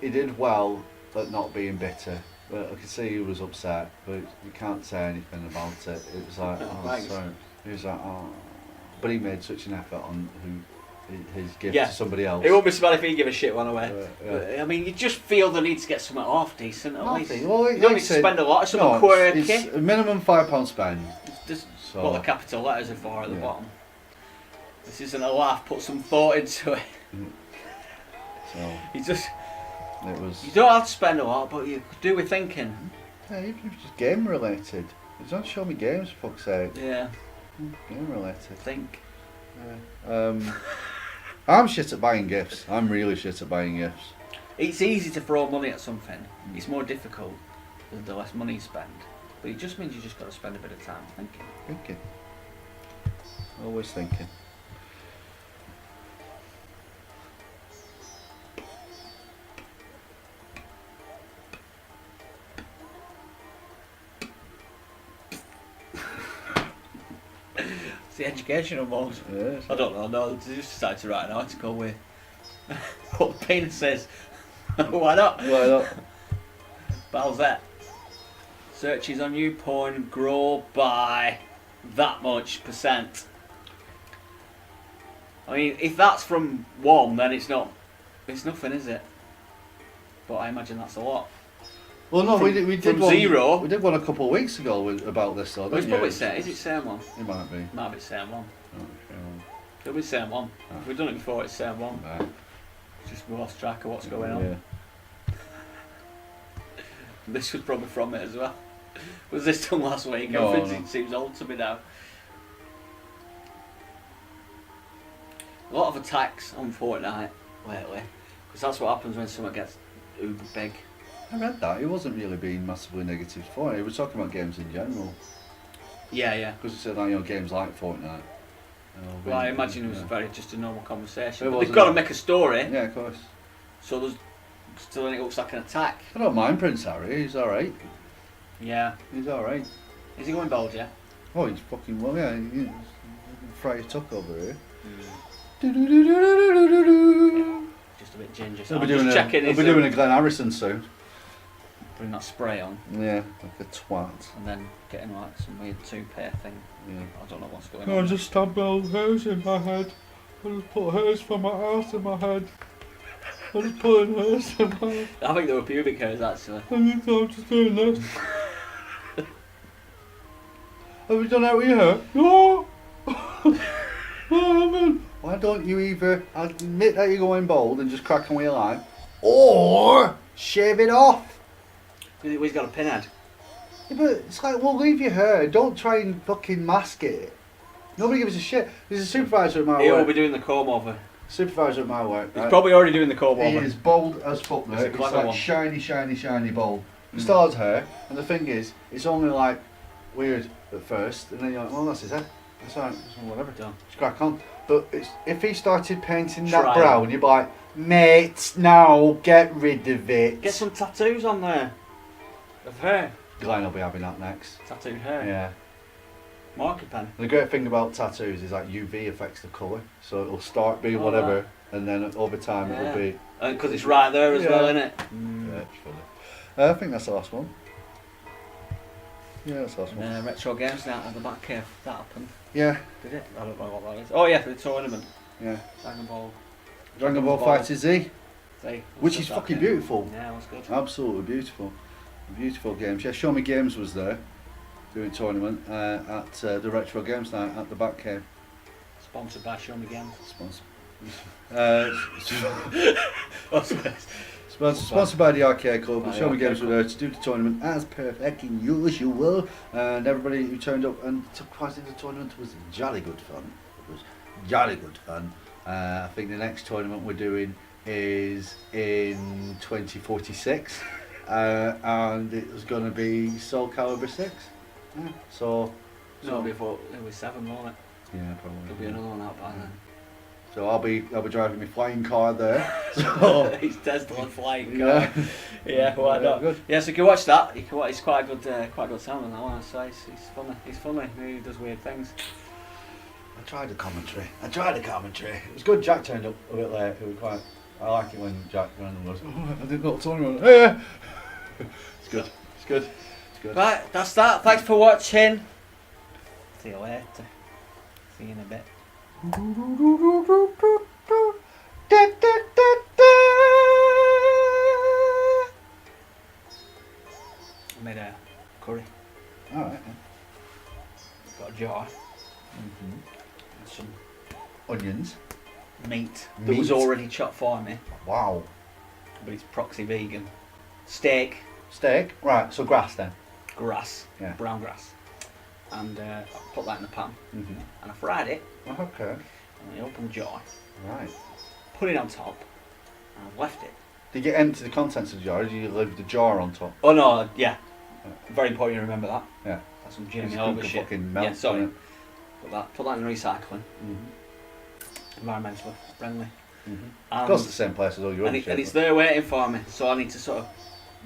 [SPEAKER 2] he did well at not being bitter. But I could see he was upset, but you can't say anything about it. It was like, sorry. He was like, oh. But he made such an effort on his gift to somebody else.
[SPEAKER 1] It won't be so bad if he give a shit one away. But, I mean, you just feel the need to get something off decent at least.
[SPEAKER 2] Well,
[SPEAKER 1] you don't need to spend a lot. It's something quirky.
[SPEAKER 2] It's a minimum £5 spend.
[SPEAKER 1] Just what the capital letters are for at the bottom. This isn't a laugh. Put some thought into it.
[SPEAKER 2] So
[SPEAKER 1] you just.
[SPEAKER 2] It was.
[SPEAKER 1] You don't have to spend a lot, but you could do with thinking.
[SPEAKER 2] Yeah, even if it's just game related. It's not Show Me Games, for fuck's sake.
[SPEAKER 1] Yeah.
[SPEAKER 2] Game related.
[SPEAKER 1] Think.
[SPEAKER 2] Yeah. I'm shit at buying gifts. I'm really shit at buying gifts.
[SPEAKER 1] It's easy to throw money at something. It's more difficult the less money you spend. But it just means you just got to spend a bit of time thinking.
[SPEAKER 2] Thinking. Always thinking.
[SPEAKER 1] It's the educational mode.
[SPEAKER 2] Yes.
[SPEAKER 1] I don't know, no, they just decided to write an article with what the penis says. Why not?
[SPEAKER 2] Why not?
[SPEAKER 1] How's that? Searches on YouPorn grow by that much percent. I mean, if that's from 1, then it's nothing, is it? But I imagine that's a lot.
[SPEAKER 2] Well, no,
[SPEAKER 1] From-
[SPEAKER 2] we did
[SPEAKER 1] from
[SPEAKER 2] one.
[SPEAKER 1] 0.
[SPEAKER 2] We did one a couple of weeks ago about this, though.
[SPEAKER 1] Well, it's
[SPEAKER 2] Didn't
[SPEAKER 1] probably
[SPEAKER 2] you?
[SPEAKER 1] same. Is it same one?
[SPEAKER 2] It might be.
[SPEAKER 1] Might be same one.
[SPEAKER 2] Oh,
[SPEAKER 1] It'll be same one.
[SPEAKER 2] Oh.
[SPEAKER 1] We've done it before, it's same one.
[SPEAKER 2] right.
[SPEAKER 1] Just we lost track of what's going on.
[SPEAKER 2] Yeah.
[SPEAKER 1] This was probably from it as well. Was this done last week?
[SPEAKER 2] No,
[SPEAKER 1] Everything
[SPEAKER 2] no.
[SPEAKER 1] seems old to me now. A lot of attacks on Fortnite lately. Because that's what happens when someone gets uber big.
[SPEAKER 2] I read that. He wasn't really being massively negative for it. He was talking about games in general.
[SPEAKER 1] Yeah.
[SPEAKER 2] Because he said that, games like Fortnite.
[SPEAKER 1] Well, I imagine it was
[SPEAKER 2] yeah.
[SPEAKER 1] very just a normal conversation.
[SPEAKER 2] It
[SPEAKER 1] But
[SPEAKER 2] was,
[SPEAKER 1] they've got to
[SPEAKER 2] yeah.
[SPEAKER 1] make a story,
[SPEAKER 2] Yeah, of course.
[SPEAKER 1] so there's still it looks like an attack.
[SPEAKER 2] I don't mind Prince Harry. He's alright.
[SPEAKER 1] Yeah.
[SPEAKER 2] He's alright.
[SPEAKER 1] Is he going bald, yeah?
[SPEAKER 2] Oh, he's fucking well, yeah. He's fry your tuck over here.
[SPEAKER 1] Just a bit ginger.
[SPEAKER 2] He'll
[SPEAKER 1] So
[SPEAKER 2] be
[SPEAKER 1] I'm
[SPEAKER 2] doing
[SPEAKER 1] just checking
[SPEAKER 2] he'll
[SPEAKER 1] his,
[SPEAKER 2] be doing a Glenn Harrison soon.
[SPEAKER 1] putting that spray on
[SPEAKER 2] Yeah, like a twat.
[SPEAKER 1] and then getting like some weird toupee thing.
[SPEAKER 2] Yeah.
[SPEAKER 1] I don't know what's going on.
[SPEAKER 3] just stabbed all hairs in my head. I just put hairs from my ass in my head. I just put in hairs in my head.
[SPEAKER 1] I think they were pubic hairs actually.
[SPEAKER 3] And I'm just doing this. Have you done that with your hair? No! No, I haven't.
[SPEAKER 2] Why don't you either admit that you're going bald and just crack on with your life, or shave it off?
[SPEAKER 1] He's got a pinhead.
[SPEAKER 2] Yeah, but it's like, we'll leave your hair. Don't try and fucking mask it. Nobody gives a shit. There's a supervisor at my
[SPEAKER 1] He'll
[SPEAKER 2] work.
[SPEAKER 1] be doing the comb over.
[SPEAKER 2] Supervisor at my work.
[SPEAKER 1] He's
[SPEAKER 2] right?
[SPEAKER 1] probably already doing the comb
[SPEAKER 2] He
[SPEAKER 1] over.
[SPEAKER 2] is bald as fuck, mate.
[SPEAKER 1] It's a
[SPEAKER 2] It's
[SPEAKER 1] clever
[SPEAKER 2] like
[SPEAKER 1] one.
[SPEAKER 2] shiny bald. He still has hair, and the thing is, it's only like weird at first, and then you're like, well, that's his head. That's alright, whatever.
[SPEAKER 1] Done.
[SPEAKER 2] Just crack on. But if he started painting that
[SPEAKER 1] Try.
[SPEAKER 2] brown, you'd be like, mate, no, get rid of it.
[SPEAKER 1] Get some tattoos on there. Of hair.
[SPEAKER 2] Glenn will be having that next.
[SPEAKER 1] Tattooed hair.
[SPEAKER 2] Yeah.
[SPEAKER 1] Marker pen.
[SPEAKER 2] The great thing about tattoos is that UV affects the colour, so it'll start being
[SPEAKER 1] Oh,
[SPEAKER 2] whatever,
[SPEAKER 1] right.
[SPEAKER 2] and then over time
[SPEAKER 1] Yeah.
[SPEAKER 2] it'll be.
[SPEAKER 1] Because it's right there as
[SPEAKER 2] Yeah.
[SPEAKER 1] well, isn't it?
[SPEAKER 2] Yeah, it's funny. I think that's the last one. Yeah, that's the last one.
[SPEAKER 1] And retro games now at the back cave. That happened.
[SPEAKER 2] Yeah,
[SPEAKER 1] Did it? I don't know what that is. Oh yeah, for the tournament.
[SPEAKER 2] yeah.
[SPEAKER 1] Dragon Ball.
[SPEAKER 2] Dragon Ball Fighter Z,
[SPEAKER 1] See,
[SPEAKER 2] which
[SPEAKER 1] that's
[SPEAKER 2] is
[SPEAKER 1] that
[SPEAKER 2] fucking
[SPEAKER 1] game.
[SPEAKER 2] beautiful.
[SPEAKER 1] Yeah, it was good.
[SPEAKER 2] Absolutely beautiful. Beautiful games. Yeah, Show Me Games was there doing a tournament at the Retro Games Night at the Back Cave.
[SPEAKER 1] Sponsored by Show Me Games.
[SPEAKER 2] Sponsor.
[SPEAKER 1] Oh,
[SPEAKER 2] Sponsored by the Arcade Club.
[SPEAKER 1] By
[SPEAKER 2] The
[SPEAKER 1] the
[SPEAKER 2] Show Me
[SPEAKER 1] Arcade
[SPEAKER 2] Games were there to do the tournament as per fucking usual, and everybody who turned up and took part in the tournament was jolly good fun. It was jolly good fun. I think the next tournament we're doing is in 2046, and it was going to be Soul Calibur 6. Yeah, so
[SPEAKER 1] No, before it was 7, wasn't it?
[SPEAKER 2] yeah, probably.
[SPEAKER 1] There'll be another one out by then.
[SPEAKER 2] So I'll be driving my flying car there. So
[SPEAKER 1] He's Tesla flying car.
[SPEAKER 2] yeah.
[SPEAKER 1] Yeah, why not?
[SPEAKER 2] Good.
[SPEAKER 1] Yeah, so you can watch that. You can watch. It's quite a good sound on that one. I say he's funny. He's funny. He does weird things.
[SPEAKER 2] I tried the commentary. It was good. Jack turned up a bit late. It was quite. I like it when Jack randomly goes, "Oh, I did not tournament." Yeah. It's good. It's good. It's good.
[SPEAKER 1] Right, that's that. Thanks for watching. See you later. See you in a bit. I made a curry.
[SPEAKER 2] All right.
[SPEAKER 1] Got a jar
[SPEAKER 2] Mm-hmm.
[SPEAKER 1] and some
[SPEAKER 2] Onions.
[SPEAKER 1] meat that
[SPEAKER 2] Meat?
[SPEAKER 1] was already chopped for me,
[SPEAKER 2] Wow.
[SPEAKER 1] but it's proxy vegan. Steak,
[SPEAKER 2] Steak. Right. So grass then.
[SPEAKER 1] grass,
[SPEAKER 2] Yeah.
[SPEAKER 1] brown grass, and I put that in the pan
[SPEAKER 2] Mm-hmm.
[SPEAKER 1] and I fried it.
[SPEAKER 2] Okay.
[SPEAKER 1] And I opened the jar,
[SPEAKER 2] Right.
[SPEAKER 1] put it on top, and I've left it.
[SPEAKER 2] Did you empty the contents of the jar, or did you leave the jar on top?
[SPEAKER 1] Oh no, yeah. Very important you remember that.
[SPEAKER 2] Yeah.
[SPEAKER 1] That's some
[SPEAKER 2] It's
[SPEAKER 1] Jamie
[SPEAKER 2] a
[SPEAKER 1] Oliver
[SPEAKER 2] good
[SPEAKER 1] shit.
[SPEAKER 2] fucking melt,
[SPEAKER 1] Yeah, sorry.
[SPEAKER 2] isn't
[SPEAKER 1] Put that in recycling.
[SPEAKER 2] Mm-hmm.
[SPEAKER 1] Environmentally friendly.
[SPEAKER 2] Of course, the same place as all your other shit.
[SPEAKER 1] And it's there waiting for me, so I need to sort of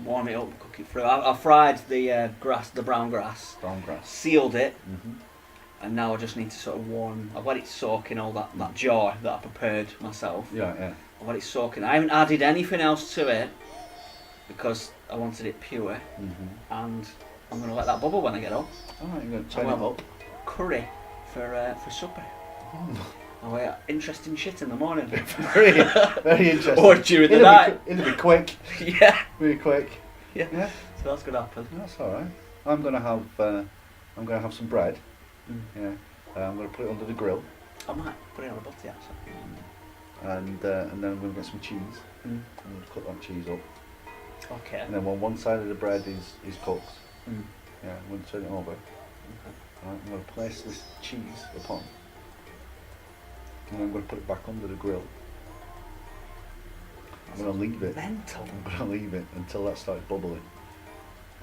[SPEAKER 1] warm it up, cook it through. I fried the brown grass,
[SPEAKER 2] Brown grass.
[SPEAKER 1] sealed it,
[SPEAKER 2] Mm-hmm.
[SPEAKER 1] and now I just need to sort of warm. I've let it soak in all that jar that I prepared myself.
[SPEAKER 2] Yeah, yeah.
[SPEAKER 1] I've let it soak in. I haven't added anything else to it because I wanted it pure,
[SPEAKER 2] Mm-hmm.
[SPEAKER 1] and I'm going to let that bubble when I get home.
[SPEAKER 2] Alright, you're going to turn
[SPEAKER 1] I
[SPEAKER 2] it
[SPEAKER 1] will.
[SPEAKER 2] up.
[SPEAKER 1] Curry for supper. Oh yeah, interesting shit in the morning.
[SPEAKER 2] Very, very interesting.
[SPEAKER 1] Or during the
[SPEAKER 2] It'll
[SPEAKER 1] night.
[SPEAKER 2] It'll be quick.
[SPEAKER 1] Yeah.
[SPEAKER 2] Really quick.
[SPEAKER 1] Yeah.
[SPEAKER 2] Yeah.
[SPEAKER 1] So that's gonna happen.
[SPEAKER 2] That's all right. I'm gonna have some bread.
[SPEAKER 1] Mm.
[SPEAKER 2] Yeah. I'm gonna put it under the grill,
[SPEAKER 1] I might put it on a butty actually.
[SPEAKER 2] and then I'm gonna get some cheese.
[SPEAKER 1] Mm.
[SPEAKER 2] I'm gonna cut that cheese up,
[SPEAKER 1] Okay.
[SPEAKER 2] and then when one side of the bread is cooked,
[SPEAKER 1] Mm.
[SPEAKER 2] yeah, I'm gonna turn it over. Right, I'm gonna place this cheese upon, and I'm gonna put it back under the grill. I'm gonna leave it.
[SPEAKER 1] Mental.
[SPEAKER 2] I'm gonna leave it until that starts bubbling.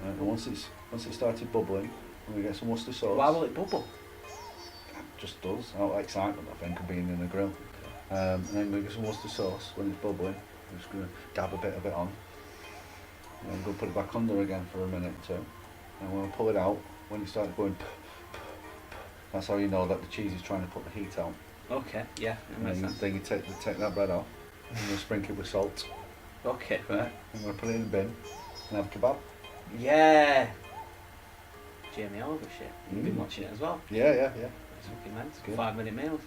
[SPEAKER 2] And once it started bubbling, I'm gonna get some Worcester sauce.
[SPEAKER 1] Why will it bubble?
[SPEAKER 2] It just does. Out of excitement, I think, of being in the grill. And then I'm gonna get some Worcester sauce when it's bubbling. I'm just gonna dab a bit of it on. And I'm gonna put it back under again for a minute or two. And when I pull it out, when it starts going, that's how you know that the cheese is trying to put the heat out.
[SPEAKER 1] Okay. Yeah. That
[SPEAKER 2] And
[SPEAKER 1] makes
[SPEAKER 2] then,
[SPEAKER 1] sense.
[SPEAKER 2] then you take that bread off. I'm gonna sprinkle it with salt.
[SPEAKER 1] Okay.
[SPEAKER 2] Right. I'm gonna put it in the bin and have a kebab.
[SPEAKER 1] Yeah. Jamie Oliver shit. You've been
[SPEAKER 2] Mm.
[SPEAKER 1] watching it as well.
[SPEAKER 2] Yeah.
[SPEAKER 1] It's fucking mental.
[SPEAKER 2] Good.
[SPEAKER 1] 5-minute meals.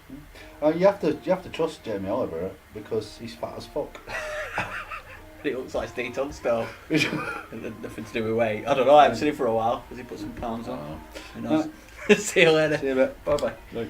[SPEAKER 2] You have to trust Jamie Oliver because he's fat as fuck.
[SPEAKER 1] It looks like Steve Tunstall. Nothing to do with weight. I don't know. I haven't seen him for a while because he put some pounds on. Who knows? See you later.
[SPEAKER 2] See you in a bit.
[SPEAKER 1] Bye bye.
[SPEAKER 2] Bye.